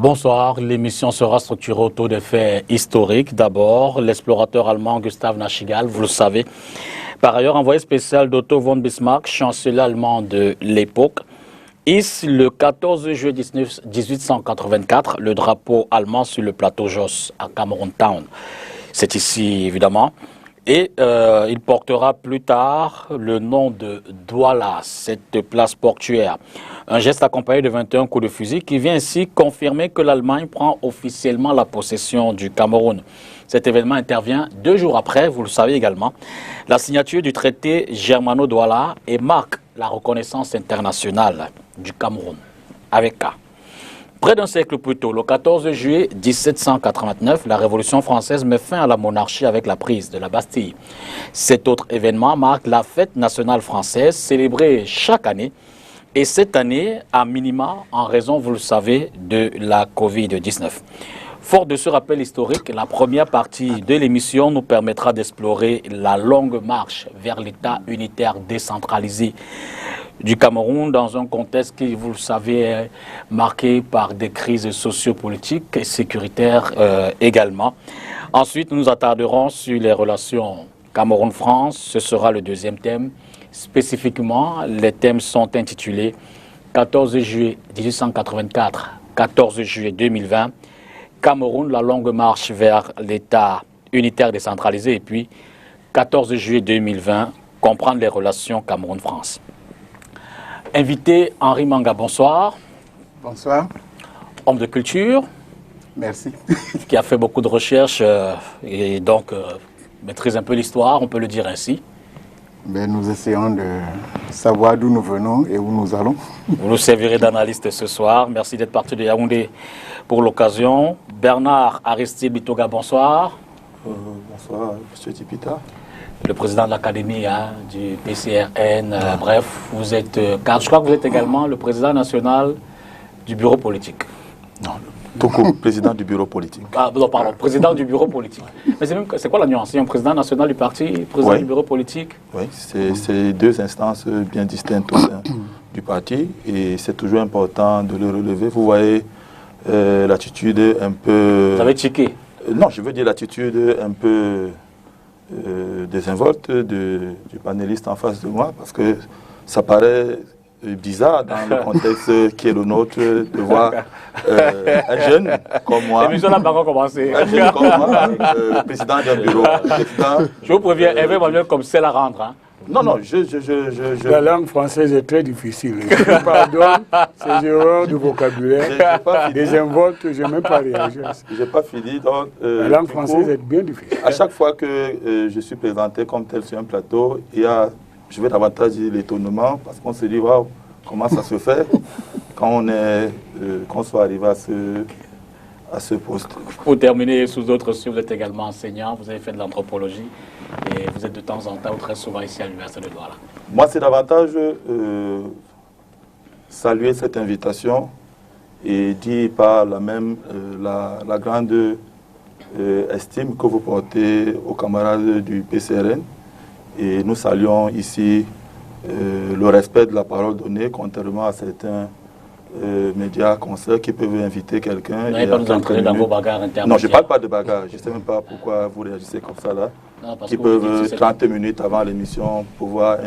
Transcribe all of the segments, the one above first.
Bonsoir, l'émission sera structurée autour des faits historiques. D'abord, l'explorateur allemand Gustav Nachtigal, vous le savez. Par ailleurs, envoyé spécial d'Otto von Bismarck, chancelier allemand de l'époque, hisse le 14 juillet 1884 le drapeau allemand sur le plateau Jos à Cameroun Town. C'est ici, évidemment. Et il portera plus tard le nom de Douala, cette place portuaire. Un geste accompagné de 21 coups de fusil qui vient ainsi confirmer que l'Allemagne prend officiellement la possession du Cameroun. Cet événement intervient 2 jours après, vous le savez également, la signature du traité Germano-Douala et marque la reconnaissance internationale du Cameroun, avec K. Près d'un siècle plus tôt, le 14 juillet 1789, la Révolution française met fin à la monarchie avec la prise de la Bastille. Cet autre événement marque la fête nationale française célébrée chaque année. Et cette année, à minima, en raison, vous le savez, de la Covid-19. Fort de ce rappel historique, la première partie de l'émission nous permettra d'explorer la longue marche vers l'État unitaire décentralisé du Cameroun dans un contexte qui, vous le savez, est marqué par des crises sociopolitiques et sécuritaires également. Ensuite, nous nous attarderons sur les relations Cameroun-France. Ce sera le deuxième thème. Spécifiquement, les thèmes sont intitulés 14 juillet 1884, 14 juillet 2020, Cameroun, la longue marche vers l'État unitaire décentralisé, et puis 14 juillet 2020, comprendre les relations Cameroun-France. Invité Henri Manga, bonsoir. Bonsoir. Homme de culture. Merci. Qui a fait beaucoup de recherches et donc maîtrise un peu l'histoire, on peut le dire ainsi. Mais nous essayons de savoir d'où nous venons et où nous allons. Vous nous servirez d'analyste ce soir. Merci d'être parti de Yaoundé pour l'occasion. Bernard Aristide Bitoga, bonsoir. Bonsoir, M. Dipita. Le président de l'académie du PCRN. Bref, vous êtes, car je crois que vous êtes également le président national du bureau politique. Non, tout court, président du bureau politique. Ah, non, pardon, président du bureau politique. Mais c'est quoi la nuance? C'est un président national du parti, président du bureau politique? Oui, c'est deux instances bien distinctes au sein du parti et c'est toujours important de le relever. Vous voyez l'attitude un peu... Vous avez checké? Non, je veux dire l'attitude un peu désinvolte du panéliste en face de moi parce que ça paraît bizarre dans le contexte qui est le nôtre de voir un jeune comme moi. L'émission n'a pas encore commencé. Un jeune comme moi, président d'un bureau. Je vous préviens, Hervé Manuel comme c'est la rendre. Hein. Non, non, La langue française est très difficile. Je pardonne ces erreurs de vocabulaire, désinvolte, je n'ai même pas réagi à ça. Je n'ai pas fini. Donc, la langue française est bien difficile. À chaque fois que je suis présenté comme tel sur un plateau, il y a, je vais davantage dire l'étonnement, parce qu'on se dit, waouh, comment ça se fait quand qu'on soit arrivé à ce poste. Pour terminer, sous d'autres cieux, vous êtes également enseignant, vous avez fait de l'anthropologie et vous êtes de temps en temps ou très souvent ici à l'Université de Douala. Moi, c'est davantage saluer cette invitation et dire par la même la grande estime que vous portez aux camarades du PCRN. Et nous saluons ici le respect de la parole donnée, contrairement à certains médias, conseils qui peuvent inviter quelqu'un. Vous n'allez pas nous entraîner dans vos bagarres intermédiaires. Non, je ne parle pas de bagarres. Je ne sais même pas pourquoi vous réagissez comme ça là. Non, qui peuvent 30 minutes avant l'émission pouvoir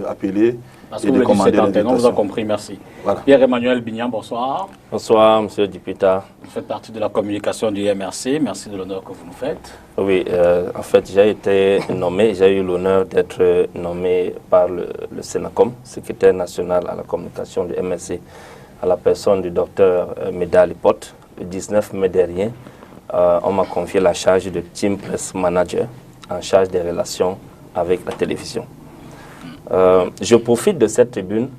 appeler parce que et vous commander l'invitation. On vous a compris, merci. Voilà. Pierre-Emmanuel Bignan, bonsoir. Bonsoir, M. Dipita. Vous faites partie de la communication du MRC. Merci de l'honneur que vous nous faites. Oui, en fait, j'ai été nommé, j'ai eu l'honneur d'être nommé par le Sénacom, secrétaire national à la communication du MRC, à la personne du docteur Médal Lipote. Le 19 mai dernier, on m'a confié la charge de Team Press Manager en charge des relations avec la télévision. Je profite de cette tribune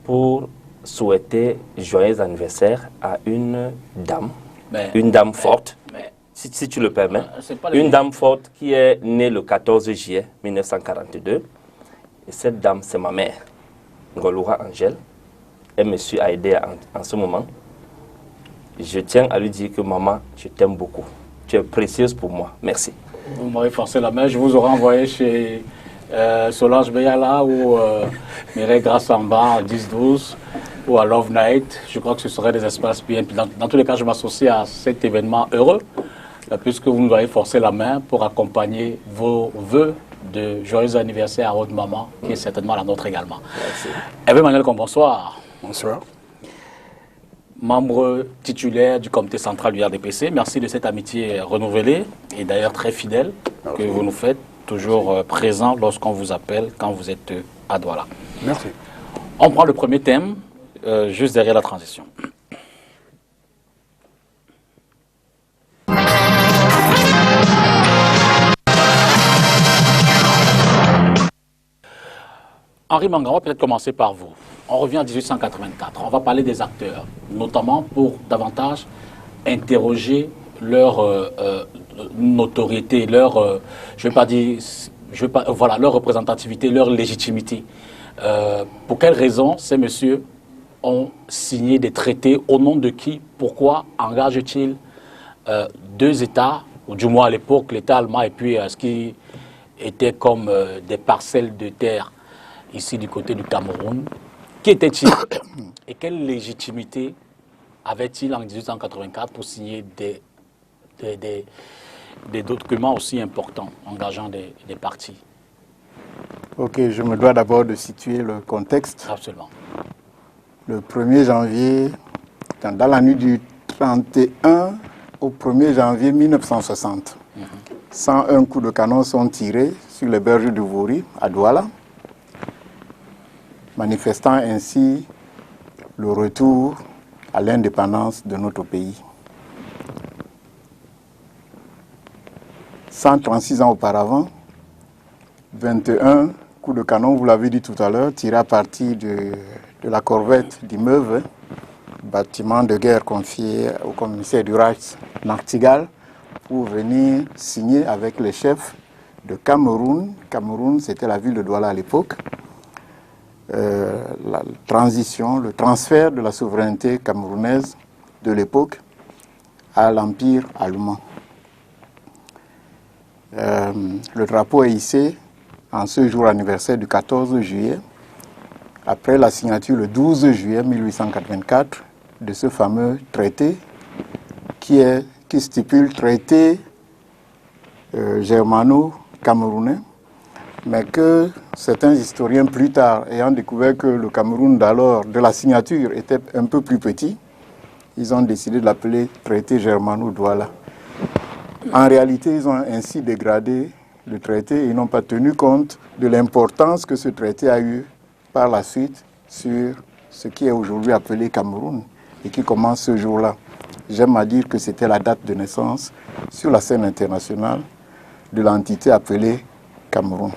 pour souhaiter joyeux anniversaire à une dame forte, si tu le permets, une dame forte qui est née le 14 juillet 1942. Et cette dame, c'est ma mère, Ngoloura Angèle. Elle me suit à aider en ce moment. Je tiens à lui dire que maman, je t'aime beaucoup. Tu es précieuse pour moi. Merci. Vous m'avez forcé la main. Je vous aurais envoyé chez Solange Beyala ou Mireille Grassamba en 10-12. ou à Love Night. Je crois que ce seraient des espaces bien. Dans tous les cas, je m'associe à cet événement heureux, puisque vous nous avez forcé la main pour accompagner vos vœux de joyeux anniversaire à votre maman, qui est certainement la nôtre également. Merci. Hervé Manuel, bonsoir. Bonsoir. Membre titulaire du comité central du RDPC, merci de cette amitié renouvelée et d'ailleurs très fidèle que vous nous faites, toujours présent lorsqu'on vous appelle quand vous êtes à Douala. Merci. On prend le premier thème, juste derrière la transition. Henri Manga, on va peut-être commencer par vous. On revient en 1884. On va parler des acteurs, notamment pour davantage interroger leur notoriété, leur, voilà, leur représentativité, leur légitimité. Pour quelles raisons ces messieurs ont signé des traités, au nom de qui, pourquoi engagent-ils deux États, ou du moins à l'époque l'État allemand et puis ce qui était comme des parcelles de terre ici du côté du Cameroun. Qui était-il et quelle légitimité avait-il en 1884 pour signer des documents aussi importants engageant des partis? Ok, je me dois d'abord de situer le contexte. Absolument. Le 1er janvier, dans la nuit du 31 au 1er janvier 1960, 101 coups de canon sont tirés sur les berges du Vouri, à Douala, manifestant ainsi le retour à l'indépendance de notre pays. 136 ans auparavant, 21 coups de canon, vous l'avez dit tout à l'heure, tirés à partir de la corvette d'Immeuve, bâtiment de guerre confié au commissaire du Reich Nachtigal, pour venir signer avec les chefs de Cameroun. Cameroun, c'était la ville de Douala à l'époque. La transition, le transfert de la souveraineté camerounaise de l'époque à l'Empire allemand. Le drapeau est hissé en ce jour anniversaire du 14 juillet, après la signature le 12 juillet 1884 de ce fameux traité qui stipule traité germano-camerounais, mais que certains historiens plus tard, ayant découvert que le Cameroun d'alors, de la signature, était un peu plus petit, ils ont décidé de l'appeler traité germano-douala. En réalité, ils ont ainsi dégradé le traité et ils n'ont pas tenu compte de l'importance que ce traité a eu par la suite sur ce qui est aujourd'hui appelé Cameroun et qui commence ce jour-là. J'aime à dire que c'était la date de naissance sur la scène internationale de l'entité appelée Cameroun.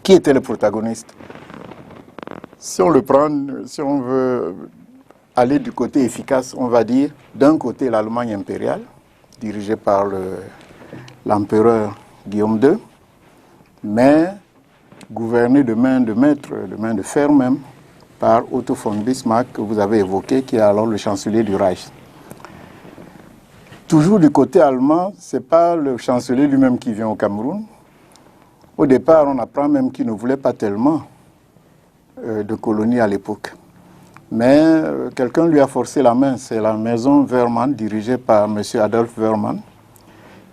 Qui étaient les protagonistes? Si on veut aller du côté efficace, on va dire d'un côté l'Allemagne impériale, dirigée par l'empereur Guillaume II, mais gouvernée de main de maître, de main de fer même, par Otto von Bismarck, que vous avez évoqué, qui est alors le chancelier du Reich. Toujours du côté allemand, ce n'est pas le chancelier lui-même qui vient au Cameroun. Au départ, on apprend même qu'il ne voulait pas tellement de colonies à l'époque. Mais quelqu'un lui a forcé la main. C'est la maison Wehrmann, dirigée par M. Adolf Wehrmann,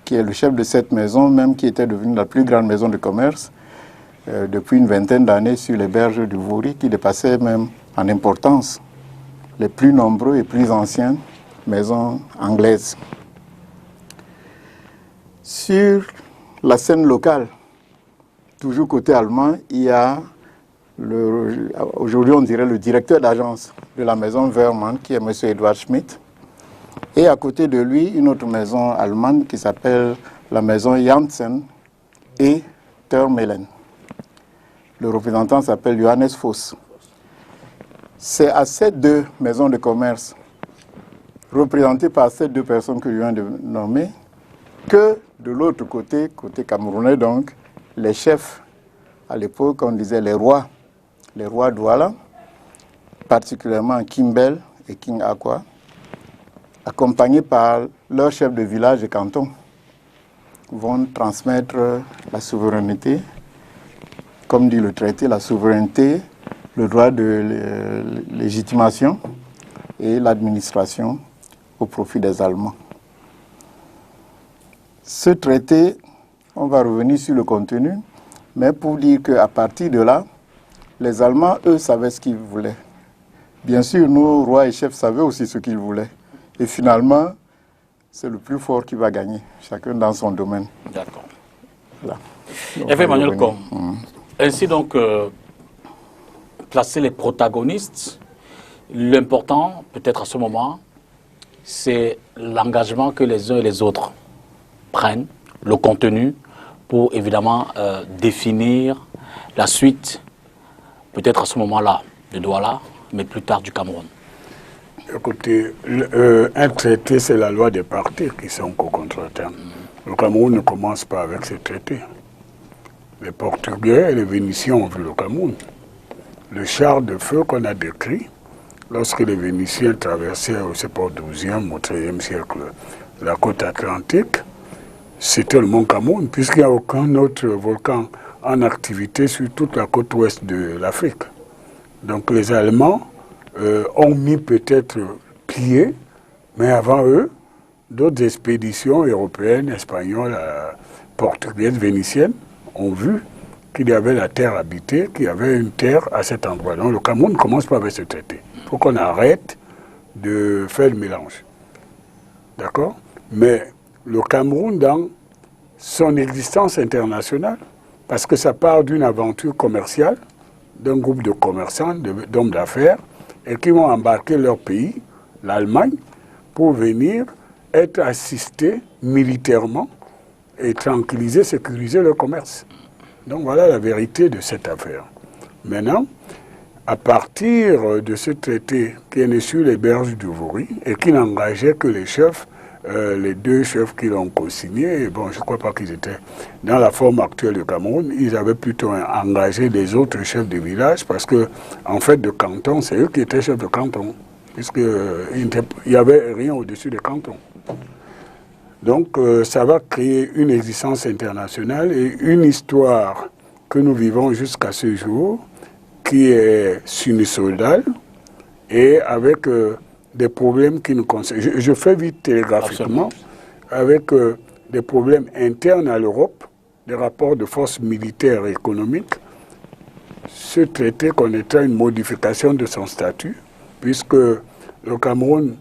qui est le chef de cette maison, même qui était devenue la plus grande maison de commerce depuis une vingtaine d'années sur les berges du Vouri, qui dépassait même en importance les plus nombreux et plus anciennes maisons anglaises. Sur la scène locale, toujours côté allemand, il y a, aujourd'hui on dirait le directeur d'agence de la maison Wehrmann, qui est M. Edward Schmidt. Et à côté de lui, une autre maison allemande qui s'appelle la maison Janssen et Termelen. Le représentant s'appelle Johannes Voss. C'est à ces deux maisons de commerce, représentées par ces deux personnes que je viens de nommer, que de l'autre côté, côté camerounais donc, les chefs, à l'époque on disait les rois Douala, particulièrement Kimbel et King Aqua, accompagnés par leurs chefs de village et canton, vont transmettre la souveraineté, comme dit le traité, la souveraineté le droit de légitimation et l'administration au profit des Allemands. Ce traité, on va revenir sur le contenu, mais pour dire qu'à partir de là, les Allemands, eux, savaient ce qu'ils voulaient. Bien sûr, nos rois et chefs savaient aussi ce qu'ils voulaient. Et finalement, c'est le plus fort qui va gagner, chacun dans son domaine. D'accord. Voilà. Emmanuel Com, ainsi donc, placer les protagonistes, l'important, peut-être à ce moment, c'est l'engagement que les uns et les autres prennent, le contenu, pour évidemment définir la suite, peut-être à ce moment-là, de Douala, mais plus tard du Cameroun. Écoutez, un traité, c'est la loi des parties qui sont co-contre-termes. Le Cameroun ne commence pas avec ce traité. Les Portugais et les Vénitiens ont vu le Cameroun. Le char de feu qu'on a décrit, lorsque les Vénitiens traversaient au XIIe ou XIIIe siècle la côte atlantique, c'était le mont Cameroun, puisqu'il n'y a aucun autre volcan en activité sur toute la côte ouest de l'Afrique. Donc les Allemands ont mis peut-être pied, mais avant eux, d'autres expéditions européennes, espagnoles, portugaises, vénitiennes ont vu qu'il y avait la terre habitée, qu'il y avait une terre à cet endroit. Donc le Cameroun ne commence pas avec ce traité. Il faut qu'on arrête de faire le mélange. D'accord? Mais le Cameroun, dans son existence internationale, parce que ça part d'une aventure commerciale, d'un groupe de commerçants, d'hommes d'affaires, et qui vont embarquer leur pays, l'Allemagne, pour venir être assistés militairement et tranquilliser, sécuriser leur commerce. Donc voilà la vérité de cette affaire. Maintenant, à partir de ce traité qui est né sur les berges du Vouri et qui n'engageait que les chefs, les deux chefs qui l'ont co-signé, bon, je ne crois pas qu'ils étaient dans la forme actuelle du Cameroun, ils avaient plutôt engagé des autres chefs de village parce que, en fait, de canton, c'est eux qui étaient chefs de canton, puisqu'il n'y avait rien au-dessus des cantons. Donc, ça va créer une existence internationale et une histoire que nous vivons jusqu'à ce jour, qui est sinusoïdale et avec des problèmes qui nous concernent. Je fais vite télégraphiquement, avec des problèmes internes à l'Europe, des rapports de force militaire et économique. Ce traité connaîtra une modification de son statut, puisque le Cameroun,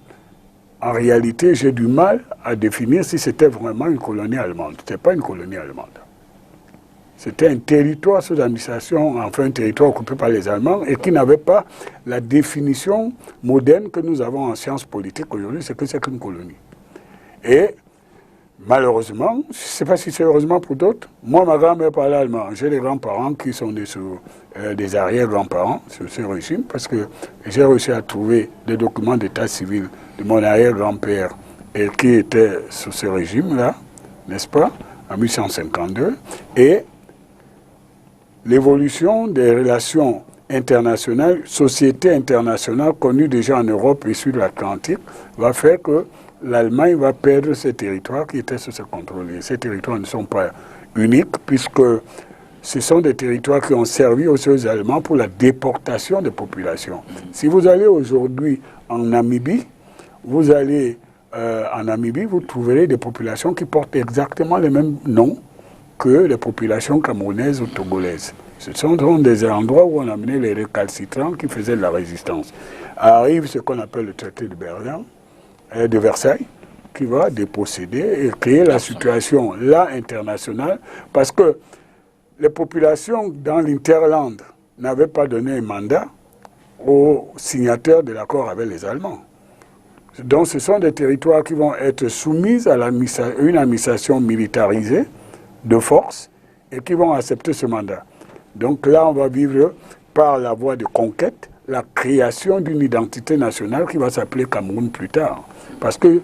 en réalité, j'ai du mal à définir si c'était vraiment une colonie allemande. Ce n'était pas une colonie allemande. C'était un territoire sous administration, enfin un territoire occupé par les Allemands et qui n'avait pas la définition moderne que nous avons en sciences politiques aujourd'hui, c'est que c'est qu'une colonie. Et malheureusement, je ne sais pas si c'est heureusement pour d'autres, moi ma grand-mère parlait allemand, j'ai des grands-parents qui sont des arrière-grands-parents sur ce régime parce que j'ai réussi à trouver des documents d'état civil de mon arrière-grand-père et qui était sous ce régime-là, n'est-ce pas, en 1852, et l'évolution des relations internationales, sociétés internationales connues déjà en Europe et sur l'Atlantique, va faire que l'Allemagne va perdre ses territoires qui étaient sous ses contrôles. Ces territoires ne sont pas uniques puisque ce sont des territoires qui ont servi aux Allemands pour la déportation des populations. Si vous allez aujourd'hui en Namibie, vous trouverez des populations qui portent exactement les mêmes noms que les populations camerounaises ou togolaises. Ce sont des endroits où on a amené les récalcitrants qui faisaient de la résistance. Arrive ce qu'on appelle le traité de Versailles, qui va déposséder et créer la situation là internationale, parce que les populations dans l'Interland n'avaient pas donné un mandat aux signataires de l'accord avec les Allemands. Donc ce sont des territoires qui vont être soumis à une administration militarisée de force et qui vont accepter ce mandat. Donc là, on va vivre par la voie de conquête la création d'une identité nationale qui va s'appeler Cameroun plus tard. Parce que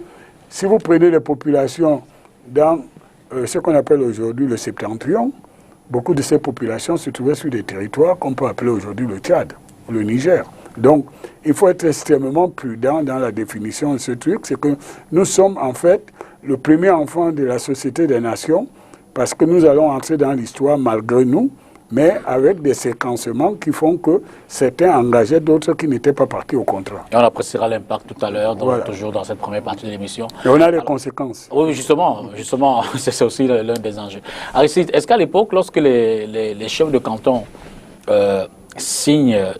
si vous prenez les populations dans ce qu'on appelle aujourd'hui le septentrion, beaucoup de ces populations se trouvaient sur des territoires qu'on peut appeler aujourd'hui le Tchad ou le Niger. Donc, il faut être extrêmement prudent dans la définition de ce truc. C'est que nous sommes en fait le premier enfant de la Société des Nations parce que nous allons entrer dans l'histoire malgré nous mais avec des séquencements qui font que certains engageaient d'autres qui n'étaient pas partis au contrat. Et on appréciera l'impact tout à l'heure, Voilà. toujours dans cette première partie de l'émission. Et on a des conséquences. Oui, justement, c'est aussi l'un des enjeux. Aristide, est-ce qu'à l'époque, lorsque les chefs de canton signent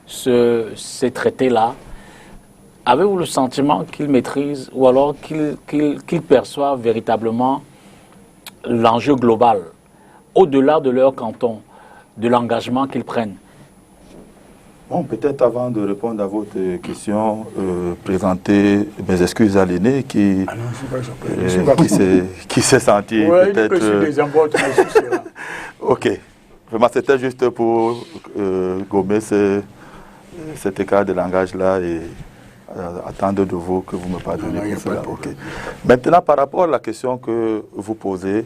ces traités-là, avez-vous le sentiment qu'ils maîtrisent ou alors qu'ils perçoivent véritablement l'enjeu global, au-delà de leur canton, de l'engagement qu'ils prennent? Bon, peut-être avant de répondre à votre question, présenter mes excuses à l'aîné qui s'est senti peut-être... Ok. Vraiment, c'était juste pour gommer cet écart de langage-là et attendre de vous que vous me pardonnez pour cela. Okay. Maintenant, par rapport à la question que vous posez,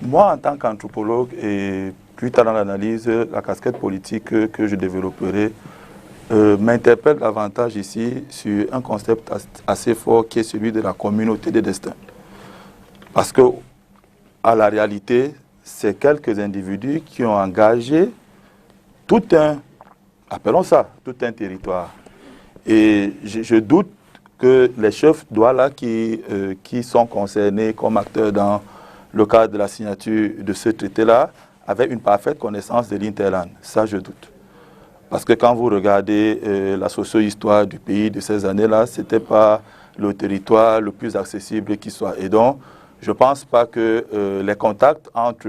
moi, en tant qu'anthropologue et plus tard dans l'analyse, la casquette politique que je développerai m'interpelle davantage ici sur un concept assez fort qui est celui de la communauté des destins. Parce que, à la réalité, c'est quelques individus qui ont engagé tout un, appelons ça, tout un territoire. Et je doute que les chefs douala qui sont concernés comme acteurs dans le cadre de la signature de ce traité-là avaient une parfaite connaissance de l'Interland. Ça, je doute. Parce que quand vous regardez la socio-histoire du pays de ces années-là, ce n'était pas le territoire le plus accessible qui soit. Et donc, je ne pense pas que les contacts entre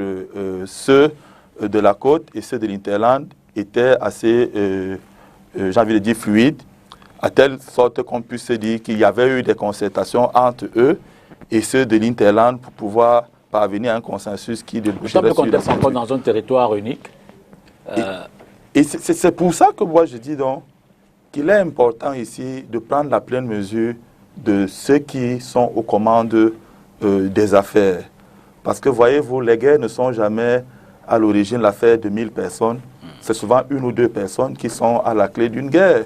ceux de la côte et ceux de l'Interland étaient assez, j'ai envie de dire, fluides, à telle sorte qu'on puisse se dire qu'il y avait eu des concertations entre eux et ceux de l'Interland pour pouvoir parvenir à un consensus qui déboucherait sur... Le contexte encore dans un territoire unique. Et c'est pour ça que moi je dis donc qu'il est important ici de prendre la pleine mesure de ceux qui sont aux commandes des affaires. Parce que voyez-vous, les guerres ne sont jamais à l'origine l'affaire de 1000 personnes. C'est souvent une ou deux personnes qui sont à la clé d'une guerre.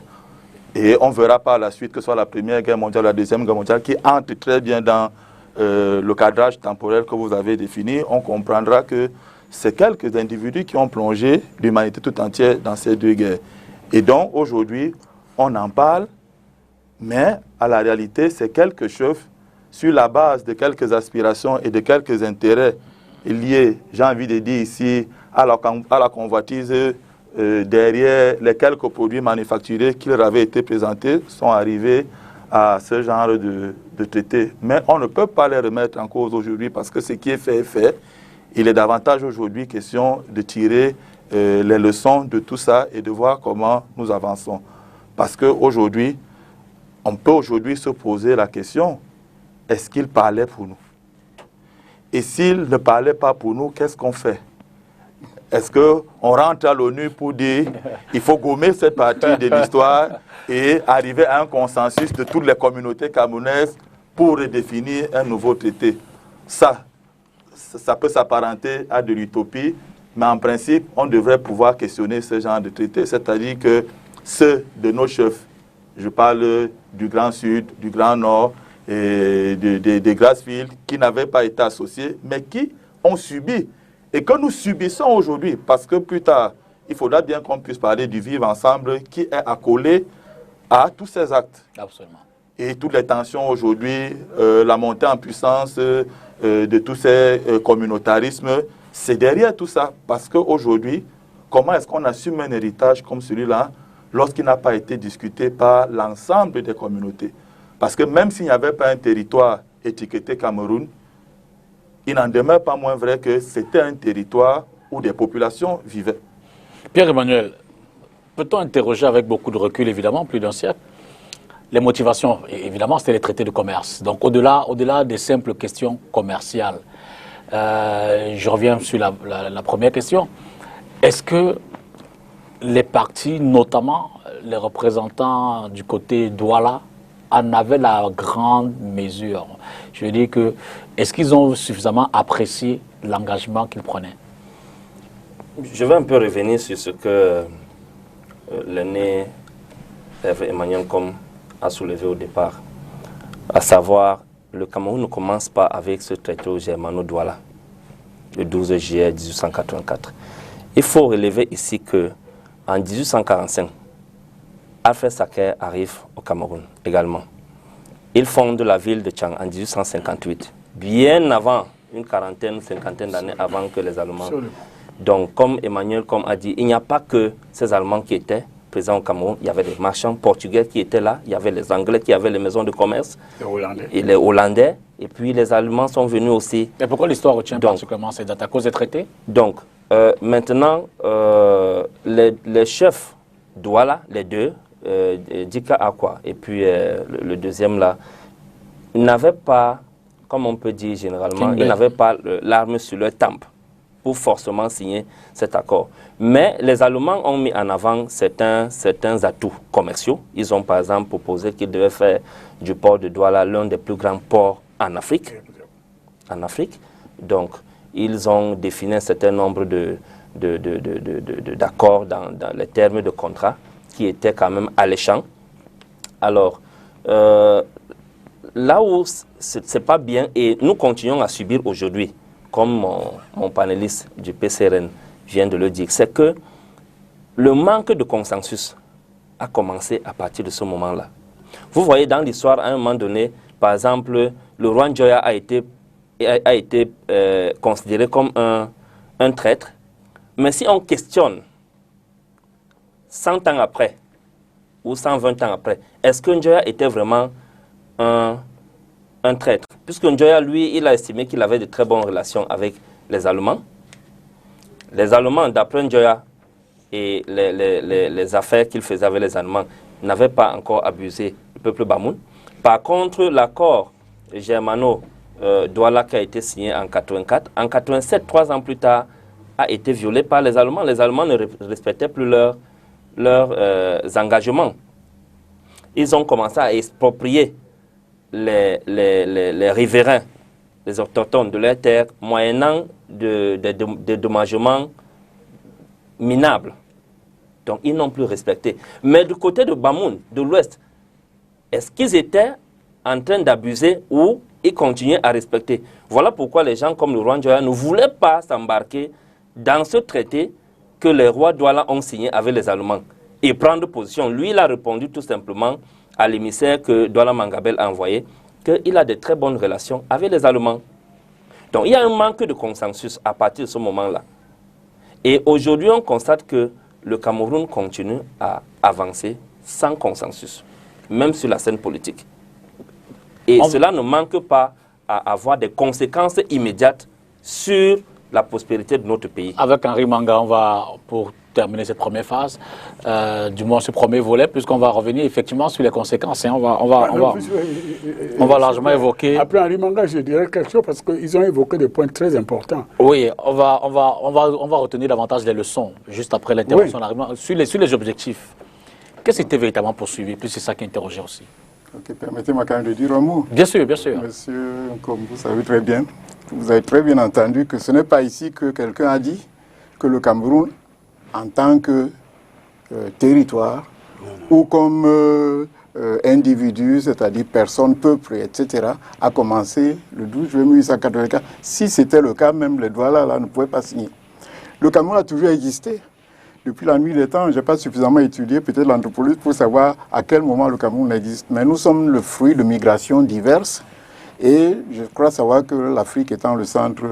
Et on verra par la suite que ce soit la Première Guerre mondiale, la Deuxième Guerre mondiale, qui entre très bien dans le cadrage temporel que vous avez défini. On comprendra que c'est quelques individus qui ont plongé l'humanité tout entière dans ces deux guerres. Et donc, aujourd'hui, on en parle, mais à la réalité, c'est quelques chefs sur la base de quelques aspirations et de quelques intérêts liés, j'ai envie de dire ici, à la convoitise derrière les quelques produits manufacturés qui leur avaient été présentés, sont arrivés à ce genre de traité. Mais on ne peut pas les remettre en cause aujourd'hui parce que ce qui est fait est fait. Il est davantage aujourd'hui question de tirer les leçons de tout ça et de voir comment nous avançons. Parce qu'aujourd'hui, on peut aujourd'hui se poser la question, est-ce qu'il parlait pour nous? Et s'il ne parlait pas pour nous, qu'est-ce qu'on fait? Est-ce qu'on rentre à l'ONU pour dire il faut gommer cette partie de l'histoire et arriver à un consensus de toutes les communautés camerounaises pour redéfinir un nouveau traité? Ça peut s'apparenter à de l'utopie, mais en principe, on devrait pouvoir questionner ce genre de traité, c'est-à-dire que ceux de nos chefs, je parle du Grand Sud, du Grand Nord, et des Grassfield, qui n'avaient pas été associés, mais qui ont subi, et que nous subissons aujourd'hui, parce que plus tard, il faudra bien qu'on puisse parler du vivre ensemble qui est accolé à tous ces actes. Absolument. Et toutes les tensions aujourd'hui, la montée en puissance de tous ces communautarismes, c'est derrière tout ça. Parce qu'aujourd'hui, comment est-ce qu'on assume un héritage comme celui-là lorsqu'il n'a pas été discuté par l'ensemble des communautés? Parce que même s'il n'y avait pas un territoire étiqueté Cameroun, il n'en demeure pas moins vrai que c'était un territoire où des populations vivaient. Pierre-Emmanuel, peut-on interroger avec beaucoup de recul, évidemment, plus d'un siècle, les motivations? Évidemment, c'était les traités de commerce. Donc, au-delà des simples questions commerciales, je reviens sur la première question. Est-ce que les partis, notamment les représentants du côté Douala, en avaient la grande mesure? Je veux dire que, est-ce qu'ils ont suffisamment apprécié l'engagement qu'ils prenaient? Je vais un peu revenir sur ce que l'aîné Emmanuel Com a soulevé au départ, à savoir, le Cameroun ne commence pas avec ce traité au Germano-Douala. le 12 juillet 1884. Il faut relever ici qu'en 1845, Alfred Sacker arrive au Cameroun également. Il fonde la ville de Tchang en 1858, bien avant, une quarantaine, cinquantaine d'années avant que les Allemands. Donc, comme Emmanuel a dit, il n'y a pas que ces Allemands qui étaient présents au Cameroun. Il y avait des marchands portugais qui étaient là, il y avait les Anglais qui avaient les maisons de commerce, les Hollandais, et puis les Allemands sont venus aussi. Et pourquoi l'histoire retient particulièrement ces dates? À cause des traités? Donc, maintenant, les chefs Douala, les deux, Dika Akwa et puis le deuxième là, n'avaient pas, comme on peut dire généralement, ils n'avaient pas l'arme sur leur tempe pour forcément signer cet accord. Mais les Allemands ont mis en avant certains atouts commerciaux. Ils ont par exemple proposé qu'ils devaient faire du port de Douala l'un des plus grands ports en Afrique. Donc, ils ont défini un certain nombre d'accords dans les termes de contrat qui étaient quand même alléchants. Alors, là où c'est pas bien, et nous continuons à subir aujourd'hui, comme mon panéliste du PCRN vient de le dire, c'est que le manque de consensus a commencé à partir de ce moment-là. Vous voyez dans l'histoire, à un moment donné, par exemple, le roi Njoya a été considéré comme un traître. Mais si on questionne 100 ans après ou 120 ans après, est-ce que Njoya était vraiment un traître? Puisque Njoya, lui, il a estimé qu'il avait de très bonnes relations avec les Allemands. Les Allemands, d'après Njoya, et les affaires qu'il faisait avec les Allemands, n'avaient pas encore abusé du peuple Bamoun. Par contre, l'accord germano-douala qui a été signé en 84, en 87, 3 ans plus tard, a été violé par les Allemands. Les Allemands ne respectaient plus leurs engagements. Ils ont commencé à exproprier les riverains, les autochtones de leurs terres, moyennant des dédommagements minables. Donc, ils n'ont plus respecté. Mais du côté de Bamoun, de l'Ouest, est-ce qu'ils étaient en train d'abuser ou ils continuaient à respecter? Voilà pourquoi les gens comme le roi Njoya ne voulaient pas s'embarquer dans ce traité que les rois Douala ont signé avec les Allemands et prendre position. Lui, il a répondu tout simplement à l'émissaire que Douala Mangabel a envoyé, qu'il a de très bonnes relations avec les Allemands. Donc, il y a un manque de consensus à partir de ce moment-là. Et aujourd'hui, on constate que le Cameroun continue à avancer sans consensus, même sur la scène politique. Et cela ne manque pas à avoir des conséquences immédiates sur la prospérité de notre pays. Avec Henri Manga, on va, pour terminer cette première phase, du moins ce premier volet, puisqu'on va revenir effectivement sur les conséquences. Hein. On va largement évoquer... Après Henri Manga, je dirais quelque chose parce qu'ils ont évoqué des points très importants. Oui, on va retenir davantage les leçons, juste après l'intervention d'Henri Manga, sur les objectifs. Qu'est-ce qui était véritablement poursuivi? Puis c'est ça qui interrogeait aussi. Ok, permettez-moi quand même de dire un mot. Bien sûr, bien sûr. Monsieur, comme vous savez très bien, vous avez très bien entendu que ce n'est pas ici que quelqu'un a dit que le Cameroun, en tant que territoire, ou comme individu, c'est-à-dire personne, peuple, etc., a commencé le 12 juillet 1884. Si c'était le cas, même les Douala là ne pouvaient pas signer. Le Cameroun a toujours existé. Depuis la nuit des temps, je n'ai pas suffisamment étudié peut-être l'anthropologie pour savoir à quel moment le Cameroun existe. Mais nous sommes le fruit de migrations diverses. Et je crois savoir que l'Afrique étant le centre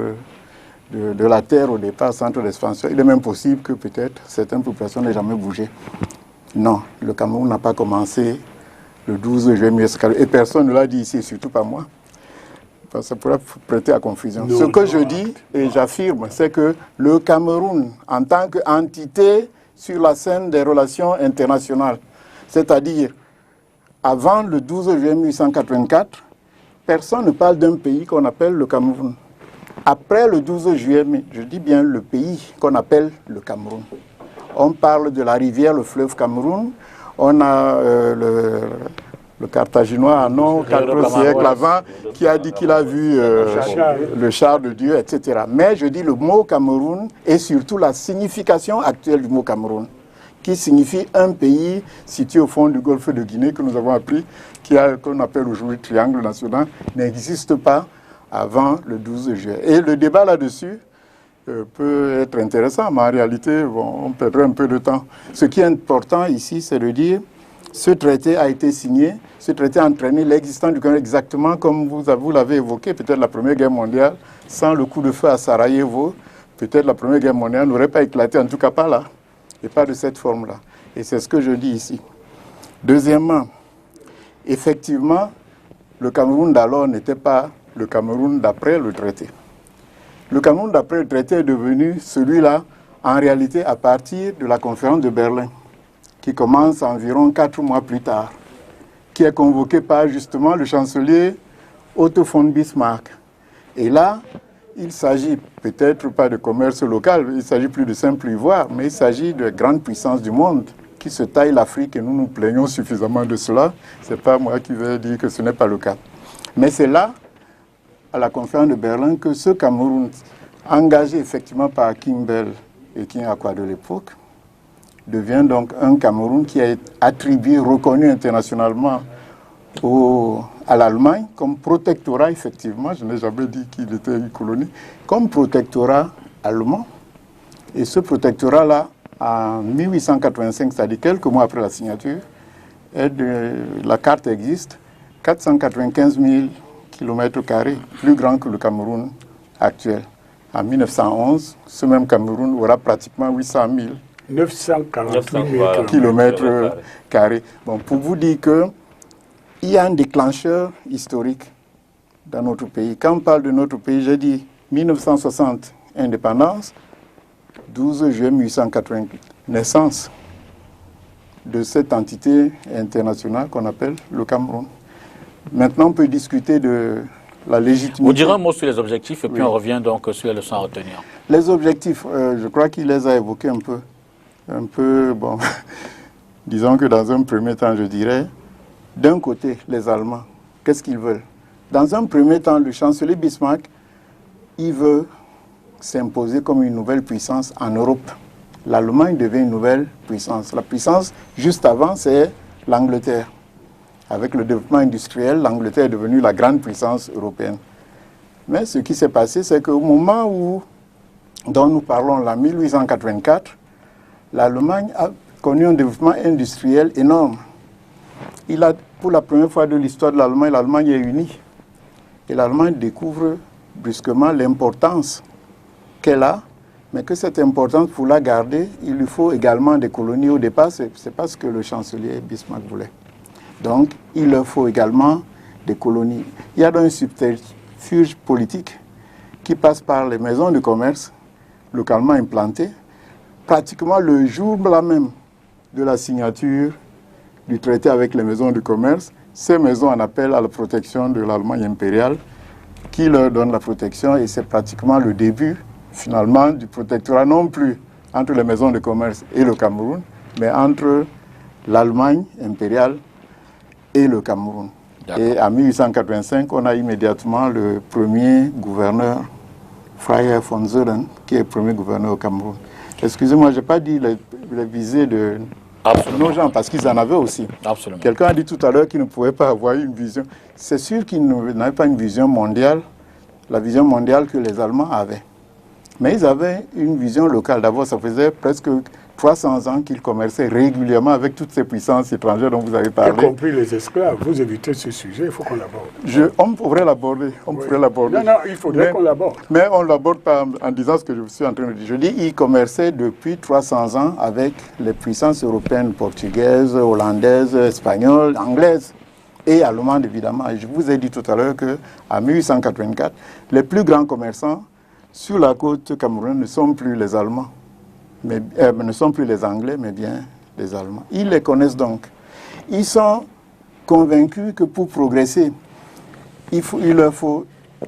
de la Terre au départ, centre d'expansion, il est même possible que peut-être certaines populations n'aient jamais bougé. Non, le Cameroun n'a pas commencé le 12 juillet 1884. Et personne ne l'a dit ici, surtout pas moi. Ça pourrait prêter à confusion. Ce que je dis et j'affirme, c'est que le Cameroun, en tant qu'entité sur la scène des relations internationales, c'est-à-dire avant le 12 juillet 1884, personne ne parle d'un pays qu'on appelle le Cameroun. Après le 12 juillet, je dis bien le pays qu'on appelle le Cameroun. On parle de la rivière, le fleuve Cameroun. On a le Carthaginois, non, 4 siècles avant, qui a dit qu'il a vu le char de Dieu, etc. Mais je dis le mot Cameroun et surtout la signification actuelle du mot Cameroun, qui signifie un pays situé au fond du golfe de Guinée, que nous avons appris, qu'on appelle aujourd'hui triangle national, n'existe pas avant le 12 juillet. Et le débat là-dessus peut être intéressant, mais en réalité, bon, on perdrait un peu de temps. Ce qui est important ici, c'est de dire ce traité a été signé, ce traité a entraîné l'existence du Cameroun exactement comme vous l'avez évoqué, peut-être la Première Guerre mondiale, sans le coup de feu à Sarajevo, peut-être la Première Guerre mondiale n'aurait pas éclaté, en tout cas pas là, et pas de cette forme-là. Et c'est ce que je dis ici. Deuxièmement, effectivement, le Cameroun d'alors n'était pas le Cameroun d'après le traité. Le Cameroun d'après le traité est devenu celui-là, en réalité, à partir de la conférence de Berlin, qui commence environ 4 mois plus tard, qui est convoqué par justement le chancelier Otto von Bismarck. Et là, il s'agit peut-être pas de commerce local, il s'agit plus de simple ivoire, mais il s'agit de grandes puissances du monde qui se taillent l'Afrique et nous nous plaignons suffisamment de cela. Ce n'est pas moi qui vais dire que ce n'est pas le cas. Mais c'est là, à la conférence de Berlin, que ce Cameroun, engagé effectivement par Kimbell et King Akwa de l'époque, devient donc un Cameroun qui est attribué, reconnu internationalement à l'Allemagne comme protectorat, effectivement, je n'ai jamais dit qu'il était une colonie, comme protectorat allemand. Et ce protectorat-là, en 1885, c'est-à-dire quelques mois après la signature, la carte existe, 495 000 km², plus grand que le Cameroun actuel. En 1911, ce même Cameroun aura pratiquement 800 000 km². Bon, pour vous dire qu'il y a un déclencheur historique dans notre pays. Quand on parle de notre pays, j'ai dit 1960, indépendance, 12 juillet 1880, naissance de cette entité internationale qu'on appelle le Cameroun. Maintenant, on peut discuter de la légitimité. Vous direz un mot sur les objectifs et puis on revient donc sur les leçons à retenir. Les objectifs, je crois qu'il les a évoqués un peu, bon, disons que dans un premier temps, je dirais, d'un côté, les Allemands, qu'est-ce qu'ils veulent? Dans un premier temps, le chancelier Bismarck, il veut s'imposer comme une nouvelle puissance en Europe. L'Allemagne devient une nouvelle puissance. La puissance, juste avant, c'est l'Angleterre. Avec le développement industriel, l'Angleterre est devenue la grande puissance européenne. Mais ce qui s'est passé, c'est qu'au moment dont nous parlons, là, 1884, l'Allemagne a connu un développement industriel énorme. Pour la première fois de l'histoire de l'Allemagne est unie. Et l'Allemagne découvre brusquement l'importance qu'elle a, mais que cette importance, pour la garder, il lui faut également des colonies. Au départ, ce n'est pas ce que le chancelier Bismarck voulait. Donc, il leur faut également des colonies. Il y a donc un subterfuge politique qui passe par les maisons de commerce localement implantées. Pratiquement le jour là même de la signature du traité avec les maisons de commerce, ces maisons en appellent à la protection de l'Allemagne impériale qui leur donne la protection et c'est pratiquement le début finalement du protectorat non plus entre les maisons de commerce et le Cameroun, mais entre l'Allemagne impériale et le Cameroun. Et en 1885, on a immédiatement le premier gouverneur, Freiherr von Zollern, qui est le premier gouverneur au Cameroun. Excusez-moi, je n'ai pas dit les visées de nos gens, parce qu'ils en avaient aussi. Absolument. Quelqu'un a dit tout à l'heure qu'il ne pouvait pas avoir une vision. C'est sûr qu'ils n'avaient pas une vision mondiale, la vision mondiale que les Allemands avaient. Mais ils avaient une vision locale. D'abord, ça faisait presque 300 ans qu'ils commerçaient régulièrement avec toutes ces puissances étrangères dont vous avez parlé. Y compris les esclaves. Vous évitez ce sujet, il faut qu'on l'aborde. On pourrait l'aborder. Non, il faudrait qu'on l'aborde. Mais on ne l'aborde pas en disant ce que je suis en train de dire. Je dis qu'ils commerçaient depuis 300 ans avec les puissances européennes, portugaises, hollandaises, espagnoles, anglaises et allemandes, évidemment. Et je vous ai dit tout à l'heure qu'en 1884, les plus grands commerçants sur la côte camerounaise ne sont plus les Allemands. Ne sont plus les Anglais, mais bien les Allemands. Ils les connaissent donc. Ils sont convaincus que pour progresser, il leur faut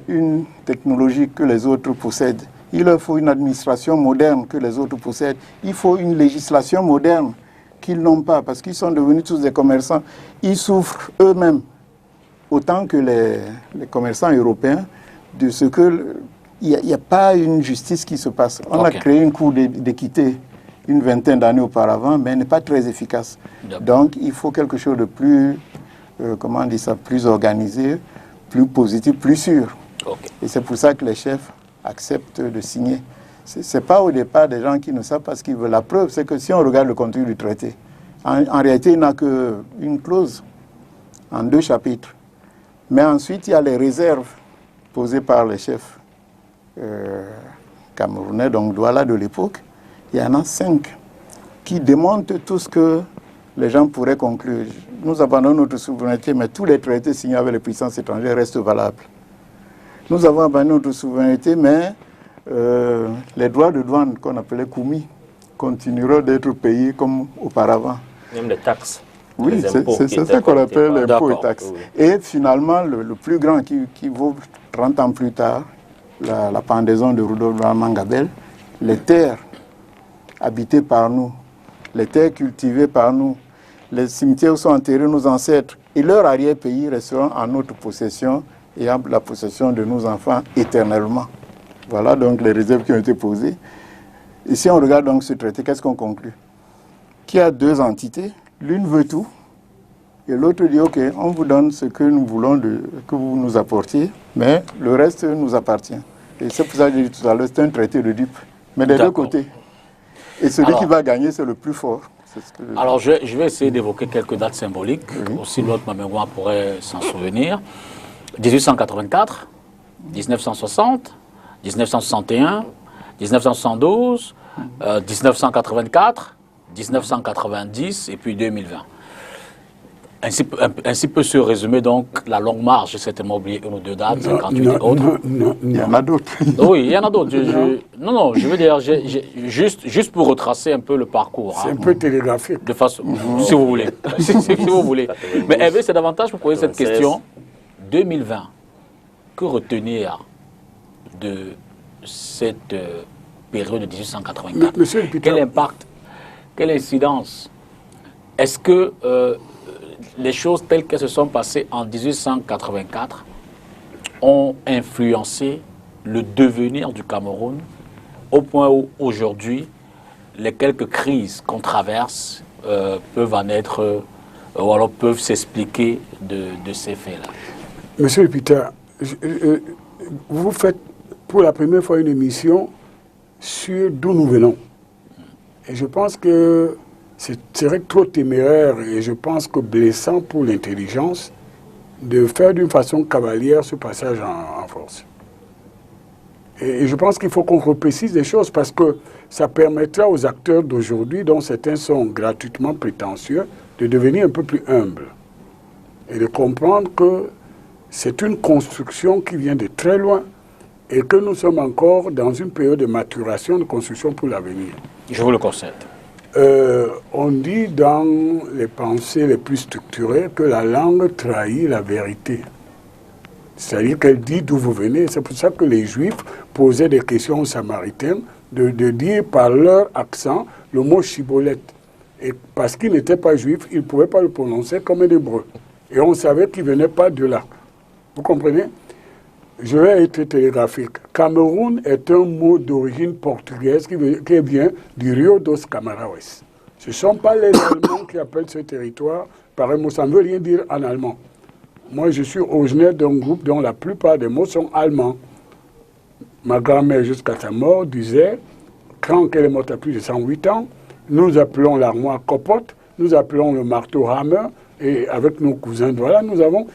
une technologie que les autres possèdent. Il leur faut une administration moderne que les autres possèdent. Il faut une législation moderne qu'ils n'ont pas, parce qu'ils sont devenus tous des commerçants. Ils souffrent eux-mêmes, autant que les commerçants européens, de ce que... Il n'y a pas une justice qui se passe. On a créé une cour d'équité une vingtaine d'années auparavant, mais elle n'est pas très efficace. Donc, il faut quelque chose de plus, plus organisé, plus positif, plus sûr. Et c'est pour ça que les chefs acceptent de signer Ce n'est pas au départ des gens qui ne savent pas ce qu'ils veulent. La preuve, c'est que si on regarde le contenu du traité, en réalité, il n'a qu'une clause en 2 chapitres. Mais ensuite, il y a les réserves posées par les chefs camerounais, donc Douala de l'époque. Il y en a 5 qui démontrent tout ce que les gens pourraient conclure. Nous abandonnons notre souveraineté, mais tous les traités signés avec les puissances étrangères restent valables. Nous avons abandonné notre souveraineté, mais les droits de douane qu'on appelait Koumi continueront d'être payés comme auparavant. Même les taxes. Oui, c'est ça qu'on appelle les impôts et taxes. Oui. Et finalement, le plus grand qui vaut 30 ans plus tard, la pendaison de Rudolf Mangabel, les terres habitées par nous, les terres cultivées par nous, les cimetières où sont enterrés nos ancêtres et leur arrière-pays resteront en notre possession et en la possession de nos enfants éternellement. Voilà donc les réserves qui ont été posées. Et si on regarde donc ce traité, qu'est-ce qu'on conclut? Qu'il y a 2 entités, l'une veut tout, et l'autre dit, OK, on vous donne ce que nous voulons que vous nous apportiez, mais le reste nous appartient. Et c'est pour ça que j'ai dit tout à l'heure, c'est un traité de dupes, mais des 2 côtés. Et celui qui va gagner, c'est le plus fort. Alors, je vais essayer d'évoquer quelques dates symboliques, aussi l'autre, ma mémoire pourrait s'en souvenir. 1884, 1960, 1961, 1972, 1984, 1990 et puis 2020. Ainsi peut se résumer donc la longue marche. J'ai certainement oublié 1 ou 2 dates, 58 et autres. Non, il y en a d'autres. Oui, il y en a d'autres. Non, je veux dire, juste pour retracer un peu le parcours. C'est un peu télégraphique. De façon, si vous voulez. si vous voulez. Mais Hervé, c'est davantage pour poser cette question. 2020, que retenir de cette période de 1884? Monsieur le Pétain, quel impact, quelle incidence? Est-ce que les choses telles qu'elles se sont passées en 1884 ont influencé le devenir du Cameroun au point où aujourd'hui les quelques crises qu'on traverse peuvent en être ou alors peuvent s'expliquer de ces faits-là? Monsieur le Pétain, vous faites pour la première fois une émission sur d'où nous venons. Et je pense que serait trop téméraire et je pense que blessant pour l'intelligence de faire d'une façon cavalière ce passage en force. Et je pense qu'il faut qu'on reprécise les choses parce que ça permettra aux acteurs d'aujourd'hui, dont certains sont gratuitement prétentieux, de devenir un peu plus humbles et de comprendre que c'est une construction qui vient de très loin et que nous sommes encore dans une période de maturation de construction pour l'avenir. Je vous le concède. On dit dans les pensées les plus structurées que la langue trahit la vérité. C'est-à-dire qu'elle dit d'où vous venez. C'est pour ça que les Juifs posaient des questions aux Samaritains de dire par leur accent le mot chibolette. Et parce qu'ils n'étaient pas juifs, ils ne pouvaient pas le prononcer comme un hébreu. Et on savait qu'il ne venait pas de là. Vous comprenez? Je vais être télégraphique. Cameroun est un mot d'origine portugaise qui vient du Rio dos Camaraes. Ce ne sont pas les Allemands qui appellent ce territoire par un mot. Ça ne veut rien dire en allemand. Moi, je suis originaire d'un groupe dont la plupart des mots sont allemands. Ma grand-mère, jusqu'à sa mort, disait, quand elle est morte à plus de 108 ans, nous appelons l'armoire copote, nous appelons le marteau hammer, et avec nos cousins, voilà, nous avons...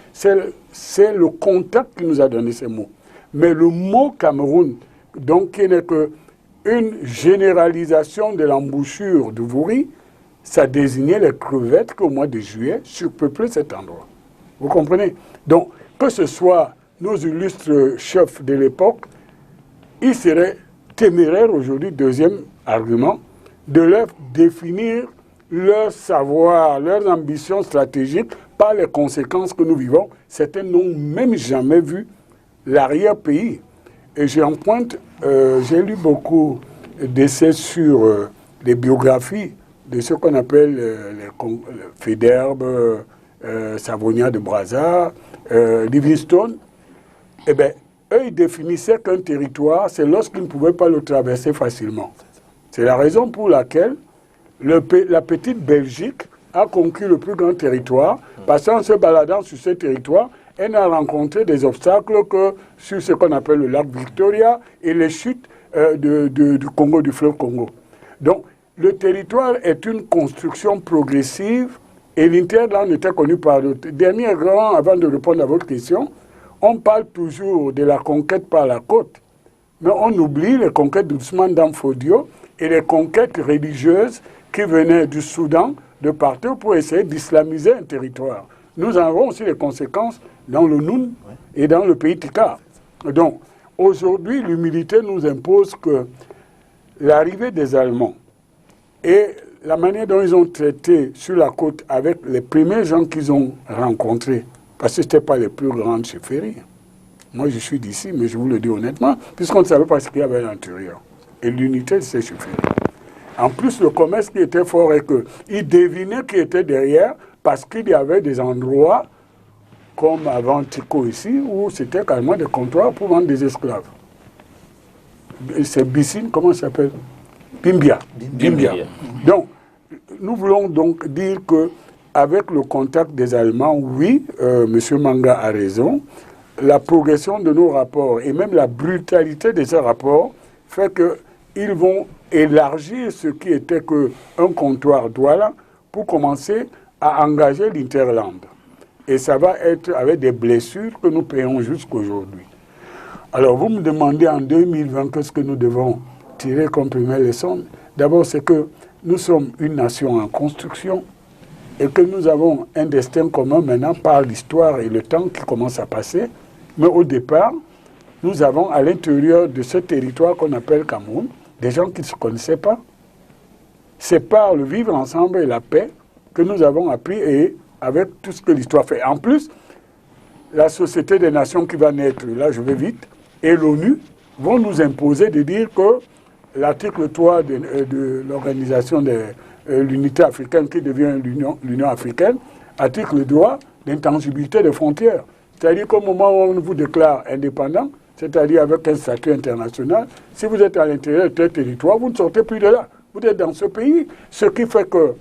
C'est le contact qui nous a donné ces mots. Mais le mot Cameroun, donc qui n'est qu'une généralisation de l'embouchure du Vouri, ça désignait les crevettes qu'au mois de juillet surpeuplaient cet endroit. Vous comprenez? Donc, que ce soit nos illustres chefs de l'époque, il serait téméraire aujourd'hui, deuxième argument, de leur définir leur savoir, leurs ambitions stratégiques par les conséquences que nous vivons. Certains n'ont même jamais vu l'arrière-pays. Et j'emprunte, j'ai lu beaucoup d'essais sur les biographies de ce qu'on appelle les Faidherbe, Savonia de Brazza, Livingstone. Eh bien, eux, ils définissaient qu'un territoire, c'est lorsqu'ils ne pouvaient pas le traverser facilement. C'est la raison pour laquelle la petite Belgique a conquis le plus grand territoire, parce qu'en se baladant sur ce territoire, elle n'a rencontré des obstacles que sur ce qu'on appelle le lac Victoria et les chutes du Congo, du fleuve Congo. Donc, le territoire est une construction progressive et l'Interland était connu par d'autres. Dernier grand, avant de répondre à votre question, on parle toujours de la conquête par la côte, mais on oublie les conquêtes d'Ousmane Danfodio et les conquêtes religieuses qui venaient du Soudan, de partout, pour essayer d'islamiser un territoire. Nous en avons aussi les conséquences dans le Noun et dans le pays Tika. Donc, aujourd'hui, l'humilité nous impose que l'arrivée des Allemands et la manière dont ils ont traité sur la côte avec les premiers gens qu'ils ont rencontrés, parce que ce n'étaient pas les plus grandes chefferies. Moi, je suis d'ici, mais je vous le dis honnêtement, puisqu'on ne savait pas ce qu'il y avait à l'intérieur. Et l'unité de ces chefferies. En plus, le commerce qui était fort est qu'ils devinaient qui était derrière, parce qu'il y avait des endroits, comme avant Tico ici, où c'était carrément des comptoirs pour vendre des esclaves. C'est Bissine, comment ça s'appelle? Bimbia. Donc, nous voulons donc dire que avec le contact des Allemands, oui, M. Manga a raison, la progression de nos rapports et même la brutalité de ces rapports fait qu'ils vont élargir ce qui était qu'un comptoir Douala pour commencer à engager l'Interland. Et ça va être avec des blessures que nous payons jusqu'aujourd'hui. Alors vous me demandez en 2020 qu'est-ce que nous devons tirer comme première leçon. D'abord, c'est que nous sommes une nation en construction et que nous avons un destin commun maintenant par l'histoire et le temps qui commence à passer. Mais au départ, nous avons à l'intérieur de ce territoire qu'on appelle Cameroun, des gens qui ne se connaissaient pas. C'est par le vivre ensemble et la paix que nous avons appris et avec tout ce que l'histoire fait. En plus, la Société des Nations qui va naître, là je vais vite, et l'ONU vont nous imposer de dire que l'article 3 de l'Organisation de l'Unité africaine qui devient l'Union africaine, article 3 d'intangibilité des frontières. C'est-à-dire qu'au moment où on vous déclare indépendant, c'est-à-dire avec un statut international, si vous êtes à l'intérieur de tel territoire, vous ne sortez plus de là. Vous êtes dans ce pays. Ce qui fait que,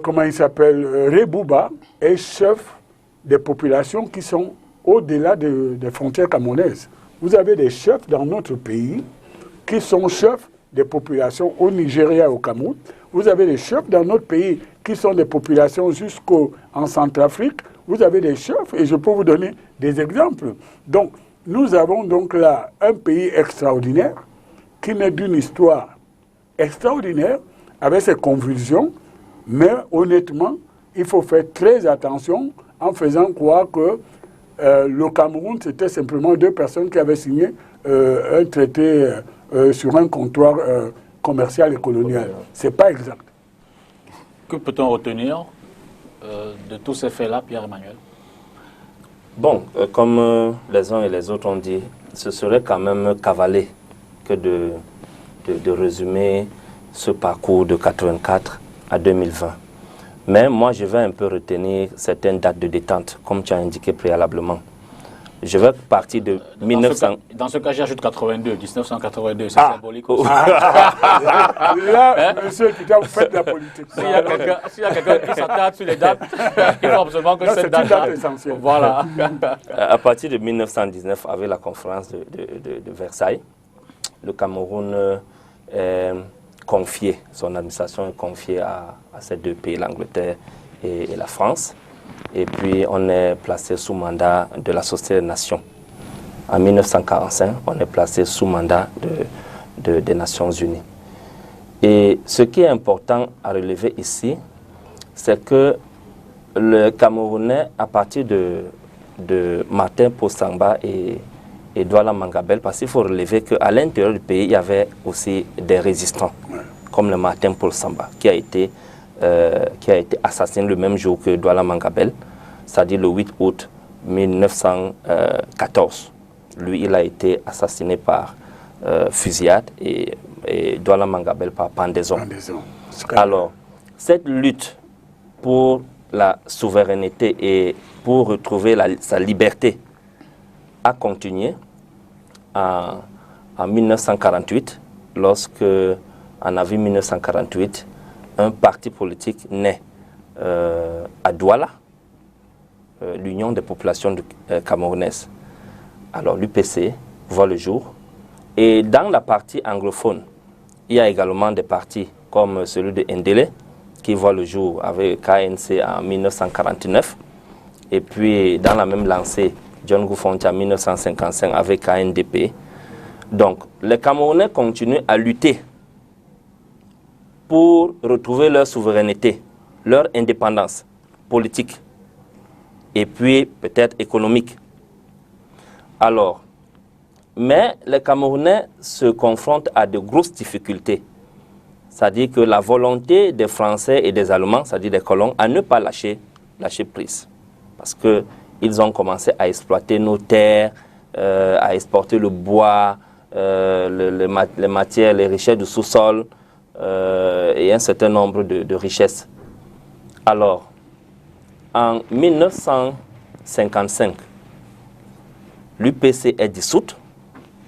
comment il s'appelle, Rebouba est chef des populations qui sont au-delà des frontières camerounaises. Vous avez des chefs dans notre pays qui sont chefs des populations au Nigeria et au Cameroun. Vous avez des chefs dans notre pays qui sont des populations jusqu'en Centrafrique. Vous avez des chefs et je peux vous donner des exemples. Donc, nous avons donc là un pays extraordinaire qui naît d'une histoire extraordinaire avec ses convulsions, mais honnêtement, il faut faire très attention en faisant croire que le Cameroun, c'était simplement deux personnes qui avaient signé un traité sur un comptoir commercial et colonial. Ce n'est pas exact. Que peut-on retenir de tous ces faits-là, Pierre-Emmanuel? Bon, comme les uns et les autres ont dit, ce serait quand même cavaler que de résumer ce parcours de 84 à 2020. Mais moi, je vais un peu retenir certaines dates de détente, comme tu as indiqué préalablement. Je vais partir de 1900... Dans ce cas, j'ajoute 82, 1982, c'est symbolique. Là, monsieur Kita, vous faites de la politique. S'il y a quelqu'un qui s'attarde sur les dates, il faut absolument que cette date est essentielle. Voilà. À partir de 1919, avec la conférence de Versailles, le Cameroun est confié, son administration est confiée à ces deux pays, l'Angleterre et la France. Et puis, on est placé sous mandat de la Société des Nations. En 1945, on est placé sous mandat des Nations Unies. Et ce qui est important à relever ici, c'est que le Camerounais, à partir de Martin Posamba et Douala Mangabel, parce qu'il faut relever qu'à l'intérieur du pays, il y avait aussi des résistants, comme le Martin Posamba, qui a été assassiné le même jour que Douala Mangabel, c'est-à-dire le 8 août 1914. Lui, il a été assassiné par fusillade et Douala Mangabel par pendaison. Alors, cette lutte pour la souveraineté et pour retrouver sa liberté a continué en 1948, lorsque, en avril 1948, un parti politique naît à Douala, l'Union des populations camerounaises. Alors l'UPC voit le jour Et dans la partie anglophone, il y a également des partis comme celui de Ndele, qui voit le jour avec KNC en 1949. Et puis, dans la même lancée, John Goufonti en 1955 avec KNDP. Donc, les Camerounais continuent à lutter pour retrouver leur souveraineté, leur indépendance politique et puis peut-être économique. Alors, mais les Camerounais se confrontent à de grosses difficultés. C'est-à-dire que la volonté des Français et des Allemands, c'est-à-dire des colons, à ne pas lâcher prise. Parce qu'ils ont commencé à exploiter nos terres, à exporter le bois, les matières, les richesses du sous-sol et un certain nombre de richesses. Alors, en 1955, l'UPC est dissoute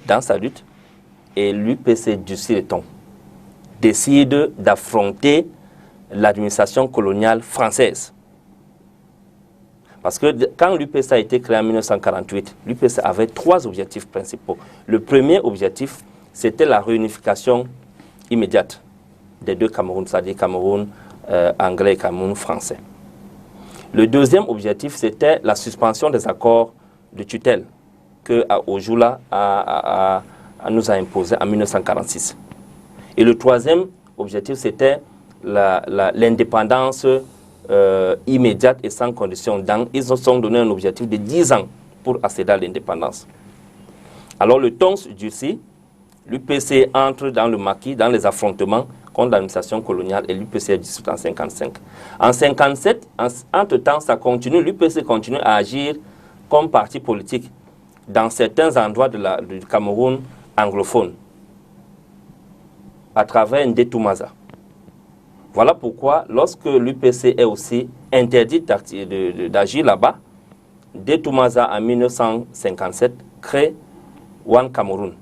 dans sa lutte et l'UPC du Sileton décide d'affronter l'administration coloniale française. Parce que quand l'UPC a été créé en 1948, l'UPC avait 3 objectifs principaux. Le premier objectif, c'était la réunification immédiate des 2 Cameroun, c'est-à-dire Cameroun anglais et Cameroun français. Le deuxième objectif, c'était la suspension des accords de tutelle que Ojula nous a imposé en 1946. Et le troisième objectif, c'était l'indépendance immédiate et sans condition. Ils se sont donné un objectif de 10 ans pour accéder à l'indépendance. Alors le temps durcit, l'UPC entre dans le maquis, dans les affrontements contre l'administration coloniale et l'UPC est dissoute en 1955. En 1957, entre-temps, ça continue, l'UPC continue à agir comme parti politique dans certains endroits du Cameroun anglophone, à travers Ndétoumaza. Voilà pourquoi, lorsque l'UPC est aussi interdite d'agir là-bas, Ndétoumaza, en 1957, crée One Cameroun,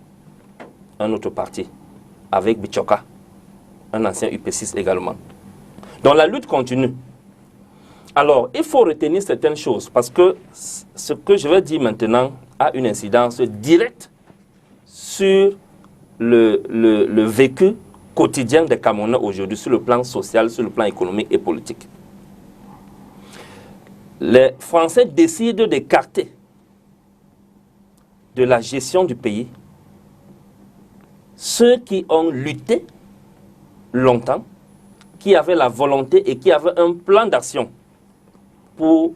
un autre parti, avec Bichoka, un ancien UP6 également. Donc la lutte continue. Alors, il faut retenir certaines choses, parce que ce que je vais dire maintenant a une incidence directe sur le vécu quotidien des Camerounais aujourd'hui, sur le plan social, sur le plan économique et politique. Les Français décident d'écarter de la gestion du pays ceux qui ont lutté longtemps, qui avaient la volonté et qui avaient un plan d'action pour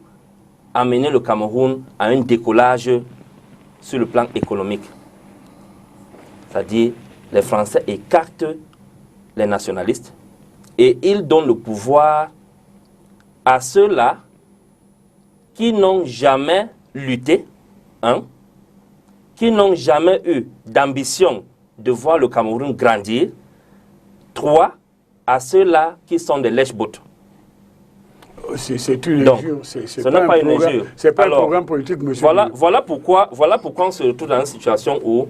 amener le Cameroun à un décollage sur le plan économique. C'est-à-dire, les Français écartent les nationalistes et ils donnent le pouvoir à ceux-là qui n'ont jamais lutté, qui n'ont jamais eu d'ambition de voir le Cameroun grandir. 3, à ceux-là qui sont des lèche-bottes. C'est une injure. Ce n'est pas une injure. C'est pas un programme politique, monsieur. Voilà pourquoi on se retrouve dans une situation où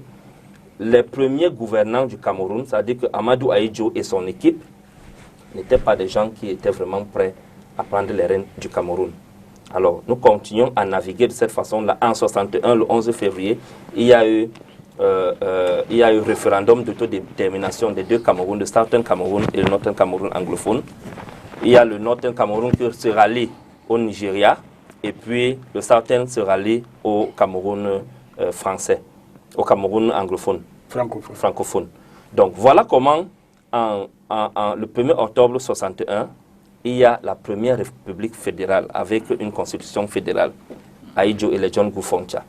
les premiers gouvernants du Cameroun, c'est-à-dire que Amadou Ahidjo et son équipe, n'étaient pas des gens qui étaient vraiment prêts à prendre les rênes du Cameroun. Alors, nous continuons à naviguer de cette façon-là. En 61, le 11 février, il y a eu référendum d'autodétermination des 2 Cameroun, le Southern Cameroun et le Northern Cameroun anglophone. Il y a le Northern Cameroun qui se rallie au Nigeria et puis le Southern se rallie au Cameroun français, au Cameroun anglophone, francophone. Donc voilà comment, le 1er octobre 1961, il y a la première république fédérale avec une constitution fédérale, Ahidjo et les John Goufontia.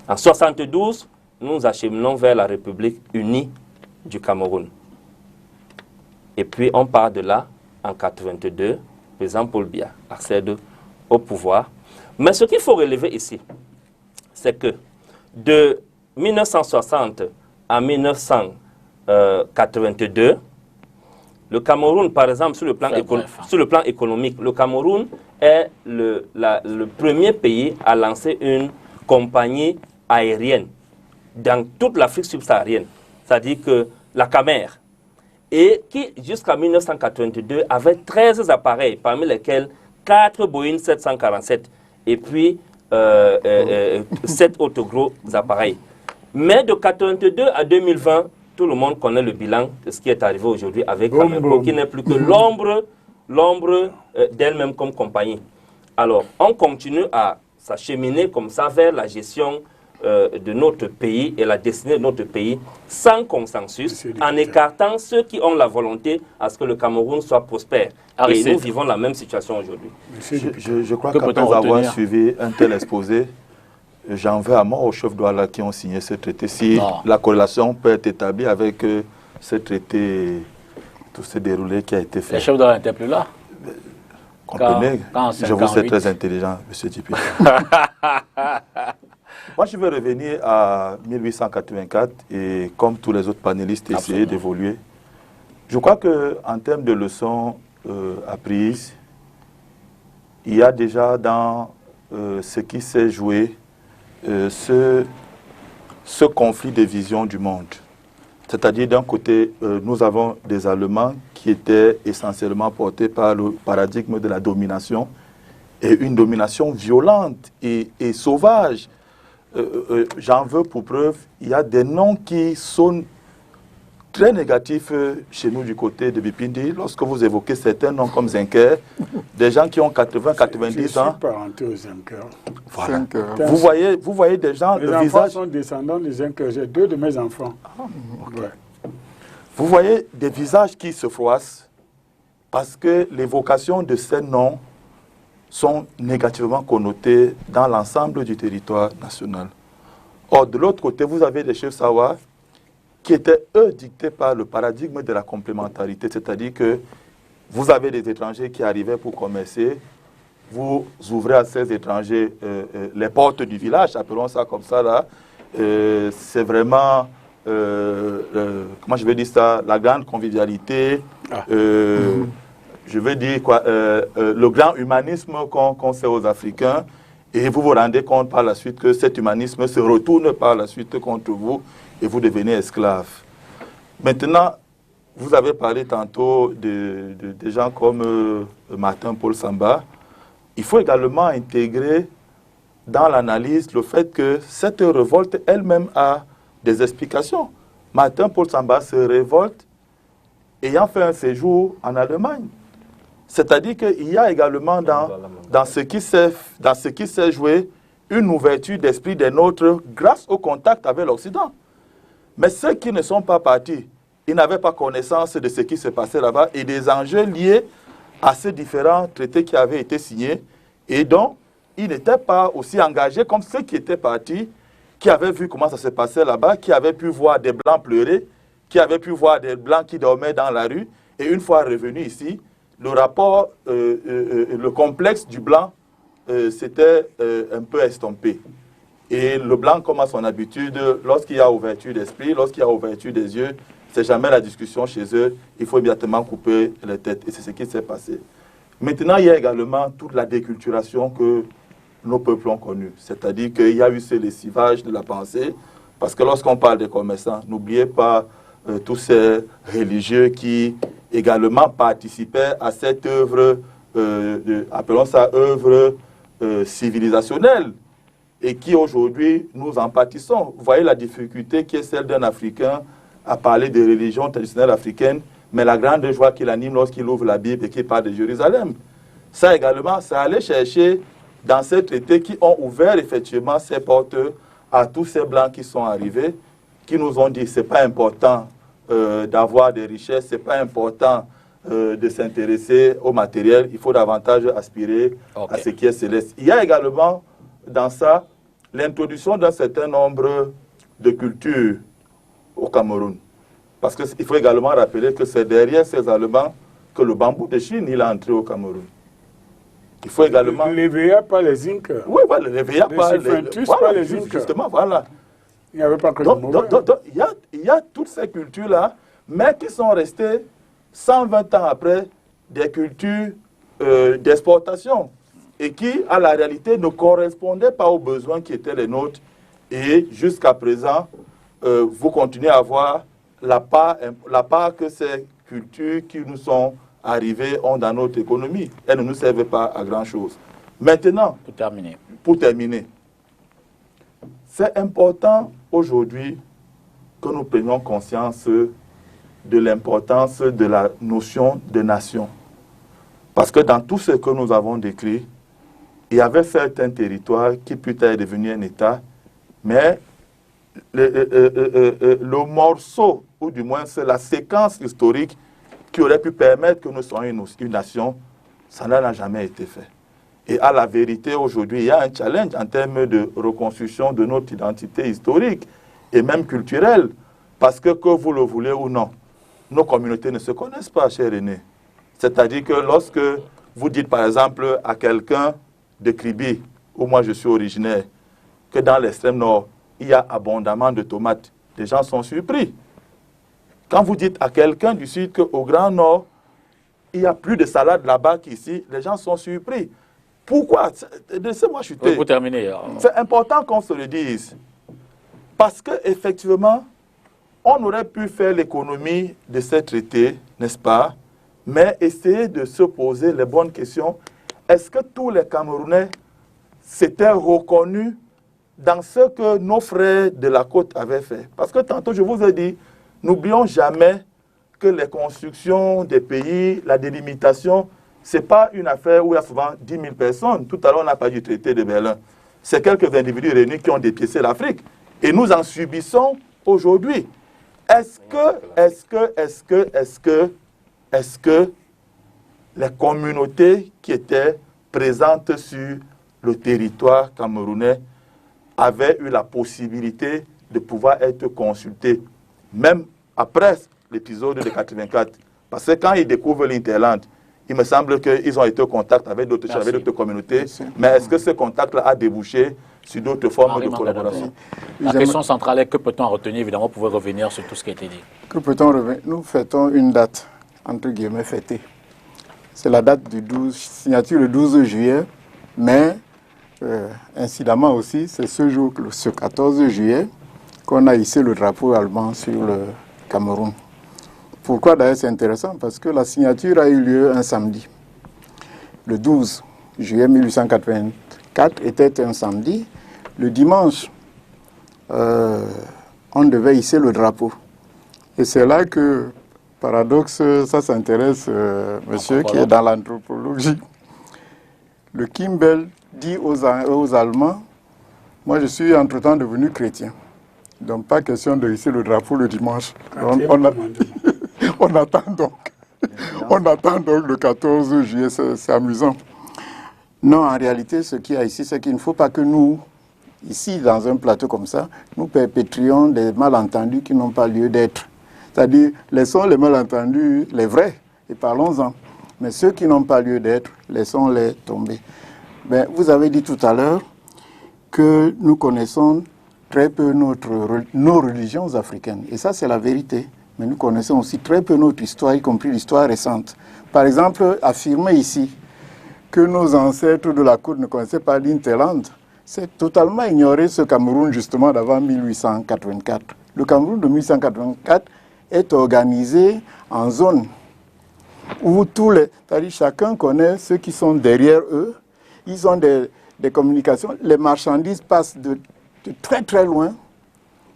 En 1972, nous acheminons vers la République unie du Cameroun. Et puis on part de là, en 1982, le président Paul Biya accède au pouvoir. Mais ce qu'il faut relever ici, c'est que de 1960 à 1982, le Cameroun, par exemple, sur le plan économique, le Cameroun est le premier pays à lancer une compagnie aérienne dans toute l'Afrique subsaharienne, c'est-à-dire que la Camer, et qui jusqu'à 1982 avait 13 appareils, parmi lesquels 4 Boeing 747 et puis 7 autres gros appareils. Mais de 82 à 2020, tout le monde connaît le bilan de ce qui est arrivé aujourd'hui avec Cameroun, qui n'est plus que l'ombre d'elle-même comme compagnie. Alors, on continue à s'acheminer comme ça vers la gestion de notre pays et la destinée de notre pays sans consensus, en écartant ceux qui ont la volonté à ce que le Cameroun soit prospère. Et nous vivons la même situation aujourd'hui. Je crois qu'après avoir suivi un tel exposé, j'en veux à mort aux chefs douala qui ont signé ce traité. Si la corrélation peut être établie avec ce traité, tout ce déroulé qui a été fait. Les chefs douala n'étaient plus là. Comprenez, je vous sais très intelligent, M. Dipi. Moi, je vais revenir à 1884 et comme tous les autres panélistes, essayer d'évoluer. Je crois qu'en termes de leçons apprises, il y a déjà dans ce qui s'est joué ce conflit de vision du monde. C'est-à-dire, d'un côté, nous avons des Allemands qui étaient essentiellement portés par le paradigme de la domination, et une domination violente et sauvage. J'en veux pour preuve, il y a des noms qui sont très négatifs chez nous du côté de Bipindi. Lorsque vous évoquez certains noms comme Zenker, des gens qui ont 80, 90 ans. Je suis parenté aux Zenker. Voilà. Vous voyez des gens, les enfants visage... sont descendants des Zenker. J'ai 2 de mes enfants. Okay. Ouais. Vous voyez des visages qui se froissent parce que l'évocation de ces noms sont négativement connotés dans l'ensemble du territoire national. Or, de l'autre côté, vous avez des chefs Sawa qui étaient, eux, dictés par le paradigme de la complémentarité, c'est-à-dire que vous avez des étrangers qui arrivaient pour commercer, vous ouvrez à ces étrangers les portes du village, appelons ça comme ça, là. C'est vraiment, comment je vais dire ça, la grande convivialité, je veux dire quoi, le grand humanisme qu'on sait aux Africains, et vous vous rendez compte par la suite que cet humanisme se retourne par la suite contre vous et vous devenez esclave. Maintenant, vous avez parlé tantôt de gens comme Martin Paul Samba. Il faut également intégrer dans l'analyse le fait que cette révolte elle-même a des explications. Martin Paul Samba se révolte ayant fait un séjour en Allemagne. C'est-à-dire qu'il y a également dans ce qui s'est joué une ouverture d'esprit des nôtres grâce au contact avec l'Occident. Mais ceux qui ne sont pas partis, ils n'avaient pas connaissance de ce qui se passait là-bas et des enjeux liés à ces différents traités qui avaient été signés. Et donc, ils n'étaient pas aussi engagés comme ceux qui étaient partis, qui avaient vu comment ça se passait là-bas, qui avaient pu voir des Blancs pleurer, qui avaient pu voir des Blancs qui dormaient dans la rue. Et une fois revenus ici, le rapport, le complexe du Blanc s'était un peu estompé. Et le Blanc, comme à son habitude, lorsqu'il y a ouverture d'esprit, lorsqu'il y a ouverture des yeux, c'est jamais la discussion chez eux, il faut immédiatement couper les têtes. Et c'est ce qui s'est passé. Maintenant, il y a également toute la déculturation que nos peuples ont connue. C'est-à-dire qu'il y a eu ce lessivage de la pensée, parce que lorsqu'on parle des commerçants, n'oubliez pas tous ces religieux qui également participaient à cette œuvre, appelons ça œuvre civilisationnelle, et qui aujourd'hui nous en pâtissons. Vous voyez la difficulté qui est celle d'un Africain à parler des religions traditionnelles africaines, mais la grande joie qu'il anime lorsqu'il ouvre la Bible et qu'il parle de Jérusalem. Ça également, ça allait chercher dans ces traités qui ont ouvert effectivement ces portes à tous ces Blancs qui sont arrivés, qui nous ont dit c'est pas important d'avoir des richesses, c'est pas important de s'intéresser au matériel, il faut davantage aspirer à ce qui est céleste. Il y a également dans ça l'introduction d'un certain nombre de cultures au Cameroun. Parce qu'il faut également rappeler que c'est derrière ces Allemands que le bambou de Chine il est entré au Cameroun. Il faut également... L'éveilla par les Incas. Oui, voilà, l'éveilla par les Incas. Justement, voilà. Il n'y avait pas que donc, il y a toutes ces cultures-là, mais qui sont restées 120 ans après des cultures d'exportation et qui, à la réalité, ne correspondaient pas aux besoins qui étaient les nôtres. Et jusqu'à présent, vous continuez à voir la part que ces cultures qui nous sont arrivées ont dans notre économie. Elles ne nous servent pas à grand-chose. Maintenant, pour terminer, C'est important aujourd'hui que nous prenions conscience de l'importance de la notion de nation. Parce que dans tout ce que nous avons décrit, il y avait certains territoires qui plus tard est devenu un État, mais le morceau, ou du moins c'est la séquence historique qui aurait pu permettre que nous soyons une nation, ça n'a jamais été fait. Et à la vérité, aujourd'hui, il y a un challenge en termes de reconstruction de notre identité historique et même culturelle. Parce que vous le voulez ou non, nos communautés ne se connaissent pas, cher René. C'est-à-dire que lorsque vous dites, par exemple, à quelqu'un de Kribi, où moi je suis originaire, que dans l'extrême nord, il y a abondamment de tomates, les gens sont surpris. Quand vous dites à quelqu'un du sud qu'au Grand Nord, il y a plus de salade là-bas qu'ici, les gens sont surpris. Pourquoi? Laissez-moi chuter. Pour terminer. C'est important qu'on se le dise. Parce qu'effectivement, on aurait pu faire l'économie de ces traités, n'est-ce pas? Mais essayer de se poser les bonnes questions. Est-ce que tous les Camerounais s'étaient reconnus dans ce que nos frères de la côte avaient fait? Parce que tantôt, je vous ai dit, n'oublions jamais que les constructions des pays, la délimitation, ce n'est pas une affaire où il y a souvent 10 000 personnes. Tout à l'heure, on n'a pas du traité de Berlin. C'est quelques individus réunis qui ont dépiécé l'Afrique. Et nous en subissons aujourd'hui. Est-ce que les communautés qui étaient présentes sur le territoire camerounais avaient eu la possibilité de pouvoir être consultées, même après l'épisode de 84? Parce que quand ils découvrent l'Interland, il me semble qu'ils ont été en contact avec d'autres communautés. Mais est-ce que ce contact-là a débouché sur d'autres formes de collaboration? La question centrale est que peut-on en retenir, évidemment, pour revenir sur tout ce qui a été dit. Que peut-on revenir? Nous fêtons une date, entre guillemets, fêtée. C'est la date du 12, signature le 12 juillet, mais incidemment aussi, c'est ce jour, ce 14 juillet, qu'on a hissé le drapeau allemand sur le Cameroun. Pourquoi d'ailleurs c'est intéressant? Parce que la signature a eu lieu un samedi. Le 12 juillet 1884 était un samedi. Le dimanche, on devait hisser le drapeau. Et c'est là que, paradoxe, ça s'intéresse monsieur qui est dans l'anthropologie. Le Kimbell dit aux Allemands, moi je suis entre-temps devenu chrétien. Donc pas question de hisser le drapeau le dimanche. On attend donc le 14 juillet, c'est amusant. Non, en réalité, ce qu'il y a ici, c'est qu'il ne faut pas que nous, ici, dans un plateau comme ça, nous perpétrions des malentendus qui n'ont pas lieu d'être. C'est-à-dire, laissons les malentendus, les vrais, et parlons-en. Mais ceux qui n'ont pas lieu d'être, laissons-les tomber. Ben, vous avez dit tout à l'heure que nous connaissons très peu nos religions africaines. Et ça, c'est la vérité. Mais nous connaissons aussi très peu notre histoire, y compris l'histoire récente. Par exemple, affirmer ici que nos ancêtres de la côte ne connaissaient pas l'Interland, c'est totalement ignorer ce Cameroun justement d'avant 1884. Le Cameroun de 1884 est organisé en zones où c'est-à-dire chacun connaît ceux qui sont derrière eux. Ils ont des communications. Les marchandises passent de très très loin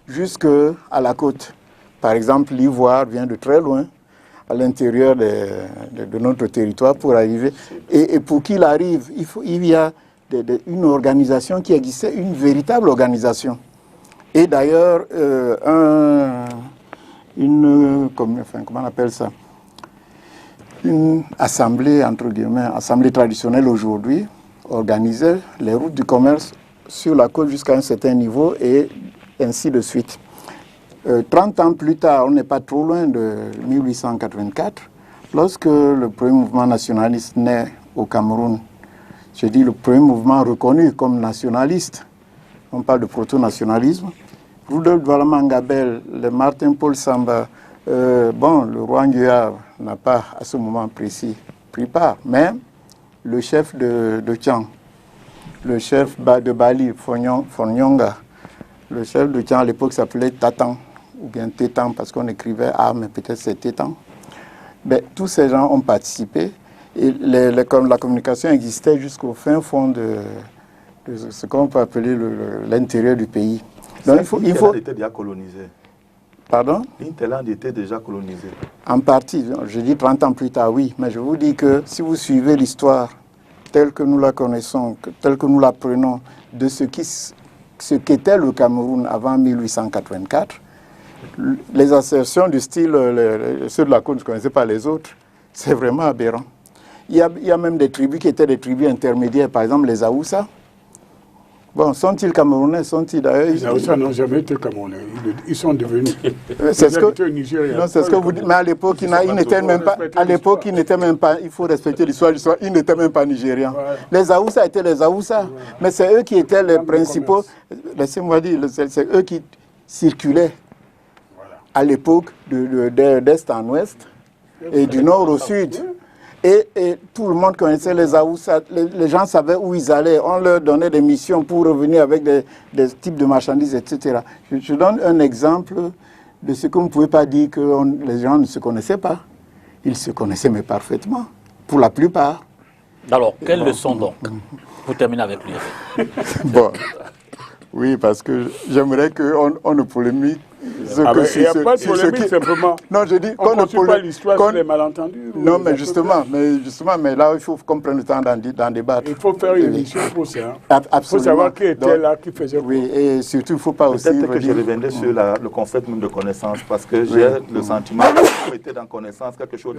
jusqu'à la côte. Par exemple, l'ivoire vient de très loin, à l'intérieur de notre territoire pour arriver. Et pour qu'il arrive, il y a une organisation qui existait, une véritable organisation. Et d'ailleurs, comment on appelle ça? Une assemblée, entre guillemets, assemblée traditionnelle aujourd'hui, organisait les routes du commerce sur la côte jusqu'à un certain niveau et ainsi de suite. 30 ans plus tard, on n'est pas trop loin de 1884, lorsque le premier mouvement nationaliste naît au Cameroun. Je dis le premier mouvement reconnu comme nationaliste. On parle de proto-nationalisme. Rudolf Valamangabel, le Martin-Paul Samba, le roi Nguya n'a pas à ce moment précis pris part, mais le chef de Tchang, le chef de Bali, Fonyonga, le chef de Tchang à l'époque s'appelait Tatan, ou bien Tétan, parce qu'on écrivait A, mais peut-être c'est Tétan. Mais tous ces gens ont participé et la communication existait jusqu'au fin fond de ce qu'on peut appeler l'intérieur du pays. Donc il faut... était déjà colonisé. Pardon? L'Interland était déjà colonisé. En partie, je dis 30 ans plus tard, oui, mais je vous dis que si vous suivez l'histoire telle que nous la connaissons, telle que nous l'apprenons, de ce qu'était le Cameroun avant 1884, les assertions du style, ceux de la côte ne connaissaient pas les autres, c'est vraiment aberrant. Il y a même des tribus qui étaient des tribus intermédiaires, par exemple les Aoussa. Bon, sont-ils Camerounais? Sont-ils d'ailleurs? Les Aoussa n'ont jamais été Camerounais. Ils sont devenus. C'est ce que vous dites. Mais à l'époque, ils n'étaient même pas. À l'époque, ils n'étaient même pas. Il faut respecter l'histoire. Ils n'étaient même pas nigérians. Ouais. Les Aoussa étaient les Aoussa. Ouais. Mais c'est eux qui étaient les principaux. Laissez-moi dire, c'est eux qui circulaient à l'époque d'est en ouest et du nord au sud. Et tout le monde connaissait les Aoussa, les gens savaient où ils allaient, on leur donnait des missions pour revenir avec des types de marchandises, etc. Je donne un exemple de ce que vous ne pouvez pas dire que les gens ne se connaissaient pas. Ils se connaissaient mais parfaitement, pour la plupart. Alors, quelle leçon donc, pour terminer avec lui? Bon, oui, parce que j'aimerais qu'on ne polémique. Il n'y a pas de polémique, simplement. Non, je dis on ne construit pas l'histoire sur les malentendus. Non, mais justement, là, il faut qu'on prenne le temps d'en débattre. Il faut faire une émission pour ça. Absolument. Il faut savoir qui était là, qui faisait quoi. Oui, et surtout, il ne faut pas aussi... Peut-être que je reviendrai sur le concept même de connaissance, parce que j'ai le sentiment qu'on était dans connaissance quelque chose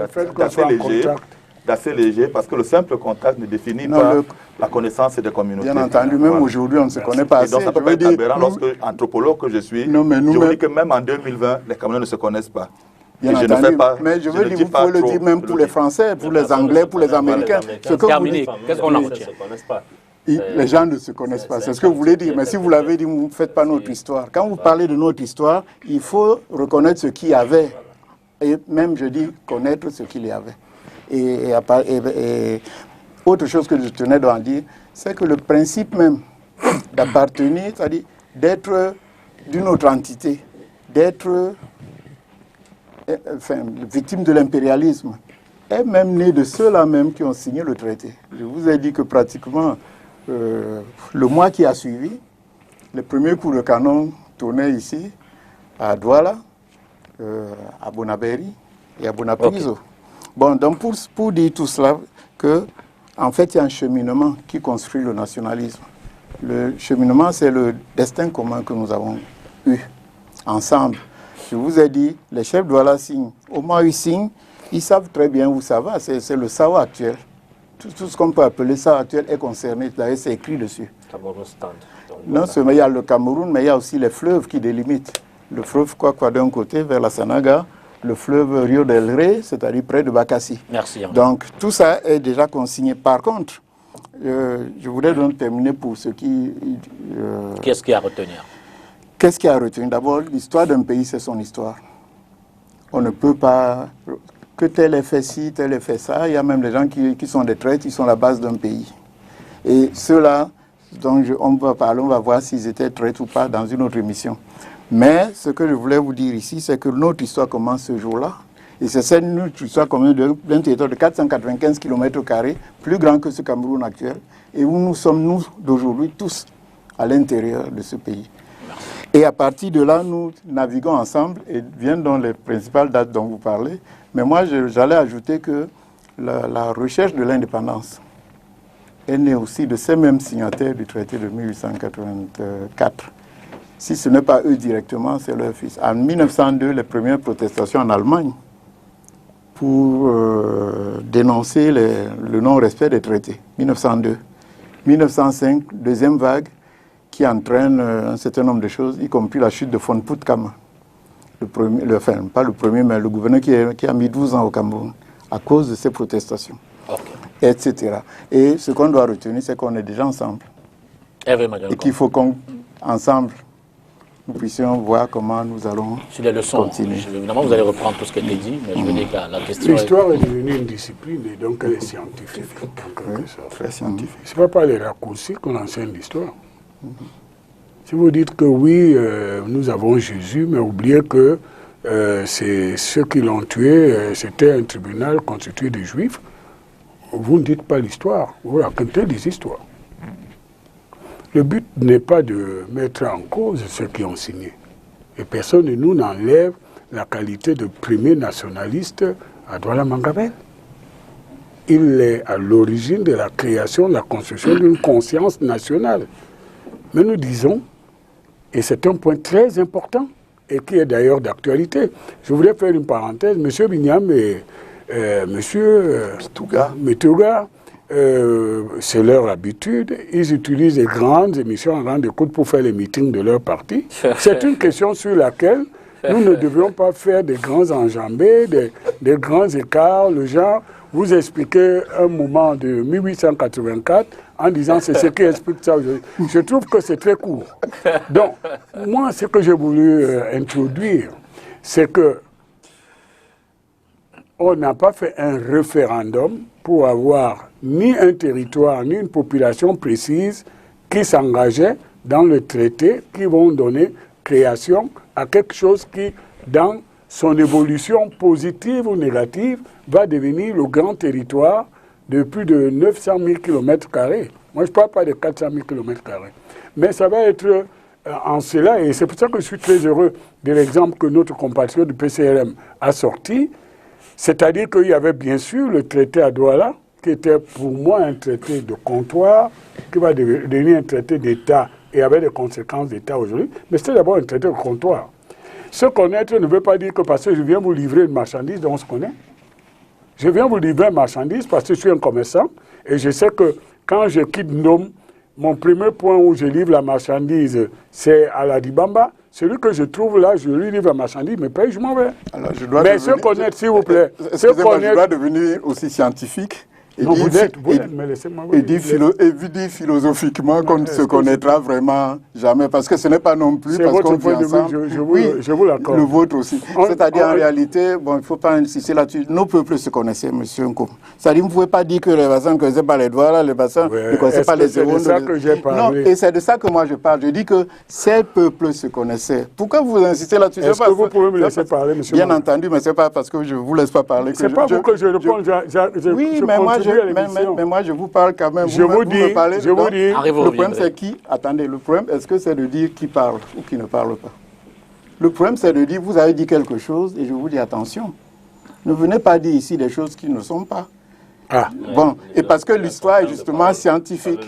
d'assez léger, parce que le simple contact ne définit pas la connaissance des communautés. Bien entendu, même aujourd'hui, on ne se connaît pas assez. Donc ça peut être aberrant lorsque, anthropologue que je suis, je vous dis que même en 2020, les Camerounais ne se connaissent pas. Bien entendu, mais je veux dire, vous pouvez le dire même pour les Français, pour les Anglais, pour les Américains. Qu'est-ce qu'on en retient? Les gens ne se connaissent pas, c'est ce que vous voulez dire. Mais si vous l'avez dit, vous ne faites pas notre histoire. Quand vous parlez de notre histoire, il faut reconnaître ce qu'il y avait. Et même, je dis, connaître ce qu'il y avait. Et autre chose que je tenais à dire, c'est que le principe même d'appartenir, c'est-à-dire d'être d'une autre entité, d'être victime de l'impérialisme, est même né de ceux-là même qui ont signé le traité. Je vous ai dit que pratiquement le mois qui a suivi, les premiers coups de canon tournaient ici, à Douala, à Bonaberi et à Bonapriso. Okay. Bon, donc pour dire tout cela, en fait, il y a un cheminement qui construit le nationalisme. Le cheminement, c'est le destin commun que nous avons eu ensemble. Je vous ai dit, les chefs Douala signent. Au moins, ils signent, ils savent très bien où ça va. C'est le Sao actuel. Tout ce qu'on peut appeler Sao actuel est concerné. D'ailleurs, c'est écrit dessus. Non seulement il y a le Cameroun, mais il y a aussi les fleuves qui délimitent. Le fleuve Kwakwa d'un côté, vers la Sanaga, le fleuve Rio del Rey, c'est-à-dire près de Bakassi. Merci. Donc, tout ça est déjà consigné. Par contre, je voudrais donc terminer pour ce qui... Qu'est-ce qu'il y a à retenir? Qu'est-ce qu'il y a à retenir? D'abord, l'histoire d'un pays, c'est son histoire. On ne peut pas... Que tel ait fait ci, tel ait fait ça. Il y a même des gens qui sont des traîtres, ils sont la base d'un pays. Et ceux-là, dont on va parler, on va voir s'ils étaient traîtres ou pas dans une autre émission. Mais ce que je voulais vous dire ici, c'est que notre histoire commence ce jour-là. Et c'est cette notre histoire commune d'un territoire de 495 km², plus grand que ce Cameroun actuel, et où nous sommes, nous, d'aujourd'hui, tous à l'intérieur de ce pays. Et à partir de là, nous naviguons ensemble, et viennent donc les principales dates dont vous parlez. Mais moi, j'allais ajouter que la recherche de l'indépendance est née aussi de ces mêmes signataires du traité de 1884. Si ce n'est pas eux directement, c'est leur fils. En 1902, les premières protestations en Allemagne pour dénoncer le non-respect des traités. 1902. 1905, deuxième vague qui entraîne un certain nombre de choses, y compris la chute de von Puttkamer. Pas le premier, mais le gouverneur qui a mis 12 ans au Cameroun à cause de ces protestations, etc. Et ce qu'on doit retenir, c'est qu'on est déjà ensemble. Et qu'il faut qu'ensemble, nous puissions voir comment nous allons sur les leçons, continuer. Évidemment, vous allez reprendre tout ce qui a été dit, mais je veux dire que la question... L'histoire est devenue une discipline et donc elle est scientifique. Très scientifique. Ce n'est pas les raccourcis qu'on enseigne l'histoire. Si vous dites que oui, nous avons Jésus, mais oubliez que c'est ceux qui l'ont tué, c'était un tribunal constitué de Juifs, vous ne dites pas l'histoire, vous racontez des histoires. Le but n'est pas de mettre en cause ceux qui ont signé. Et personne de nous n'enlève la qualité de premier nationaliste à Douala Mangabel. Il est à l'origine de la création, de la construction d'une conscience nationale. Mais nous disons, et c'est un point très important, et qui est d'ailleurs d'actualité. Je voudrais faire une parenthèse. M. Bignam et M. Mitouga, c'est leur habitude. Ils utilisent les grandes émissions en grande écoute pour faire les meetings de leur parti. C'est une question sur laquelle nous ne devions pas faire des grands enjambées, des grands écarts. Le genre, vous expliquez un moment de 1884 en disant c'est ce qui explique ça aujourd'hui. Je trouve que c'est très court. Donc, moi, ce que j'ai voulu introduire, c'est que on n'a pas fait un référendum pour avoir ni un territoire, ni une population précise qui s'engageait dans le traité, qui vont donner création à quelque chose qui, dans son évolution positive ou négative, va devenir le grand territoire de plus de 900 000 km². Moi, je ne parle pas de 400 000 km². Mais ça va être en cela, et c'est pour ça que je suis très heureux de l'exemple que notre compatriote du PCRM a sorti, c'est-à-dire qu'il y avait bien sûr le traité à Douala, qui était pour moi un traité de comptoir, qui va devenir un traité d'État et avait des conséquences d'État aujourd'hui, mais c'était d'abord un traité de comptoir. Se connaître ne veut pas dire que parce que je viens vous livrer une marchandise dont on se connaît. Je viens vous livrer une marchandise parce que je suis un commerçant et je sais que quand je quitte Ndom, mon premier point où je livre la marchandise, c'est à la Dibamba. Celui que je trouve là, je lui livre la marchandise, mais paye, je m'en vais. Alors, je dois mais se connaître, s'il vous plaît. Excusez-moi, je dois devenir aussi scientifique. Et non, dire, vous êtes, mais laissez-moi vous dire philosophiquement qu'on ne se connaîtra vraiment jamais, parce que ce n'est pas non plus parce qu'on vit ensemble. Je vous l'accorde. Le vôtre aussi. C'est-à-dire, en réalité, bon, il ne faut pas insister là-dessus. Nos peuples se connaissaient, monsieur Nko. C'est-à-dire, vous ne pouvez pas dire que les Bassans ne connaissaient pas les Douala, les Bassans ne connaissaient pas les Zéros. C'est de ça que j'ai parlé. Non, et c'est de ça que moi je parle. Je dis que ces peuples se connaissaient. Pourquoi vous insistez là-dessus? Est-ce que vous pouvez me laisser parler, monsieur? Bien entendu, mais ce n'est pas parce que je ne vous laisse pas parler. C'est pas vous que je réponds. Oui, mais moi, je vous parle quand même. Je vous dis. Le problème, c'est qui? Attendez, le problème, est-ce que c'est de dire qui parle ou qui ne parle pas? Le problème, c'est de dire, vous avez dit quelque chose, et je vous dis, attention, ne venez pas dire ici des choses qui ne sont pas. Ah. Bon, et parce que l'histoire est justement scientifique.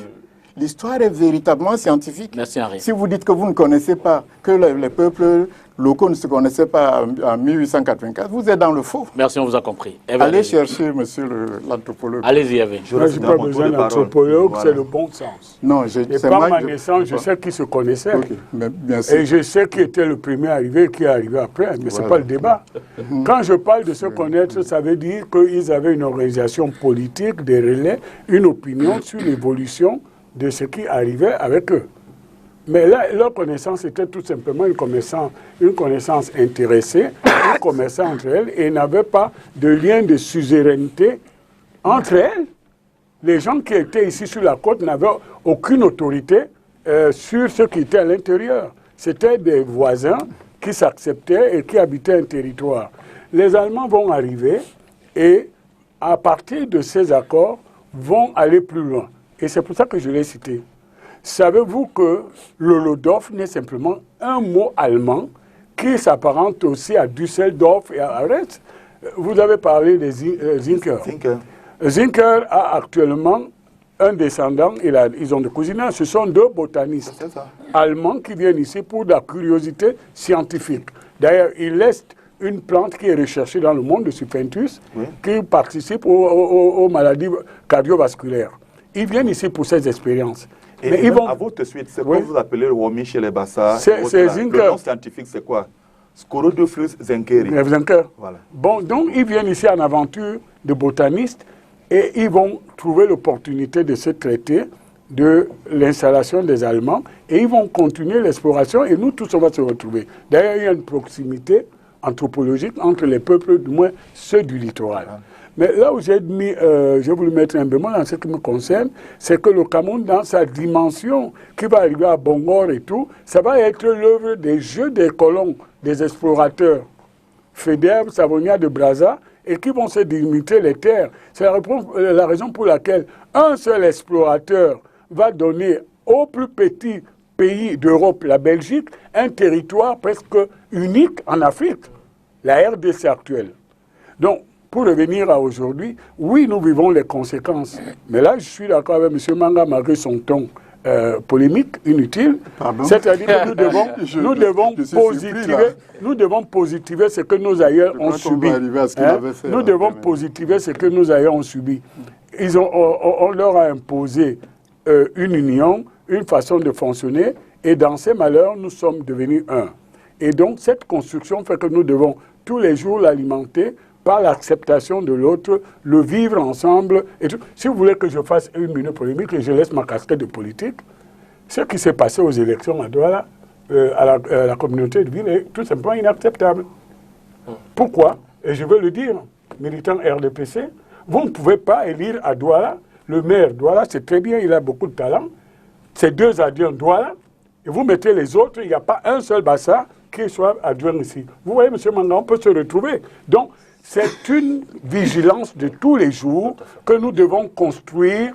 L'histoire est véritablement scientifique. Merci, Henri. Si vous dites que vous ne connaissez pas, que les peuples locaux ne se connaissaient pas en 1884, vous êtes dans le faux. Merci, on vous a compris. Allez chercher, monsieur l'anthropologue. Allez-y, Eve. Je n'ai pas besoin d'anthropologue, c'est le bon sens. Non, et par ma naissance, je sais qui se connaissait. Okay, bien sûr. Et je sais qui était le premier arrivé, qui est arrivé après, mais ce n'est pas le débat. Quand je parle de se connaître, ça veut dire qu'ils avaient une organisation politique, des relais, une opinion sur l'évolution de ce qui arrivait avec eux. Mais là, leur connaissance était tout simplement une connaissance intéressée, une connaissance entre elles, et n'avait pas de lien de suzeraineté entre elles. Les gens qui étaient ici sur la côte n'avaient aucune autorité sur ce qui était à l'intérieur. C'était des voisins qui s'acceptaient et qui habitaient un territoire. Les Allemands vont arriver et, à partir de ces accords, vont aller plus loin. Et c'est pour ça que je l'ai cité. Savez-vous que l'Holodof n'est simplement un mot allemand qui s'apparente aussi à Düsseldorf et à Retz? Vous avez parlé des Zinker. Zinker a actuellement un descendant, ils ont des cousinats, ce sont deux botanistes allemands qui viennent ici pour de la curiosité scientifique. D'ailleurs, ils laissent une plante qui est recherchée dans le monde, le Supintus, qui participe aux maladies cardiovasculaires. Ils viennent ici pour ces expériences. Et mais ils vont... à vous tout de suite, c'est quoi vous appelez le Womi chez les Bassa? C'est Zinker. Le nom scientifique, c'est quoi? Scorodophlus zinkeri. Voilà. Bon, donc ils viennent ici en aventure de botanistes et ils vont trouver l'opportunité de se traiter de l'installation des Allemands et ils vont continuer l'exploration et nous tous on va se retrouver. D'ailleurs, il y a une proximité anthropologique entre les peuples, du moins ceux du littoral. Mais là où j'ai voulu mettre un bémol en ce qui me concerne, c'est que le Cameroun, dans sa dimension qui va arriver à Bongor et tout, ça va être l'œuvre des jeux des colons, des explorateurs, Faidherbe, Savonia de Brazza, et qui vont se délimiter les terres. C'est la raison pour laquelle un seul explorateur va donner au plus petit pays d'Europe, la Belgique, un territoire presque unique en Afrique, la RDC actuelle. Donc, pour revenir à aujourd'hui, oui, nous vivons les conséquences. Mais là, je suis d'accord avec M. Manga, malgré son ton polémique, inutile. C'est-à-dire que nous devons positiver ce que nos aïeux ont subi. Nous devons positiver ce que nos aïeux ont subi. On leur a imposé une union, une façon de fonctionner, et dans ces malheurs, nous sommes devenus un. Et donc, cette construction fait que nous devons tous les jours l'alimenter par l'acceptation de l'autre, le vivre ensemble. Et tout. Si vous voulez que je fasse une minute polémique et je laisse ma casquette de politique, ce qui s'est passé aux élections à Douala, à la communauté de ville, est tout simplement inacceptable. Pourquoi? Et je veux le dire, militant RDPC, vous ne pouvez pas élire à Douala, le maire Douala, c'est très bien, il a beaucoup de talent, c'est 2 adjoints Douala, et vous mettez les autres, il n'y a pas un seul bassin qui soit adjoint ici. Vous voyez, M. Manga, on peut se retrouver. Donc, c'est une vigilance de tous les jours que nous devons construire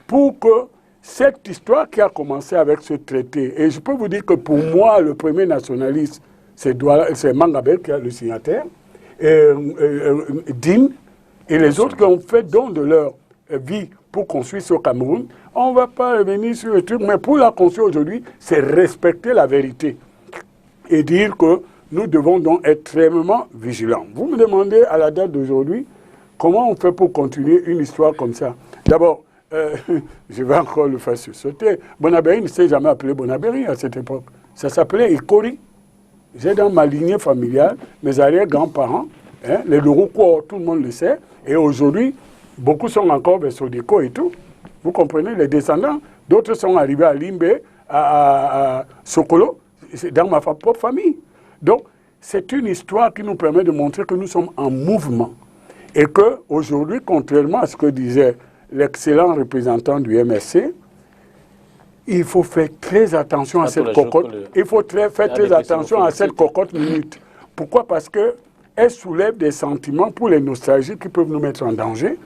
pour que cette histoire qui a commencé avec ce traité, et je peux vous dire que pour moi, le premier nationaliste, c'est Mangabel qui est le signataire, Dim, et les autres qui ont fait don de leur vie pour construire ce Cameroun. On ne va pas revenir sur le truc, mais pour la construire aujourd'hui, c'est respecter la vérité et dire que nous devons donc être extrêmement vigilants. Vous me demandez à la date d'aujourd'hui, comment on fait pour continuer une histoire comme ça? D'abord, je vais encore le faire sauter. Bonabéry ne s'est jamais appelé Bonabéry à cette époque. Ça s'appelait Ikori. J'ai dans ma lignée familiale mes arrière-grands-parents, les Lorouko, tout le monde le sait, et aujourd'hui, beaucoup sont encore vers Sodeko et tout. Vous comprenez, les descendants, d'autres sont arrivés à Limbe, à Sokolo, c'est dans ma propre famille. Donc, c'est une histoire qui nous permet de montrer que nous sommes en mouvement. Et qu'aujourd'hui, contrairement à ce que disait l'excellent représentant du MSC, il faut faire très attention à cette cocotte. Il faut faire très attention à cette cocotte minute. Pourquoi? Parce qu'elle soulève des sentiments pour les nostalgiques qui peuvent nous mettre en danger.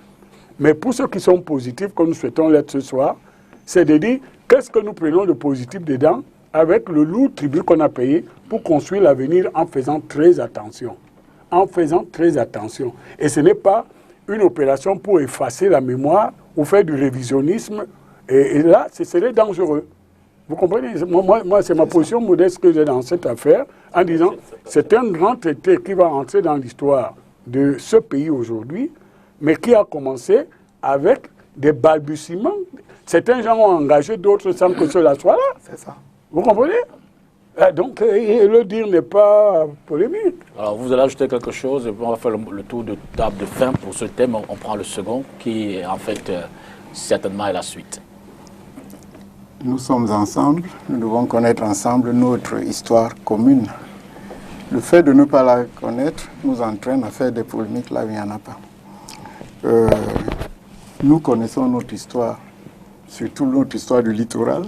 Mais pour ceux qui sont positifs, comme nous souhaitons l'être ce soir, c'est de dire qu'est-ce que nous prenons de positif dedans avec le lourd tribut qu'on a payé pour construire l'avenir en faisant très attention. En faisant très attention. Et ce n'est pas une opération pour effacer la mémoire ou faire du révisionnisme. Et là, ce serait dangereux. Vous comprenez? Moi c'est ma position modeste que j'ai dans cette affaire, en disant c'est un grand traité qui va entrer dans l'histoire de ce pays aujourd'hui, mais qui a commencé avec des balbutiements. Certains gens ont engagé, d'autres sans que cela soit là. C'est ça. Vous comprenez? Donc, le dire n'est pas polémique. Alors, vous allez ajouter quelque chose, et puis on va faire le tour de table de fin pour ce thème. On prend le second, qui, en fait, certainement est la suite. Nous sommes ensemble, nous devons connaître ensemble notre histoire commune. Le fait de ne pas la connaître nous entraîne à faire des polémiques là où il n'y en a pas. Nous connaissons notre histoire, surtout notre histoire du littoral.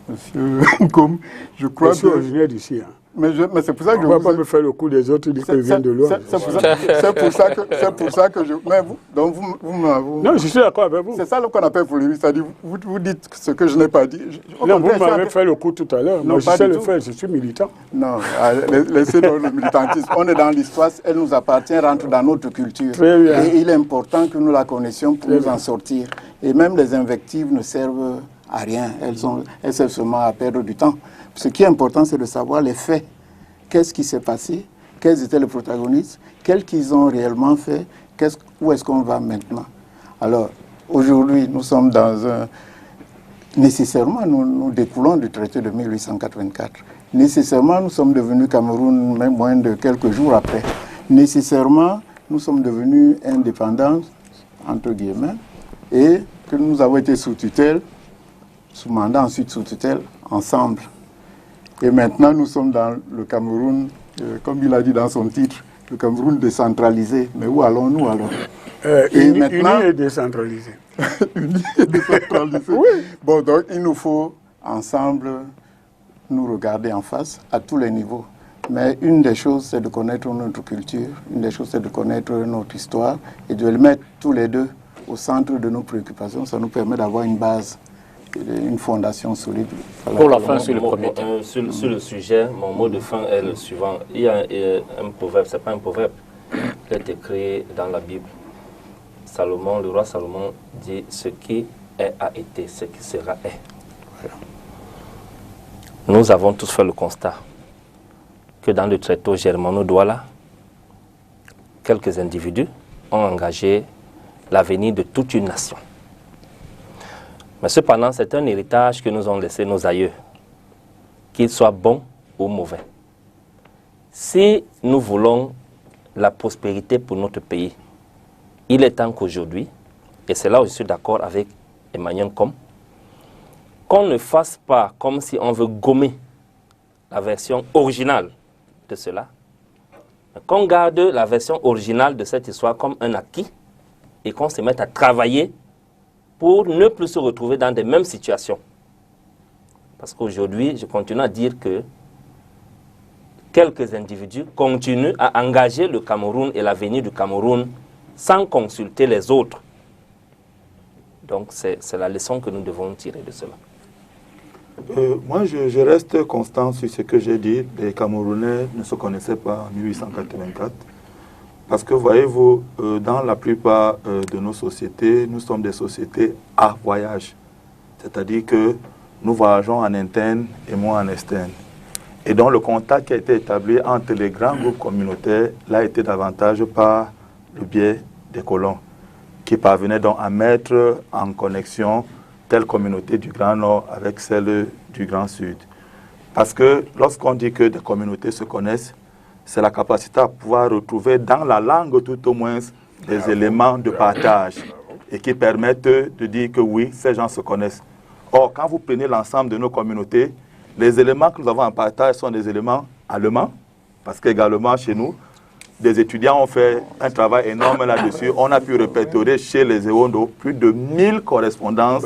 Monsieur, comme je crois que... Je viens d'ici. Hein. Mais c'est pour ça que on ne va pas me faire le coup des autres, dire que je viens de loin. C'est pour ça que je... Mais vous, donc vous non, je suis d'accord avec vous. C'est ça qu'on appelle polémique, c'est-à-dire vous dites ce que je n'ai pas dit. Non, vous m'avez fait le coup tout à l'heure. Moi, je sais le faire, je suis militant. Non, laissez le militantisme. On est dans l'histoire, elle nous appartient, rentre dans notre culture. Très bien. Et il est important que nous la connaissions pour nous en sortir. Et même les invectives ne servent à rien. Elles servent seulement à perdre du temps. Ce qui est important, c'est de savoir les faits. Qu'est-ce qui s'est passé? Quels étaient les protagonistes? Qu'est-ce qu'ils ont réellement fait? Où est-ce qu'on va maintenant? Alors, aujourd'hui, nous sommes dans un... Nécessairement, nous découlons du traité de 1884. Nécessairement, nous sommes devenus Cameroun, même moins de quelques jours après. Nécessairement, nous sommes devenus indépendants, entre guillemets, et que nous avons été sous tutelle, sous mandat, ensuite sous tutelle, ensemble. Et maintenant, nous sommes dans le Cameroun, comme il a dit dans son titre, le Cameroun décentralisé. Mais où allons-nous alors? Uni et décentralisé. Uni et décentralisé. Oui. Bon, donc il nous faut ensemble nous regarder en face à tous les niveaux. Mais une des choses, c'est de connaître notre culture. Une des choses, c'est de connaître notre histoire et de les mettre tous les deux au centre de nos préoccupations. Ça nous permet d'avoir une base une fondation solide. Pour la fin, sur le premier thème. Sur le sujet, mon mot de fin est le suivant. Il y a un proverbe, ce n'est pas un proverbe, qui est écrit dans la Bible. Salomon, le roi Salomon dit: ce qui est a été, ce qui sera est. Nous avons tous fait le constat que dans le traité Germano-Douala, quelques individus ont engagé l'avenir de toute une nation. Mais cependant, c'est un héritage que nous ont laissé nos aïeux, qu'il soit bon ou mauvais. Si nous voulons la prospérité pour notre pays, il est temps qu'aujourd'hui, et c'est là où je suis d'accord avec Emmanuel Com, qu'on ne fasse pas comme si on veut gommer la version originale de cela, mais qu'on garde la version originale de cette histoire comme un acquis et qu'on se mette à travailler pour ne plus se retrouver dans les mêmes situations. Parce qu'aujourd'hui, je continue à dire que quelques individus continuent à engager le Cameroun et l'avenir du Cameroun sans consulter les autres. Donc c'est la leçon que nous devons tirer de cela. Moi, je reste constant sur ce que j'ai dit. Les Camerounais ne se connaissaient pas en 1884. Parce que, voyez-vous, dans la plupart de nos sociétés, nous sommes des sociétés à voyage. C'est-à-dire que nous voyageons en interne et moins en externe. Et donc, le contact qui a été établi entre les grands groupes communautaires l'a été davantage par le biais des colons, qui parvenaient donc à mettre en connexion telle communauté du Grand Nord avec celle du Grand Sud. Parce que lorsqu'on dit que des communautés se connaissent, c'est la capacité à pouvoir retrouver dans la langue tout au moins des éléments de partage et qui permettent de dire que oui, ces gens se connaissent. Or, quand vous prenez l'ensemble de nos communautés, les éléments que nous avons en partage sont des éléments allemands, parce qu'également chez nous, des étudiants ont fait un travail énorme là-dessus. On a pu répertorier chez les Ewondo plus de 1000 correspondances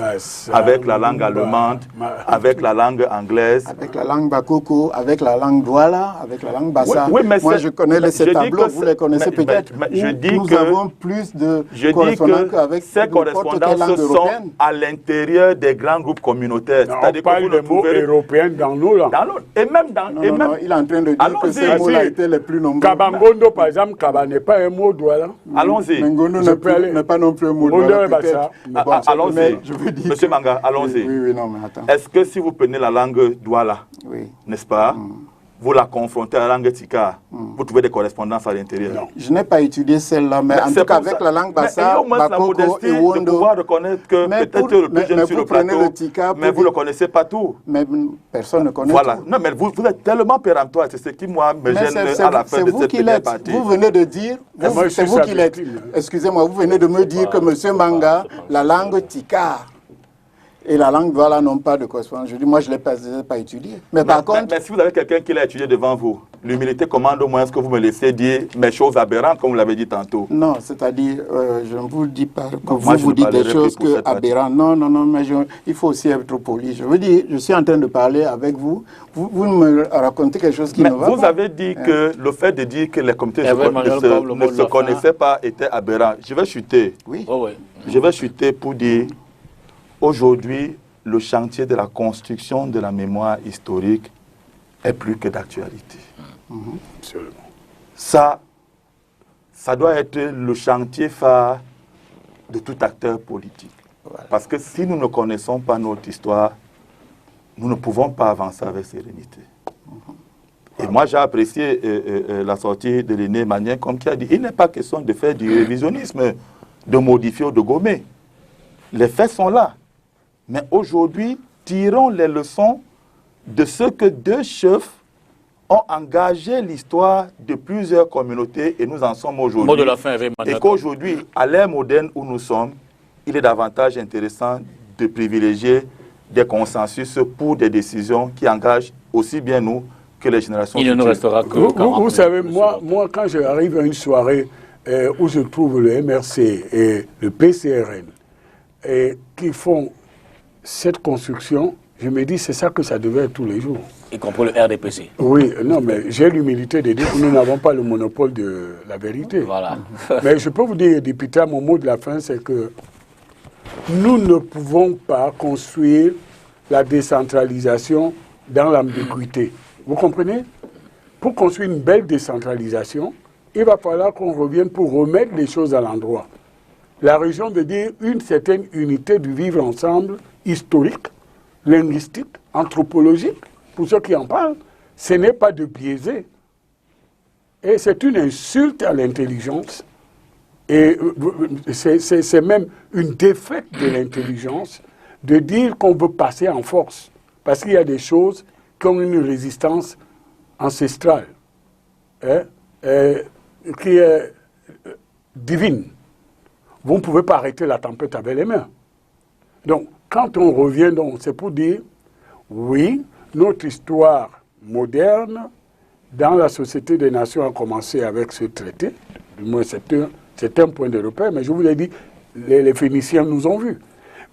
avec la langue allemande, avec la langue anglaise. Avec la langue Bakoko, avec la langue Douala, avec la langue Bassa. Oui, mais moi, je connais ces tableaux, vous les connaissez peut-être. Nous avons plus de correspondances qu'avec ces correspondances sont à l'intérieur des grands groupes communautaires. On parle des mots européens dans nos langues. Et même dans... Non, il est en train de dire que ces mots-là étaient les plus nombreux. Kabangondo, par exemple, Kaba n'est pas un mot Douala. Allons-y. Mengono n'est pas non plus un mot Douala, peut-être. Allons-y. Monsieur Manga, allons-y. Oui, non, mais attends. Est-ce que si vous prenez la langue Douala, n'est-ce pas, vous la confrontez à la langue Tika, vous trouvez des correspondances à l'intérieur? Non. Je n'ai pas étudié celle-là, mais en tout cas avec la langue Bassa, Bakoko et Wondo. De pouvoir reconnaître que peut-être le plus jeune sur le plateau, mais vous ne le connaissez pas tout. Mais personne ne connaît voilà. tout. Non, mais vous êtes tellement péremptoire, c'est ce qui, moi, me gêne à la fin de cette première partie. Vous venez de dire, c'est vous qui l'êtes. Excusez-moi, vous venez de me dire que M. Manga, la langue Tika et la langue Douala n'ont pas de correspondance. Je dis, moi, je ne l'ai pas étudié. Mais par contre... Mais si vous avez quelqu'un qui l'a étudié devant vous, l'humilité commande au moins que vous me laissez dire mes choses aberrantes, comme vous l'avez dit tantôt. Non, c'est-à-dire, je ne vous dis pas que vous dites des choses aberrantes. Non, mais il faut aussi être poli. Je veux dire, je suis en train de parler avec vous. Vous me racontez quelque chose qui ne va pas. Vous avez dit que le fait de dire que les comités ne se connaissaient pas était aberrant. Je vais chuter. Oui. Je vais chuter pour dire... Aujourd'hui, le chantier de la construction de la mémoire historique est plus que d'actualité. Ça doit être le chantier phare de tout acteur politique. Voilà. Parce que si nous ne connaissons pas notre histoire, nous ne pouvons pas avancer avec sérénité. Et moi, j'ai apprécié la sortie de l'aîné Emmanuel comme qui a dit, il n'est pas question de faire du révisionnisme, de modifier ou de gommer. Les faits sont là. Mais aujourd'hui, tirons les leçons de ce que deux chefs ont engagé l'histoire de plusieurs communautés et nous en sommes aujourd'hui. Mot de la fin, et qu'aujourd'hui, à l'ère moderne où nous sommes, il est davantage intéressant de privilégier des consensus pour des décisions qui engagent aussi bien nous que les générations futures. Il ne nous restera que vous savez, moi, quand j'arrive à une soirée où je trouve le MRC et le PCRN et qui font cette construction, je me dis c'est ça que ça devait être tous les jours. Y compris le RDPC. Oui, non, mais j'ai l'humilité de dire que nous n'avons pas le monopole de la vérité. Voilà. Mais je peux vous dire, député, mon mot de la fin, c'est que nous ne pouvons pas construire la décentralisation dans l'ambiguïté. Vous comprenez? Pour construire une belle décentralisation, il va falloir qu'on revienne pour remettre les choses à l'endroit. La région veut dire une certaine unité du vivre ensemble historique, linguistique, anthropologique. Pour ceux qui en parlent, ce n'est pas de biaiser. Et c'est une insulte à l'intelligence. Et c'est même une défaite de l'intelligence de dire qu'on veut passer en force. Parce qu'il y a des choses qui ont une résistance ancestrale, qui est divine. Vous ne pouvez pas arrêter la tempête avec les mains. Donc, quand on revient, c'est pour dire, oui, notre histoire moderne dans la Société des Nations a commencé avec ce traité. Du moins, c'est un point de repère, mais je vous l'ai dit, les Phéniciens nous ont vus.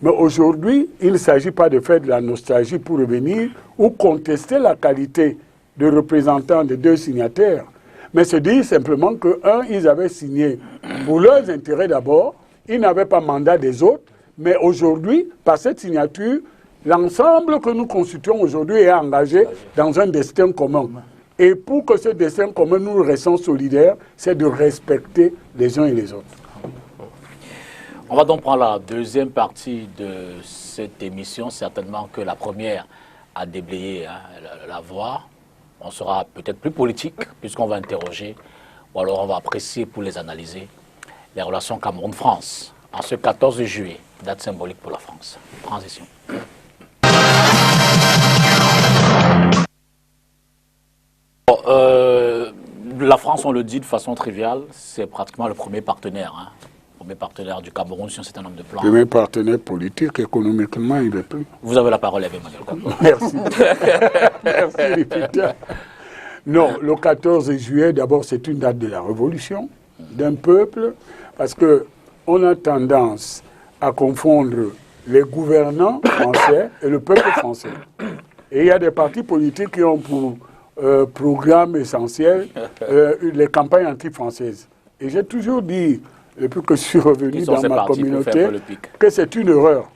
Mais aujourd'hui, il ne s'agit pas de faire de la nostalgie pour revenir ou contester la qualité de représentants des deux signataires, mais se dire simplement que, ils avaient signé pour leurs intérêts d'abord, ils n'avaient pas mandat des autres, mais aujourd'hui, par cette signature, l'ensemble que nous constituons aujourd'hui est engagé dans un destin commun. Et pour que ce destin commun, nous restons solidaires, c'est de respecter les uns et les autres. On va donc prendre la deuxième partie de cette émission, certainement que la première a déblayé la voie. On sera peut-être plus politique, puisqu'on va interroger, ou alors on va apprécier pour les analyser, les relations Cameroun-France, en ce 14 juillet, date symbolique pour la France. Transition. La France, on le dit de façon triviale, c'est pratiquement le premier partenaire. Premier partenaire du Cameroun sur un certain nombre de plans. Premier partenaire politique, économiquement, il est plus. Vous avez la parole, Emmanuel Capot. Merci. Merci, Répéta. Non, le 14 juillet, d'abord, c'est une date de la révolution d'un peuple, parce qu'on a tendance à confondre les gouvernants français et le peuple français. Et il y a des partis politiques qui ont pour programme essentiel les campagnes anti-françaises. Et j'ai toujours dit, depuis que je suis revenu dans ma communauté, que c'est une erreur.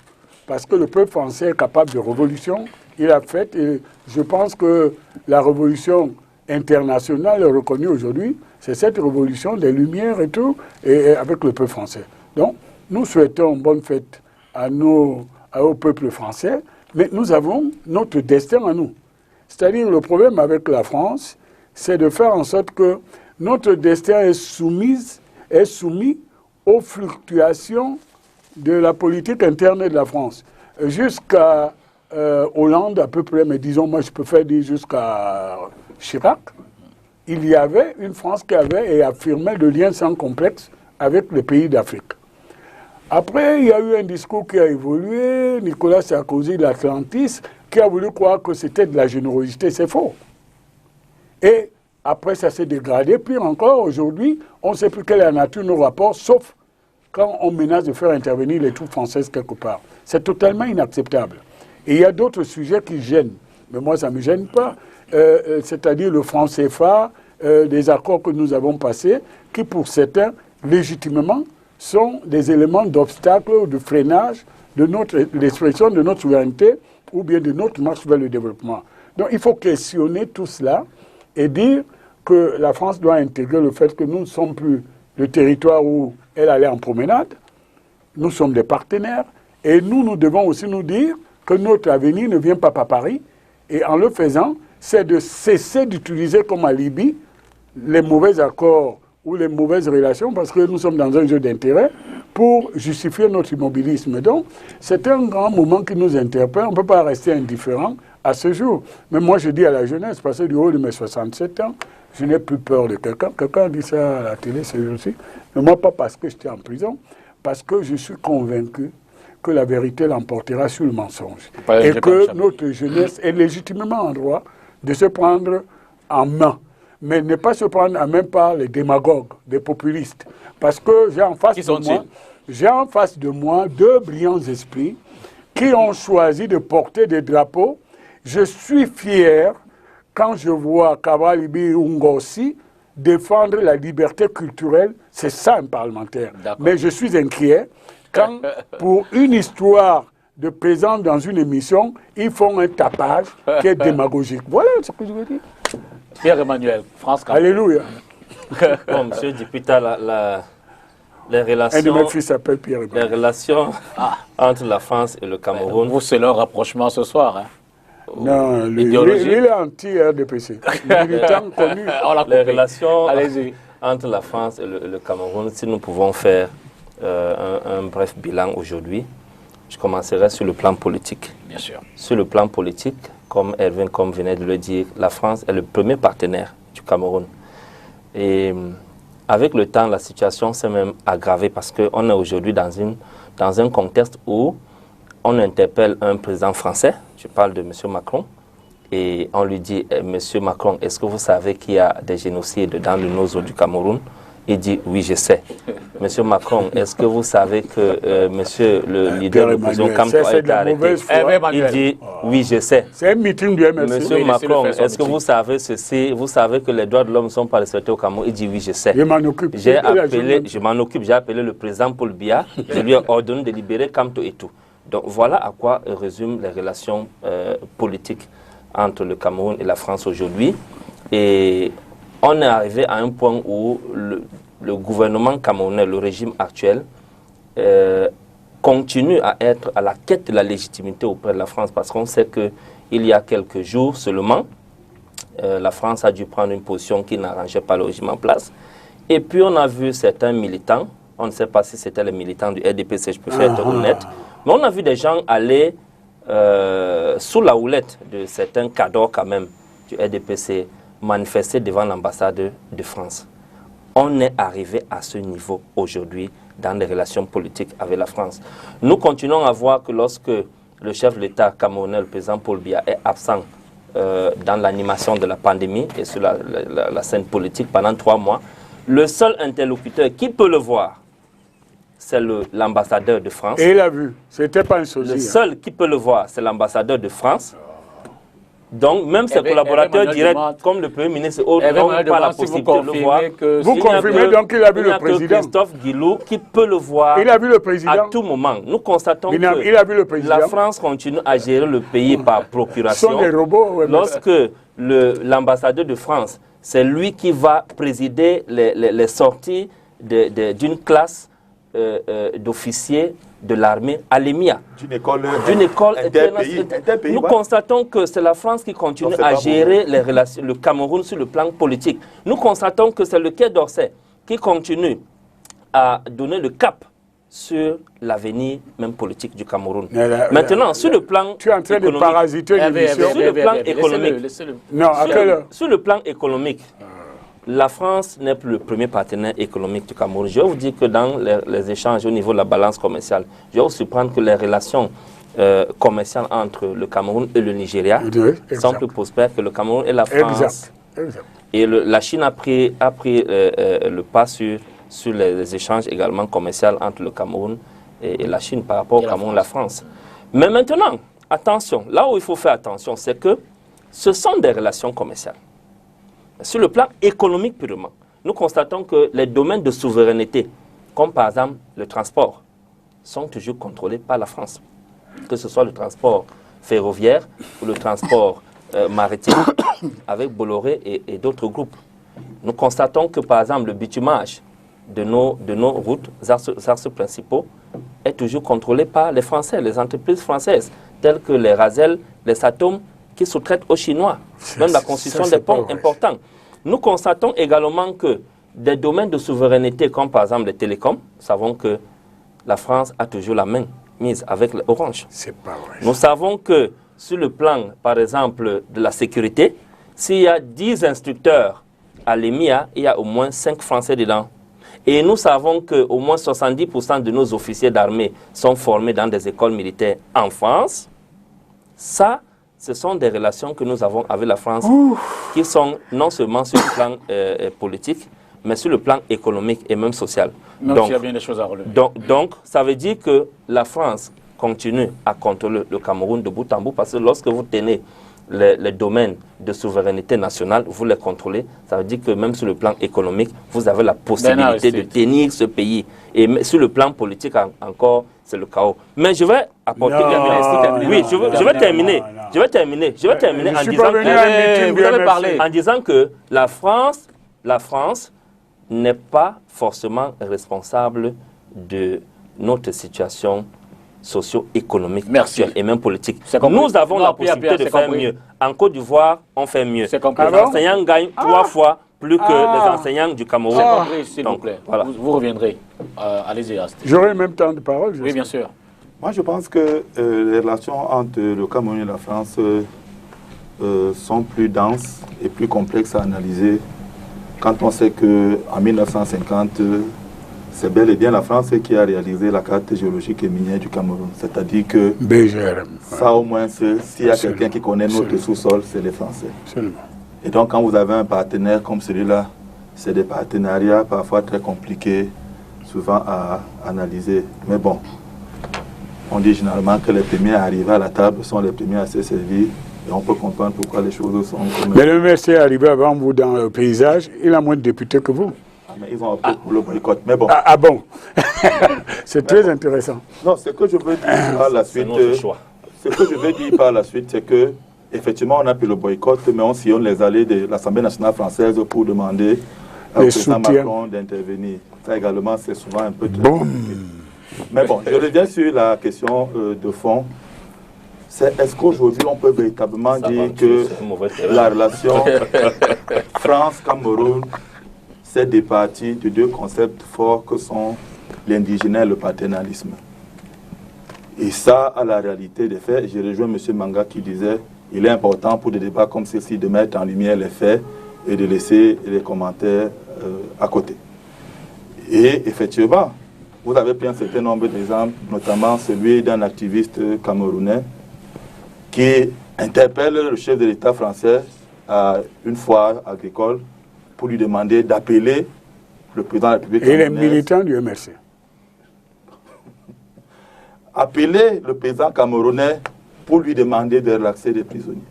Parce que le peuple français est capable de révolution. Il a fait, et je pense que la révolution internationale reconnue aujourd'hui, c'est cette révolution des Lumières et tout, et avec le peuple français. Donc, nous souhaitons bonne fête au peuple français, mais nous avons notre destin à nous. C'est-à-dire, le problème avec la France, c'est de faire en sorte que notre destin est soumis aux fluctuations de la politique interne de la France. Jusqu'à Hollande, à peu près, mais disons, moi je peux faire dire jusqu'à Chirac, il y avait une France qui avait et affirmait le lien sans complexe avec les pays d'Afrique. Après, il y a eu un discours qui a évolué, Nicolas Sarkozy, l'Atlantis, qui a voulu croire que c'était de la générosité, c'est faux. Et après, ça s'est dégradé. Pire encore, aujourd'hui, on ne sait plus quelle est la nature de nos rapports, sauf quand on menace de faire intervenir les troupes françaises quelque part. C'est totalement inacceptable. Et il y a d'autres sujets qui gênent. Mais moi, ça ne me gêne pas. C'est-à-dire le franc CFA, des accords que nous avons passés, qui pour certains, légitimement, sont des éléments d'obstacle ou de freinage de l'expression de notre souveraineté ou bien de notre marche vers le développement. Donc il faut questionner tout cela et dire que la France doit intégrer le fait que nous ne sommes plus le territoire où elle allait en promenade. Nous sommes des partenaires et nous devons aussi nous dire que notre avenir ne vient pas par Paris. Et en le faisant, c'est de cesser d'utiliser comme alibi les mauvais accords ou les mauvaises relations, parce que nous sommes dans un jeu d'intérêt, pour justifier notre immobilisme. Donc, c'est un grand moment qui nous interpelle. On ne peut pas rester indifférent à ce jour. Mais moi, je dis à la jeunesse, parce que du haut de mes 67 ans, je n'ai plus peur de quelqu'un. Quelqu'un a dit ça à la télé ce jour-ci. Mais moi, pas parce que j'étais en prison, parce que je suis convaincu que la vérité l'emportera sur le mensonge. Et que notre jeunesse est légitimement en droit de se prendre en main. Mais ne pas se prendre en main par les démagogues, les populistes. Parce que j'ai en face de moi deux brillants esprits qui ont choisi de porter des drapeaux. Je suis fier quand je vois Kavalibi Ngossi défendre la liberté culturelle. C'est ça un parlementaire. Mais je suis inquiet quand, pour une histoire de présence dans une émission, ils font un tapage qui est démagogique. Voilà ce que je veux dire. Pierre-Emmanuel, France Cameroun. Alléluia. Bon, monsieur le député, les relations, Un de mes fils s'appelle Pierre-Emmanuel. les relations entre la France et le Cameroun. Vous, c'est leur rapprochement ce soir. Hein. Non, lui, il est anti-RDPC. Militant connu. Les relations Allez-y. entre la France et le Cameroun, si nous pouvons faire un bref bilan aujourd'hui, je commencerai sur le plan politique. Bien sûr. Sur le plan politique, comme Erwin venait de le dire, la France est le premier partenaire du Cameroun. Et avec le temps, la situation s'est même aggravée parce qu'on est aujourd'hui dans un contexte où on interpelle un président français, je parle de M. Macron, et on lui dit, M. Macron, est-ce que vous savez qu'il y a des génocides dans le nord du Cameroun? Il dit, oui, je sais. Monsieur Macron, est-ce que vous savez que monsieur le leader de l'opposition, Kamto, a été arrêté? Il dit, oui, je sais. C'est un meeting du MLC. Monsieur Macron, est-ce que vous savez ceci? Vous savez que les droits de l'homme ne sont pas respectés au Cameroun? Il dit, oui, je sais. Je m'en occupe. Je m'en occupe. J'ai appelé le président Paul Biya. Je lui ai ordonné de libérer Kamto et tout. Donc voilà à quoi résument les relations politiques entre le Cameroun et la France aujourd'hui. Et on est arrivé à un point où le gouvernement camerounais, le régime actuel, continue à être à la quête de la légitimité auprès de la France parce qu'on sait qu'il y a quelques jours seulement, la France a dû prendre une position qui n'arrangeait pas le régime en place. Et puis on a vu certains militants, on ne sait pas si c'était les militants du RDPC, je préfère être honnête, mais on a vu des gens aller sous la houlette de certains cadres quand même du RDPC manifester devant l'ambassade de France. On est arrivé à ce niveau aujourd'hui dans les relations politiques avec la France. Nous continuons à voir que lorsque le chef de l'État camerounais, le président Paul Biya, est absent dans l'animation de la pandémie et sur la scène politique pendant 3 mois, le seul interlocuteur qui peut le voir, c'est l'ambassadeur de France. Et il a vu, c'était pas un sosie. Le seul qui peut le voir, c'est l'ambassadeur de France. Donc, même ses collaborateurs directs, comme le Premier ministre, n'ont pas la possibilité de le voir. Vous confirmez donc qu'il a vu le président. Christophe Guilou qui peut le voir. Il a vu le président. À tout moment. Nous constatons que il a vu le président. La France continue à gérer le pays par procuration. Ce sont des robots. Lorsque l'ambassadeur de France, c'est lui qui va présider les sorties d'une classe d'officiers de l'armée à l'EMIA, d'une école internationale. Nous constatons que c'est la France qui continue à gérer les relations, le Cameroun sur le plan politique. Nous constatons que c'est le Quai d'Orsay qui continue à donner le cap sur l'avenir même politique du Cameroun. Maintenant, sur le plan tu es en train de parasiter l'émission. Sur le plan économique. Non, sur le plan économique. La France n'est plus le premier partenaire économique du Cameroun. Je vais vous dire que dans les échanges au niveau de la balance commerciale, je vais vous surprendre que les relations commerciales entre le Cameroun et le Nigeria sont plus prospères que le Cameroun et la France. Exact. Et la Chine a pris le pas sur les échanges également commerciaux entre le Cameroun et la Chine par rapport au Cameroun et la France. Mais maintenant, attention, là où il faut faire attention, c'est que ce sont des relations commerciales. Sur le plan économique purement, nous constatons que les domaines de souveraineté, comme par exemple le transport, sont toujours contrôlés par la France. Que ce soit le transport ferroviaire ou le transport maritime, avec Bolloré et d'autres groupes. Nous constatons que par exemple le bitumage de nos routes, axes principaux, est toujours contrôlé par les Français, les entreprises françaises, telles que les Razel, les Satom, qui sous-traitent aux Chinois, même la construction des ponts importants. Nous constatons également que des domaines de souveraineté, comme par exemple les télécoms, nous savons que la France a toujours la main mise avec Orange. C'est pas vrai. Nous savons que sur le plan, par exemple, de la sécurité, s'il y a 10 instructeurs à l'EMIA, il y a au moins 5 Français dedans. Et nous savons qu'au moins 70% de nos officiers d'armée sont formés dans des écoles militaires en France. Ça, ce sont des relations que nous avons avec la France qui sont non seulement sur le plan politique, mais sur le plan économique et même social. Donc, il y a bien des choses à relever. Donc, ça veut dire que la France continue à contrôler le Cameroun de bout en bout, parce que lorsque vous tenez les domaines de souveraineté nationale, vous les contrôlez. Ça veut dire que même sur le plan économique, vous avez la possibilité de tenir ce pays. Et sur le plan politique, encore, c'est le chaos. Mais je vais apporter... Je vais terminer en disant que la France n'est pas forcément responsable de notre situation socio-économique actuelle et même politique. Nous avons la possibilité de faire mieux. En Côte d'Ivoire, on fait mieux. Les enseignants gagnent 3 fois plus que les enseignants du Cameroun. S'il vous plaît. Voilà. Vous reviendrez. Allez-y, Ast. J'aurai même temps de parole. Oui, bien sûr. Moi, je pense que les relations entre le Cameroun et la France sont plus denses et plus complexes à analyser quand on sait qu'en 1950, c'est bel et bien la France qui a réalisé la carte géologique et minière du Cameroun. C'est-à-dire que ça, au moins, s'il y a quelqu'un qui connaît notre sous-sol, c'est les Français. Absolument. Et donc, quand vous avez un partenaire comme celui-là, c'est des partenariats parfois très compliqués, souvent à analyser. Mais bon, on dit généralement que les premiers à arriver à la table sont les premiers à se servir. Et on peut comprendre pourquoi les choses sont comme... Mais le monsieur est arrivé avant vous dans le paysage, il a moins de députés que vous. Mais ils ont opté pour le boycott. Mais bon. Bon. C'est très intéressant. Non, ce que je veux dire par la suite, c'est que effectivement, on a pris le boycott, mais on sillonne les allées de l'Assemblée nationale française pour demander au président Macron d'intervenir. Ça également, c'est souvent un peu très compliqué. Mais bon, je reviens sur la question de fond. Est-ce qu'aujourd'hui, on peut véritablement dire que la relation France-Cameroun s'est départie de 2 concepts forts que sont l'indigénat et le paternalisme? Et ça, à la réalité des faits, je rejoins M. Manga qui disait il est important pour des débats comme ceci de mettre en lumière les faits et de laisser les commentaires à côté. Et effectivement, vous avez pris un certain nombre d'exemples, notamment celui d'un activiste camerounais qui interpelle le chef de l'État français à une foire agricole pour lui demander d'appeler le président de la République. Et les militants du MRC. Appeler le président camerounais pour lui demander de relaxer les prisonniers.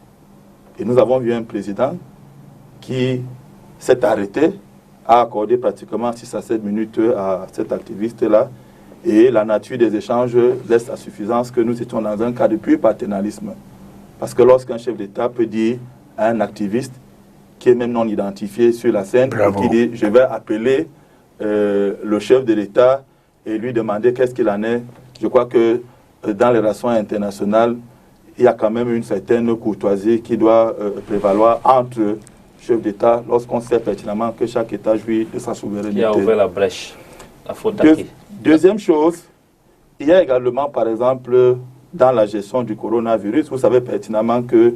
Et nous avons vu un président qui s'est arrêté, a accordé pratiquement 6 à 7 minutes à cet activiste-là, et la nature des échanges laisse à suffisance que nous étions dans un cas de pur paternalisme. Parce que lorsqu'un chef d'État peut dire à un activiste, qui est même non identifié sur la scène, qui dit « je vais appeler le chef de l'État et lui demander qu'est-ce qu'il en est », je crois que dans les relations internationales, il y a quand même une certaine courtoisie qui doit prévaloir entre chefs d'État lorsqu'on sait pertinemment que chaque État jouit de sa souveraineté. Qui a ouvert la brèche. Deuxième chose, il y a également, par exemple, dans la gestion du coronavirus, vous savez pertinemment que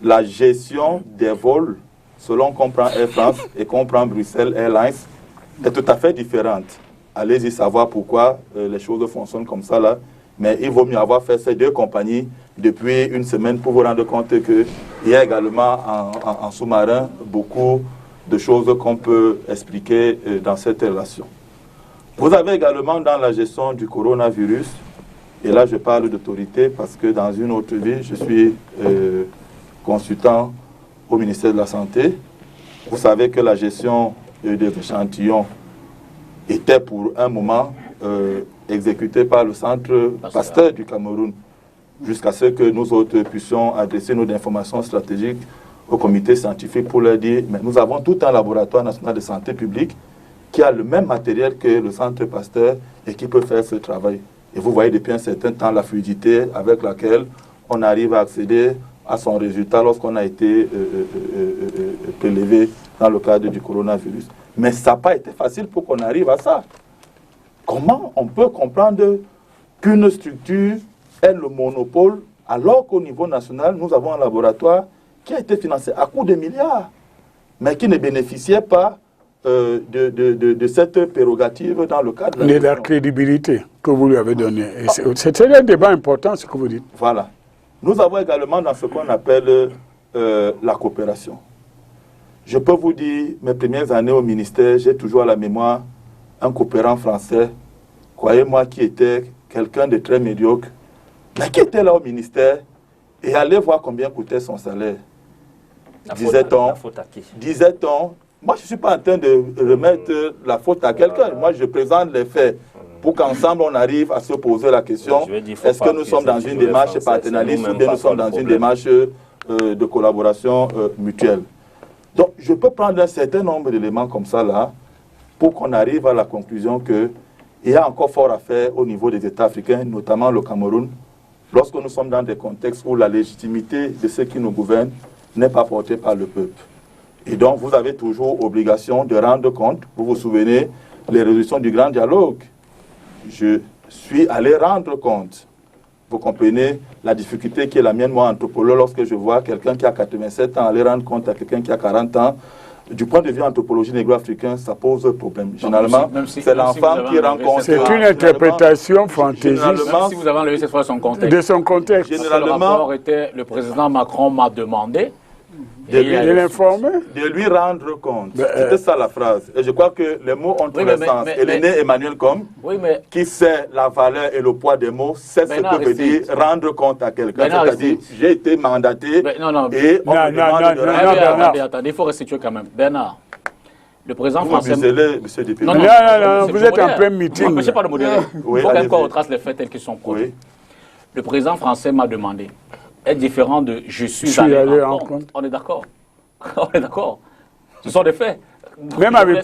la gestion des vols, selon qu'on prend Air France et qu'on prend Bruxelles Airlines, est tout à fait différente. Allez-y savoir pourquoi les choses fonctionnent comme ça là. Mais il vaut mieux avoir fait ces 2 compagnies depuis une semaine pour vous rendre compte qu'il y a également en sous-marin beaucoup de choses qu'on peut expliquer dans cette relation. Vous avez également dans la gestion du coronavirus, et là je parle d'autorité parce que dans une autre vie, je suis consultant au ministère de la Santé. Vous savez que la gestion des échantillons était pour un moment exécutée par le centre Pasteur du Cameroun, jusqu'à ce que nous autres puissions adresser nos informations stratégiques au comité scientifique pour leur dire mais nous avons tout un laboratoire national de santé publique qui a le même matériel que le centre Pasteur et qui peut faire ce travail. Et vous voyez depuis un certain temps la fluidité avec laquelle on arrive à accéder à son résultat lorsqu'on a été prélevé dans le cadre du coronavirus. Mais ça n'a pas été facile pour qu'on arrive à ça. Comment on peut comprendre qu'une structure ait le monopole alors qu'au niveau national, nous avons un laboratoire qui a été financé à coût de milliards, mais qui ne bénéficiait pas de cette prérogative dans le cadre de la crédibilité que vous lui avez donnée. C'est un débat important, ce que vous dites. Voilà. Nous avons également dans ce qu'on appelle la coopération. Je peux vous dire, mes premières années au ministère, j'ai toujours à la mémoire un coopérant français, croyez-moi, qui était quelqu'un de très médiocre, mais qui était là au ministère et allez voir combien coûtait son salaire. Disait-on, moi je ne suis pas en train de remettre la faute à quelqu'un, moi je présente les faits pour qu'ensemble on arrive à se poser la question, est-ce que nous sommes dans une démarche paternaliste ou bien nous sommes dans une démarche de collaboration mutuelle. Donc je peux prendre un certain nombre d'éléments comme ça là, pour qu'on arrive à la conclusion qu'il y a encore fort à faire au niveau des États africains, notamment le Cameroun, lorsque nous sommes dans des contextes où la légitimité de ceux qui nous gouvernent n'est pas portée par le peuple. Et donc, vous avez toujours obligation de rendre compte. Vous vous souvenez, les résolutions du grand dialogue. Je suis allé rendre compte. Vous comprenez la difficulté qui est la mienne, moi, anthropologue, lorsque je vois quelqu'un qui a 87 ans aller rendre compte à quelqu'un qui a 40 ans. Du point de vue anthropologie négro-africain, ça pose problème. Généralement, c'est l'enfant qui rencontre... C'est une interprétation fantaisiste. Même si vous avez enlevé cette fois son contexte. De son contexte. Généralement, le rapport était, le président Macron m'a demandé de l'informer, de lui rendre compte. C'était ça la phrase. Et je crois que les mots ont tous les sens. Et l'aîné Emmanuel Combe, qui sait la valeur et le poids des mots, sait ce que veut dire rendre compte à quelqu'un. C'est-à-dire, j'ai été mandaté et on me demande de rendre compte. Attendez, il faut restituer quand même. Bernard, le président français... Monsieur député. Non, vous êtes en plein meeting. Ne m'empêchez pas de modérer. Il faut qu'un corps retrace les faits tels qu'ils sont produits. Le président français m'a demandé, est différent de je suis allé en compte. On est d'accord. On est d'accord. Ce sont des faits. Même avec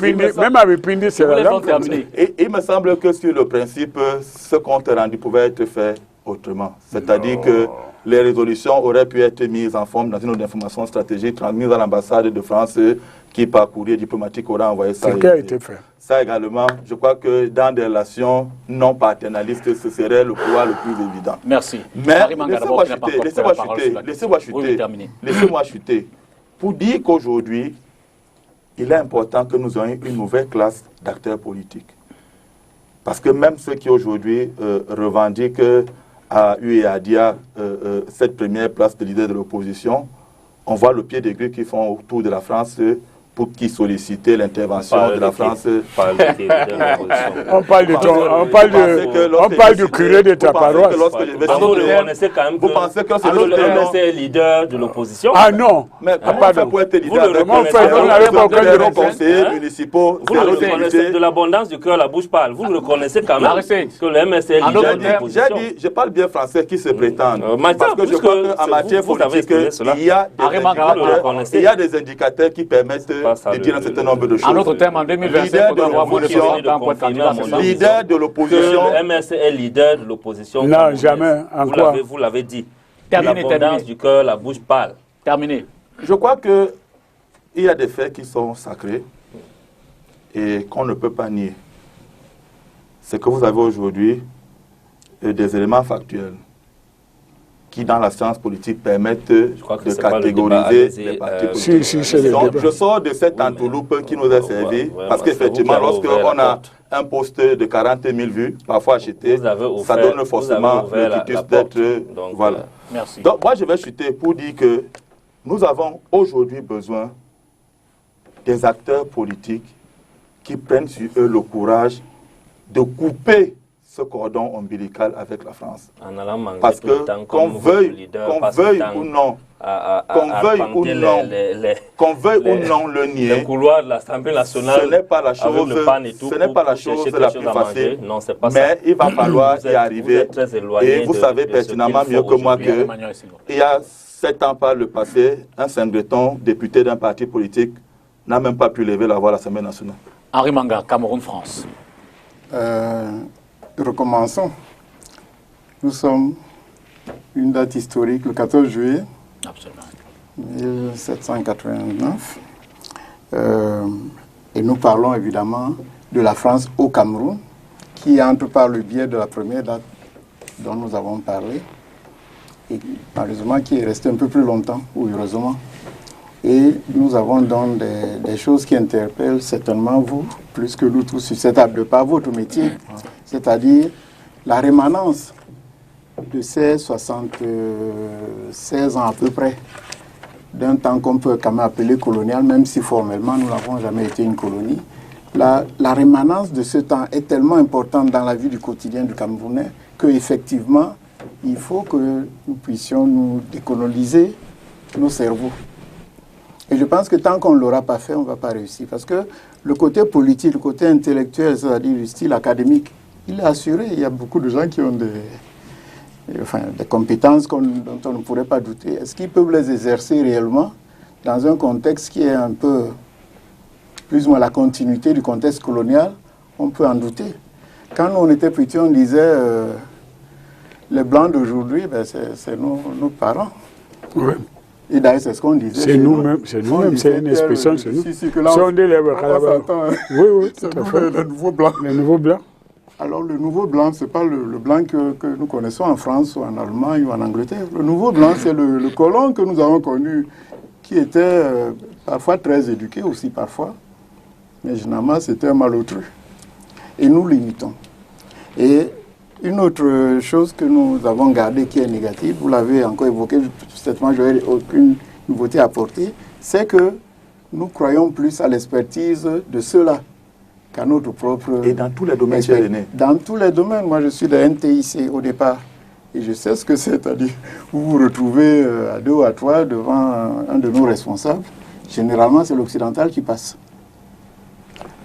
Pindi, c'est la langue. Et il me semble que sur le principe, ce compte rendu pouvait être fait autrement. C'est-à-dire que les résolutions auraient pu être mises en forme dans une note d'information stratégique transmise à l'ambassade de France qui, par courrier diplomatique, aura envoyé ça. Ce qui a été fait. Ça également, je crois que dans des relations non paternalistes, ce serait le pouvoir le plus évident. Merci. Mais laissez-moi chuter. Pour dire qu'aujourd'hui, il est important que nous ayons une nouvelle classe d'acteurs politiques. Parce que même ceux qui aujourd'hui revendiquent à UEADIA cette première place de leader de l'opposition, on voit le pied des grues qu'ils font autour de la France pour qui solliciter l'intervention de la France. On parle du curé de ta paroisse. Vous reconnaissez quand même que le MSC est leader de l'opposition. Ah non. Mais comment faire pour être leader de conseillers municipaux? Vous le reconnaissez, de l'abondance du cœur, la bouche parle. Vous le reconnaissez quand même que le MSC est leader de l'opposition. J'ai dit, je parle bien français qui se prétendent. Parce que je crois qu'en matière politique, il y a des indicateurs qui permettent de dire un certain nombre de choses. En autre terme, en 2025, leader de l'opposition. Que le MSC est leader de l'opposition. Non, jamais. Vous l'avez dit. L'abondance du cœur, la bouche parle. Terminé. Je crois qu'il y a des faits qui sont sacrés et qu'on ne peut pas nier. C'est que vous avez aujourd'hui des éléments factuels qui, dans la science politique, permettent de catégoriser les partis politiques. Donc, je sors de cette entourloupe qui nous a servi, parce qu'effectivement, lorsqu'on a un post de 40 000 vues, parfois acheté, ça donne forcément le titus d'être... Voilà. Merci. Donc, moi, je vais chuter pour dire que nous avons aujourd'hui besoin des acteurs politiques qui prennent sur eux le courage de couper ce cordon ombilical avec la France. Parce que qu'on veuille ou non, le nier, le couloir de l'Assemblée nationale, ce n'est pas la chose, la plus facile, mais il va falloir y arriver. Et vous savez pertinemment mieux que moi que il y a 7 ans par le passé, un Singleton, député d'un parti politique, n'a même pas pu lever la voix à l'Assemblée nationale. Henri Manga, Cameroun-France. Recommençons. Nous sommes une date historique, le 14 juillet 1789. Et nous parlons évidemment de la France au Cameroun, qui entre par le biais de la première date dont nous avons parlé, et malheureusement qui est restée un peu plus longtemps, ou heureusement. Et nous avons donc des choses qui interpellent certainement vous, plus que nous tous sur cette table, de par votre métier, c'est-à-dire la rémanence de ces 76 ans à peu près, d'un temps qu'on peut quand même appeler colonial, même si formellement nous n'avons jamais été une colonie. La rémanence de ce temps est tellement importante dans la vie du quotidien du Camerounais qu'effectivement, il faut que nous puissions nous décoloniser nos cerveaux. Et je pense que tant qu'on ne l'aura pas fait, on ne va pas réussir. Parce que le côté politique, le côté intellectuel, c'est-à-dire le style académique, il est assuré. Il y a beaucoup de gens qui ont des compétences dont on ne pourrait pas douter. Est-ce qu'ils peuvent les exercer réellement dans un contexte qui est un peu plus ou moins la continuité du contexte colonial? On peut en douter. Quand nous, on était petits, on disait les Blancs d'aujourd'hui, ben, c'est nos parents. Oui. Et d'ailleurs, c'est ce qu'on disait. C'est nous-mêmes, c'est une expression chez nous. Si on délève, oui, c'est le nouveau blanc. Le nouveau blanc. Alors, le nouveau blanc, ce n'est pas le blanc que nous connaissons en France ou en Allemagne ou en Angleterre. Le nouveau blanc, c'est le colon que nous avons connu, qui était parfois très éduqué aussi, parfois. Mais généralement, c'était un malotru. Et nous l'imitons. Et une autre chose que nous avons gardée qui est négative, vous l'avez encore évoqué, certainement je n'aurai aucune nouveauté à apporter, c'est que nous croyons plus à l'expertise de ceux-là qu'à notre propre... Et dans tous les domaines, chez René? Dans tous les domaines. Moi, je suis de NTIC au départ. Et je sais ce que c'est, c'est-à-dire vous vous retrouvez à 2 ou à 3 devant un de nos responsables. Généralement, c'est l'occidental qui passe.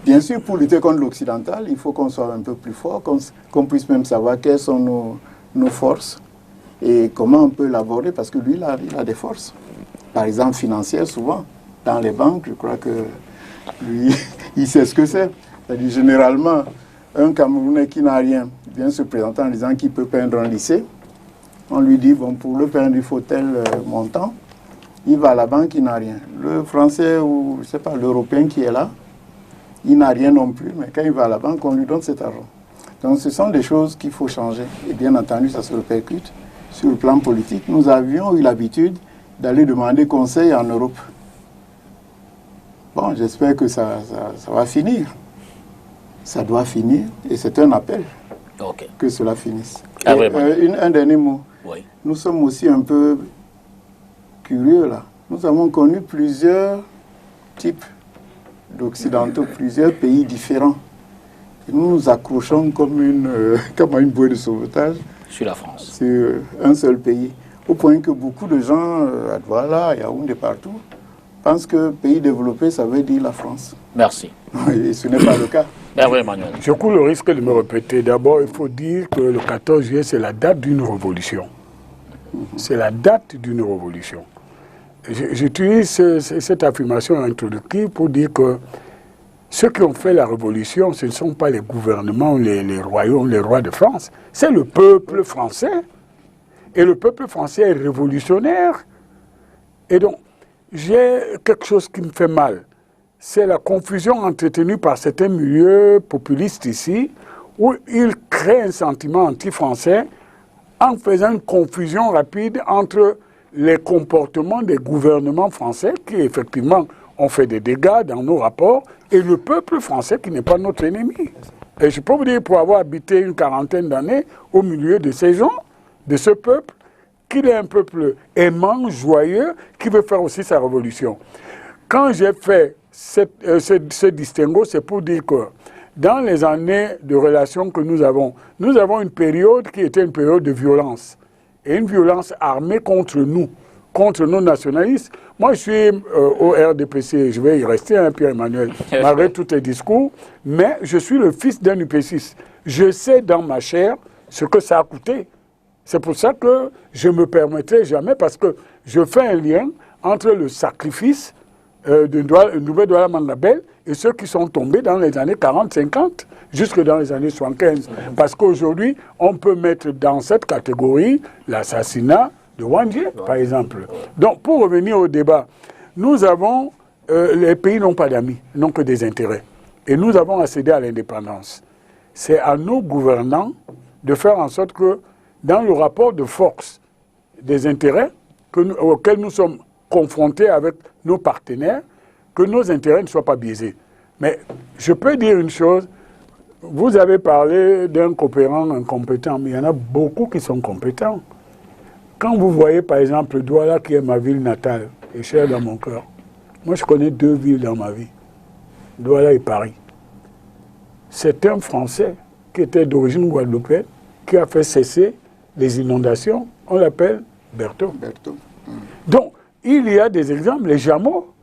Bien sûr, pour lutter contre l'occidental, il faut qu'on soit un peu plus fort, qu'on puisse même savoir quelles sont nos forces et comment on peut l'aborder, parce que lui, il a des forces. Par exemple, financières, souvent. Dans les banques, je crois que lui, il sait ce que c'est. C'est-à-dire, généralement, un Camerounais qui n'a rien vient se présenter en disant qu'il peut peindre un lycée. On lui dit, bon, pour le peindre, il faut tel montant. Il va à la banque, il n'a rien. Le Français ou, je ne sais pas, l'Européen qui est là, il n'a rien non plus, mais quand il va à la banque, on lui donne cet argent. Donc ce sont des choses qu'il faut changer. Et bien entendu, ça se répercute sur le plan politique. Nous avions eu l'habitude d'aller demander conseil en Europe. Bon, j'espère que ça va finir. Ça doit finir, et c'est un appel que cela finisse. Un dernier mot. Oui. Nous sommes aussi un peu curieux là. Nous avons connu plusieurs types d'occidentaux, plusieurs pays différents. Et nous nous accrochons comme à une bouée de sauvetage sur la France. Sur un seul pays. Au point que beaucoup de gens, à Douala, à Yaoundé, partout, pensent que pays développé, ça veut dire la France. Merci. Et ce n'est pas le cas. Emmanuel. Je cours le risque de me répéter. D'abord, il faut dire que le 14 juillet, c'est la date d'une révolution. C'est la date d'une révolution. J'utilise cette affirmation introductive pour dire que ceux qui ont fait la révolution, ce ne sont pas les gouvernements, les royaumes, les rois de France. C'est le peuple français. Et le peuple français est révolutionnaire. Et donc, j'ai quelque chose qui me fait mal. C'est la confusion entretenue par certains milieux populistes ici, où ils créent un sentiment anti-français en faisant une confusion rapide entre les comportements des gouvernements français qui, effectivement, ont fait des dégâts dans nos rapports, et le peuple français qui n'est pas notre ennemi. Et je peux vous dire, pour avoir habité une quarantaine d'années au milieu de ces gens, de ce peuple, qu'il est un peuple aimant, joyeux, qui veut faire aussi sa révolution. Quand j'ai fait ce distinguo, c'est pour dire que dans les années de relations que nous avons une période qui était une période de violence. Et une violence armée contre nous, contre nos nationalistes. Moi, je suis au RDPC, je vais y rester, Pierre-Emmanuel, malgré tous tes discours, mais je suis le fils d'un UPCiste. Je sais dans ma chair ce que ça a coûté. C'est pour ça que je ne me permettrai jamais, parce que je fais un lien entre le sacrifice de Douala Mangabel et ceux qui sont tombés dans les années 40-50, jusque dans les années 75. Parce qu'aujourd'hui, on peut mettre dans cette catégorie l'assassinat de Wandje, par exemple. Donc, pour revenir au débat, nous avons, les pays n'ont pas d'amis, n'ont que des intérêts. Et nous avons accédé à l'indépendance. C'est à nos gouvernants de faire en sorte que, dans le rapport de force des intérêts auxquels nous sommes confrontés avec nos partenaires, que nos intérêts ne soient pas biaisés. Mais je peux dire une chose, vous avez parlé d'un coopérant incompétent, mais il y en a beaucoup qui sont compétents. Quand vous voyez par exemple Douala, qui est ma ville natale, et chère dans mon cœur, moi je connais 2 villes dans ma vie, Douala et Paris. C'est un Français qui était d'origine guadeloupéenne, qui a fait cesser les inondations, on l'appelle Berthaud. Berthaud. Donc, il y a des exemples, les Jameaux.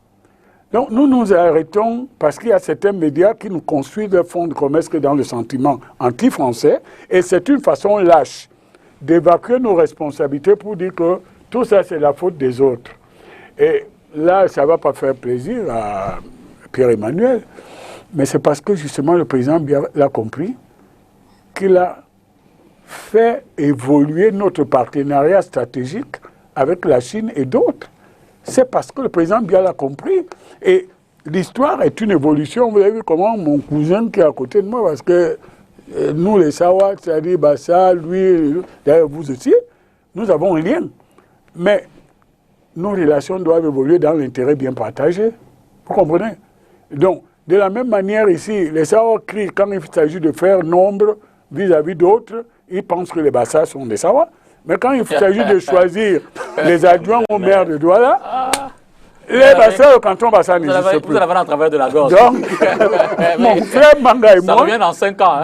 Donc, nous nous arrêtons parce qu'il y a certains médias qui nous construisent le fonds de commerce que dans le sentiment anti-français. Et c'est une façon lâche d'évacuer nos responsabilités pour dire que tout ça, c'est la faute des autres. Et là, ça ne va pas faire plaisir à Pierre-Emmanuel. Mais c'est parce que, justement, le président Biya l'a compris qu'il a fait évoluer notre partenariat stratégique avec la Chine et d'autres. C'est parce que le président Biya l'a compris. Et l'histoire est une évolution. Vous avez vu comment mon cousin qui est à côté de moi, parce que nous, les Sawa, c'est-à-dire Bassa, lui, d'ailleurs vous aussi, nous avons un lien. Mais nos relations doivent évoluer dans l'intérêt bien partagé. Vous comprenez? Donc, de la même manière ici, les Sawa crient quand il s'agit de faire nombre vis-à-vis d'autres, ils pensent que les Bassa sont des Sawa. Mais quand il s'agit de choisir les adjoints au maire de Douala, les Bassa au canton Bassa n'existent plus. Vous avez à travers de la gorge. Donc, mon frère Manga et moi... Ça revient dans 5 ans. Hein?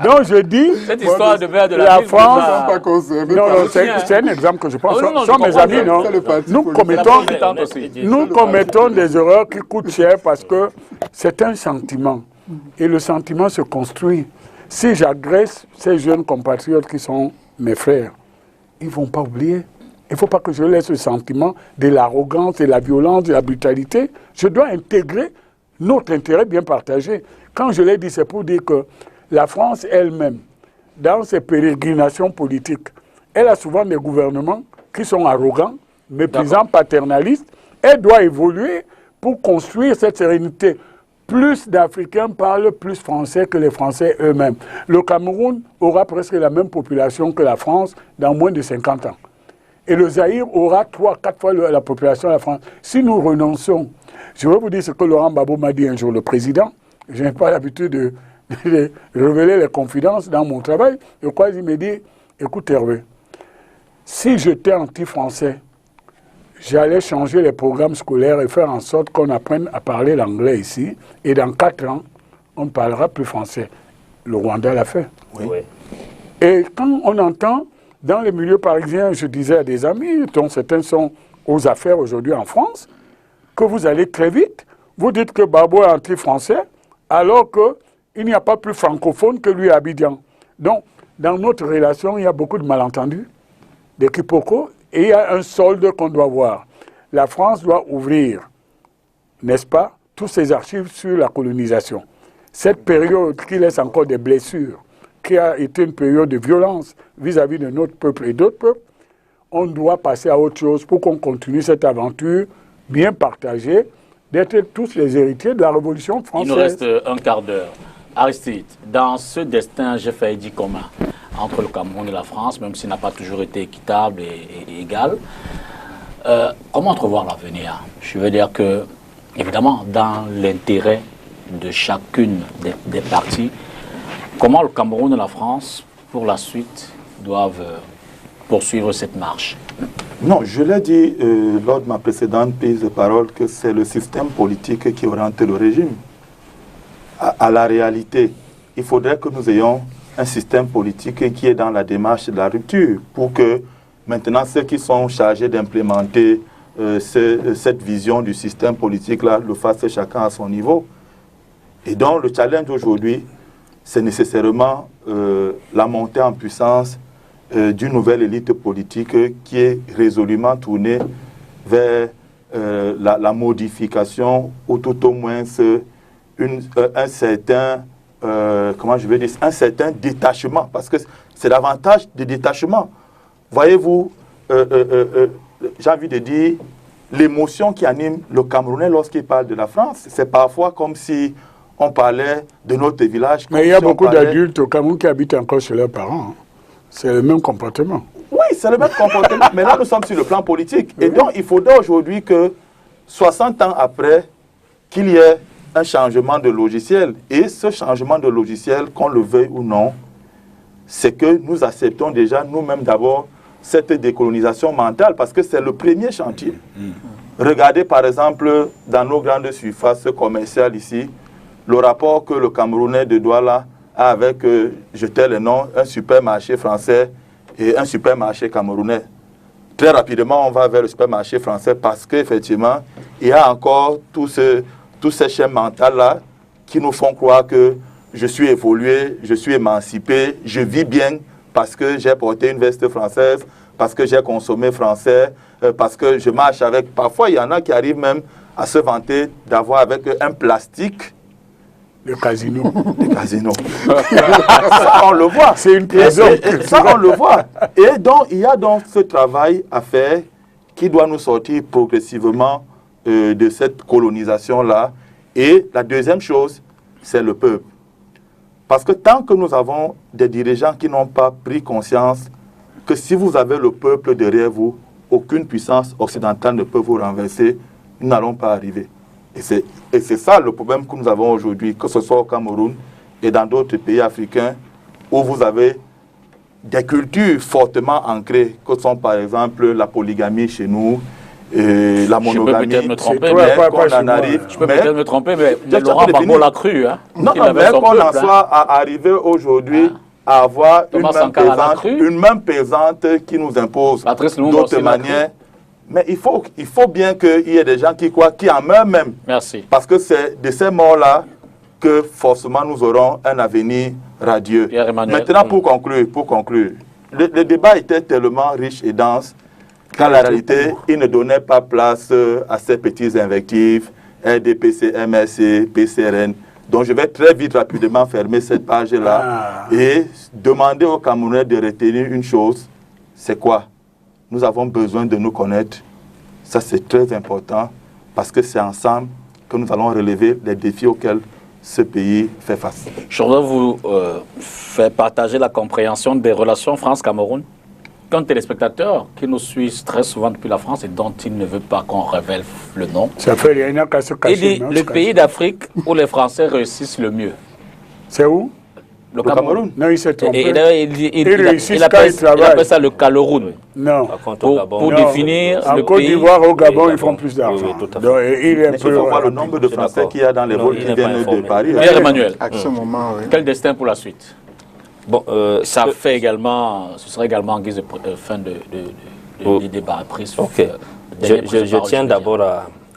Donc, je dis... Cette histoire de maire de la ville, France... Pas concerné. Non, c'est un exemple que je pense. Non, Ce sont mes amis, non? Nous commettons des erreurs qui coûtent cher parce que c'est un sentiment. Et le sentiment se construit. Si j'agresse ces jeunes compatriotes qui sont mes frères, ils ne vont pas oublier. Il ne faut pas que je laisse le sentiment de l'arrogance, de la violence, de la brutalité. Je dois intégrer notre intérêt bien partagé. Quand je l'ai dit, c'est pour dire que la France elle-même, dans ses pérégrinations politiques, elle a souvent des gouvernements qui sont arrogants, méprisants, paternalistes. Elle doit évoluer pour construire cette sérénité. Plus d'Africains parlent plus français que les Français eux-mêmes. Le Cameroun aura presque la même population que la France dans moins de 50 ans. Et le Zaïre aura 3-4 fois la population de la France. Si nous renonçons, je vais vous dire ce que Laurent Gbagbo m'a dit un jour, le président. Je n'ai pas l'habitude de révéler les confidences dans mon travail. Et quoi, il me dit, écoute Hervé, si j'étais anti-français, j'allais changer les programmes scolaires et faire en sorte qu'on apprenne à parler l'anglais ici. Et dans 4 ans, on ne parlera plus français. Le Rwanda l'a fait. Oui. Et quand on entend dans les milieux parisiens, je disais à des amis, dont certains sont aux affaires aujourd'hui en France, que vous allez très vite. Vous dites que Gbagbo est anti-français, alors qu'il n'y a pas plus francophone que lui à Abidjan. Donc, dans notre relation, il y a beaucoup de malentendus, des quiproquos. Et il y a un solde qu'on doit voir. La France doit ouvrir, n'est-ce pas, tous ses archives sur la colonisation. Cette période qui laisse encore des blessures, qui a été une période de violence vis-à-vis de notre peuple et d'autres peuples, on doit passer à autre chose pour qu'on continue cette aventure bien partagée, d'être tous les héritiers de la Révolution française. Il nous reste un quart d'heure. Aristide, dans ce destin, j'ai failli dire commun entre le Cameroun et la France, même s'il n'a pas toujours été équitable et égal. Comment entrevoir l'avenir? Je veux dire que, évidemment, dans l'intérêt de chacune des parties, comment le Cameroun et la France, pour la suite, doivent poursuivre cette marche? Non, je l'ai dit lors de ma précédente prise de parole que c'est le système politique qui oriente le régime. À la réalité, il faudrait que nous ayons un système politique qui est dans la démarche de la rupture pour que maintenant ceux qui sont chargés d'implémenter cette vision du système politique-là le fassent chacun à son niveau. Et donc le challenge aujourd'hui, c'est nécessairement la montée en puissance d'une nouvelle élite politique qui est résolument tournée vers la modification ou tout au moins un certain un certain détachement, parce que c'est davantage de détachement. Voyez-vous, j'ai envie de dire, l'émotion qui anime le Camerounais lorsqu'il parle de la France, c'est parfois comme si on parlait de notre village. Mais il y a beaucoup d'adultes au Cameroun qui habitent encore chez leurs parents. Hein. C'est le même comportement. Oui, c'est le même comportement, mais là nous sommes sur le plan politique. Et donc il faudrait aujourd'hui que, 60 ans après, qu'il y ait un changement de logiciel. Et ce changement de logiciel, qu'on le veuille ou non, c'est que nous acceptons déjà nous-mêmes d'abord cette décolonisation mentale, parce que c'est le premier chantier. Regardez par exemple dans nos grandes surfaces commerciales ici, le rapport que le Camerounais de Douala avec, je tais le nom, un supermarché français et un supermarché camerounais. Très rapidement, on va vers le supermarché français parce qu'effectivement, il y a encore tous ces chaînes mentales-là qui nous font croire que je suis évolué, je suis émancipé, je vis bien parce que j'ai porté une veste française, parce que j'ai consommé français, parce que je marche avec... Parfois, il y en a qui arrivent même à se vanter d'avoir avec un plastique. Le casino. Le casino. Ça, on le voit. C'est une prison. Et ça, on le voit. Et donc, il y a donc ce travail à faire qui doit nous sortir progressivement de cette colonisation-là. Et la deuxième chose, c'est le peuple. Parce que tant que nous avons des dirigeants qui n'ont pas pris conscience que si vous avez le peuple derrière vous, aucune puissance occidentale ne peut vous renverser, nous n'allons pas arriver. Et c'est ça le problème que nous avons aujourd'hui, que ce soit au Cameroun et dans d'autres pays africains, où vous avez des cultures fortement ancrées, que sont par exemple la polygamie chez nous, et la monogamie. Je peux peut-être me tromper, mais Laurent Gbagbo l'a cru. Hein, non, mais qu'on en soit arrivé aujourd'hui à avoir une même pesante qui nous impose d'autres manières. Mais il faut bien qu'il y ait des gens qui croient, qui en meurent même. Merci. Parce que c'est de ces morts-là que forcément nous aurons un avenir radieux. Maintenant, pour conclure, le débat était tellement riche et dense qu'en la réalité, il ne donnait pas place à ces petits invectives, RDPC, MSC, PCRN. Donc je vais très vite, rapidement fermer cette page-là et demander aux Camerounais de retenir une chose, c'est quoi? Nous avons besoin de nous connaître. Ça, c'est très important parce que c'est ensemble que nous allons relever les défis auxquels ce pays fait face. Je voudrais vous faire partager la compréhension des relations France-Cameroun. Qu'un téléspectateur qui nous suit très souvent depuis la France et dont il ne veut pas qu'on révèle le nom. Ça fait rien qu'à se cacher. Il dit le pays d'Afrique où les Français réussissent le mieux. C'est où? Le Cameroun. Non, il s'est trompé. Il appelle ça le Cameroun. Non. Pour définir en le Côte pays. d'Ivoire, au Gabon, ils font plus d'argent. Il faut voir le nombre de Français qu'il y a dans les vols qui viennent de Paris. Pierre Emmanuel, À ce moment, oui. quel destin pour la suite? Bon, ça fait également, ce serait également en guise de fin du débat pris sur. Ok. Je tiens d'abord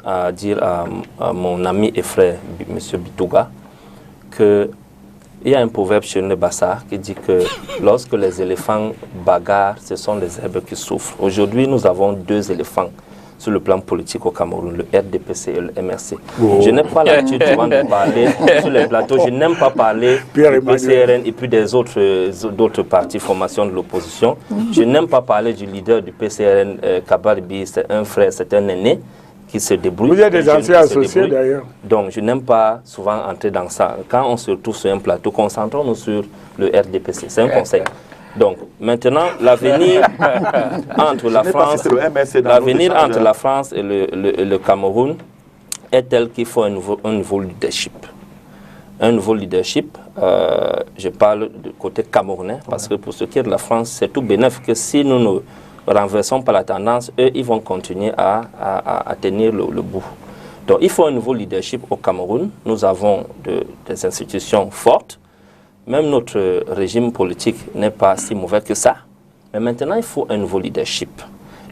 à dire à mon ami et frère, M. Bitouga, qu'il y a un proverbe chez le Bassa qui dit que lorsque les éléphants bagarrent, ce sont les herbes qui souffrent. Aujourd'hui, nous avons 2 éléphants sur le plan politique au Cameroun, le RDPC et le MRC. Je n'ai pas l'habitude souvent de parler sur les plateaux, je n'aime pas parler du PCRN et puis des autres partis, formations de l'opposition. Je n'aime pas parler du leader du PCRN, Kabarbi, c'est un frère, c'est un aîné qui se débrouille. Vous êtes des anciens associés d'ailleurs. Donc je n'aime pas souvent entrer dans ça. Quand on se retrouve sur un plateau, concentrons-nous sur le RDPC, c'est un conseil. Donc, maintenant, l'avenir entre la France, entre la France et le Cameroun est tel qu'il faut un nouveau leadership. Un nouveau leadership, je parle du côté camerounais, parce que pour ce qui est de la France, c'est tout bénéfique que si nous ne renversons pas la tendance, eux, ils vont continuer à tenir le bout. Donc, il faut un nouveau leadership au Cameroun. Nous avons des institutions fortes. Même notre régime politique n'est pas si mauvais que ça. Mais maintenant, il faut un nouveau leadership.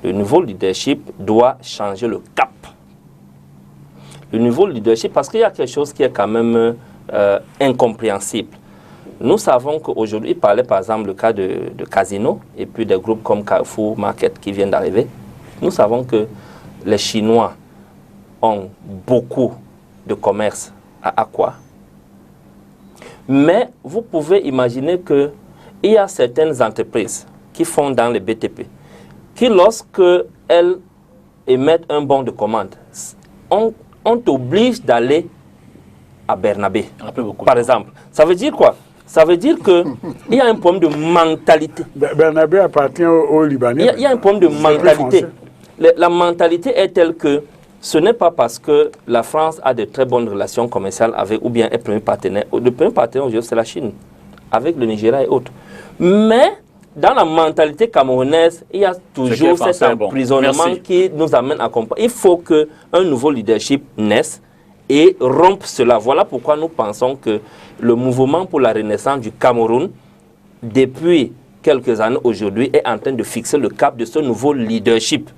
Le nouveau leadership doit changer le cap. Le nouveau leadership, parce qu'il y a quelque chose qui est quand même incompréhensible. Nous savons qu'aujourd'hui, il parlait par exemple le cas de Casino et puis des groupes comme Carrefour Market qui viennent d'arriver. Nous savons que les Chinois ont beaucoup de commerce à Aqua. Mais vous pouvez imaginer qu'il y a certaines entreprises qui font dans les BTP, qui lorsqu'elles émettent un bon de commande, on t'oblige d'aller à Bernabé, par exemple. Ça veut dire quoi? Ça veut dire qu'il y a un problème de mentalité. Bernabé appartient aux Libanais. Il y a un problème de mentalité. La mentalité est telle que ce n'est pas parce que la France a de très bonnes relations commerciales avec, ou bien est premier partenaire. Le premier partenaire aujourd'hui, c'est la Chine, avec le Nigeria et autres. Mais dans la mentalité camerounaise, il y a toujours cet emprisonnement qui nous amène à comprendre. Il faut qu'un nouveau leadership naisse et rompre cela. Voilà pourquoi nous pensons que le mouvement pour la renaissance du Cameroun, depuis quelques années aujourd'hui, est en train de fixer le cap de ce nouveau leadership.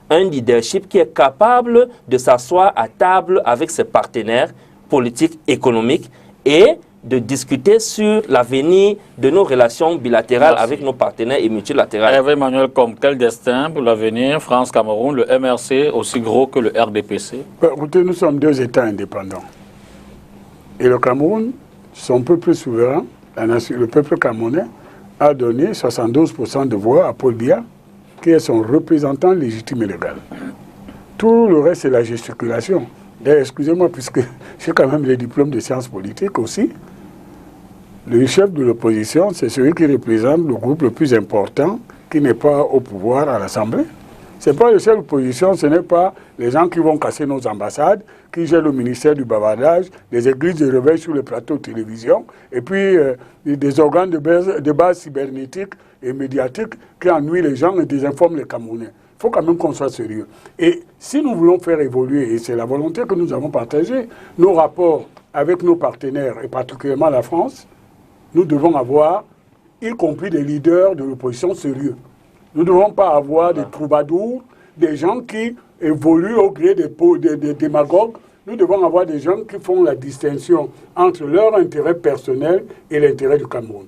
Un leadership qui est capable de s'asseoir à table avec ses partenaires politiques, économiques et de discuter sur l'avenir de nos relations bilatérales avec nos partenaires et multilatérales. Hervé Emmanuel, comme quel destin pour l'avenir, France-Cameroun, le MRC aussi gros que le RDPC? Écoutez, nous sommes 2 États indépendants. Et le Cameroun, son peuple souverain, le peuple camerounais, a donné 72% de voix à Paul Biya, qui est son représentant légitime et légal. Tout le reste, c'est la gesticulation. Excusez-moi, puisque j'ai quand même les diplômes de sciences politiques aussi. Le chef de l'opposition, c'est celui qui représente le groupe le plus important qui n'est pas au pouvoir à l'Assemblée. Ce n'est pas le chef de l'opposition, ce n'est pas les gens qui vont casser nos ambassades, qui gèrent le ministère du bavardage, des églises de réveil sur les plateaux de télévision, et puis des organes de base cybernétiques et médiatiques qui ennuient les gens et désinforment les Camerounais. Il faut quand même qu'on soit sérieux. Et si nous voulons faire évoluer, et c'est la volonté que nous avons partagée, nos rapports avec nos partenaires, et particulièrement la France, nous devons avoir, y compris des leaders de l'opposition sérieux. Nous ne devons pas avoir des troubadours, des gens qui évoluent au gré des démagogues. Nous devons avoir des gens qui font la distinction entre leur intérêt personnel et l'intérêt du Cameroun.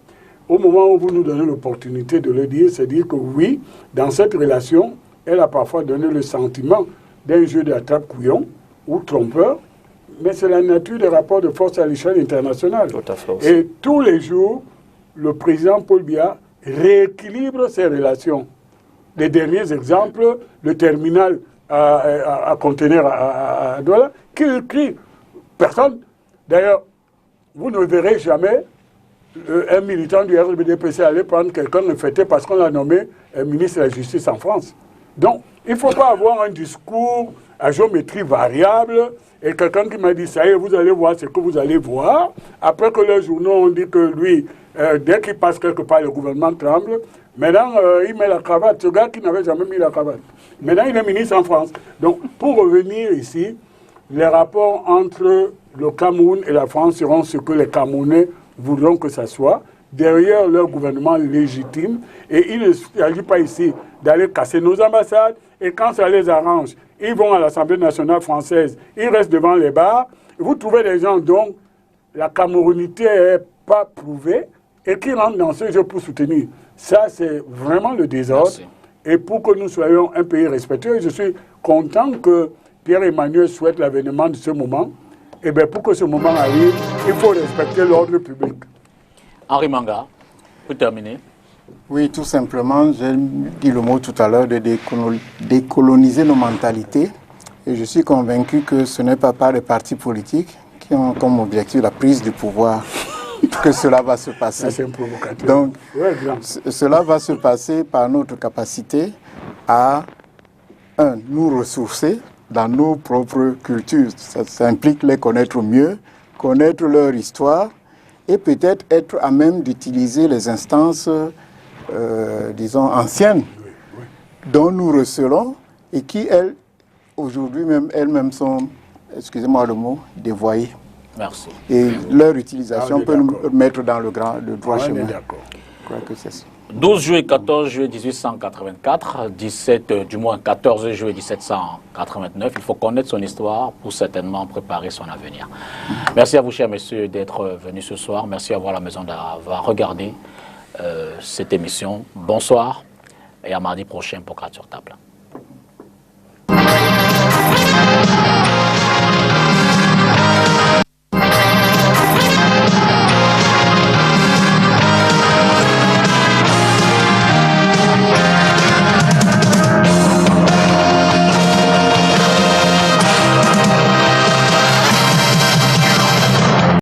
Au moment où vous nous donnez l'opportunité de le dire, c'est dire que oui, dans cette relation, elle a parfois donné le sentiment d'un jeu d'attrape-couillon ou trompeur, mais c'est la nature des rapports de force à l'échelle internationale. Tout à fait aussi. Et tous les jours, le président Paul Biya rééquilibre ses relations. Les derniers exemples, le terminal à conteneurs à Douala, qui écrit personne. D'ailleurs, vous ne verrez jamais un militant du RDPC aller prendre quelqu'un infecté parce qu'on l'a nommé ministre de la Justice en France. Donc, il ne faut pas avoir un discours à géométrie variable et quelqu'un qui m'a dit, ça y est, vous allez voir ce que vous allez voir. Après que les journaux ont dit que lui, dès qu'il passe quelque part, le gouvernement tremble. Maintenant, il met la cravate. Ce gars qui n'avait jamais mis la cravate. Maintenant, il est ministre en France. Donc, pour revenir ici, les rapports entre le Cameroun et la France seront ce que les Camerounais voudront que ça soit, derrière leur gouvernement légitime. Et il ne s'agit pas ici d'aller casser nos ambassades. Et quand ça les arrange, ils vont à l'Assemblée nationale française, ils restent devant les bars. Vous trouvez des gens dont la camerounité n'est pas prouvée et qui rentrent dans ce jeu pour soutenir. Ça, c'est vraiment le désordre. Merci. Et pour que nous soyons un pays respectueux, je suis content que Pierre-Emmanuel souhaite l'avènement de ce moment. Et bien, pour que ce moment arrive, il faut respecter l'ordre public. Henri Manga, pour terminer. Oui, tout simplement, j'ai dit le mot tout à l'heure de décoloniser nos mentalités. Et je suis convaincu que ce n'est pas par les partis politiques qui ont comme objectif la prise du pouvoir que cela va se passer. C'est un provocateur. Donc, Ouais, cela va se passer par notre capacité à, nous ressourcer dans nos propres cultures. Ça implique les connaître mieux, connaître leur histoire et peut-être être à même d'utiliser les instances, disons, anciennes dont nous recelons et qui, elles, aujourd'hui même, elles-mêmes sont, excusez-moi le mot, dévoyées. Merci. Et leur utilisation peut nous d'accord. mettre dans le droit On est chemin. d'accord. Je crois que c'est ça. 12 juillet, 14 juillet 1884, 14 juillet 1789. Il faut connaître son histoire pour certainement préparer son avenir. Merci à vous, chers messieurs, d'être venus ce soir. Merci à vous à la maison d'avoir regardé cette émission. Bonsoir et à mardi prochain pour 4 sur table.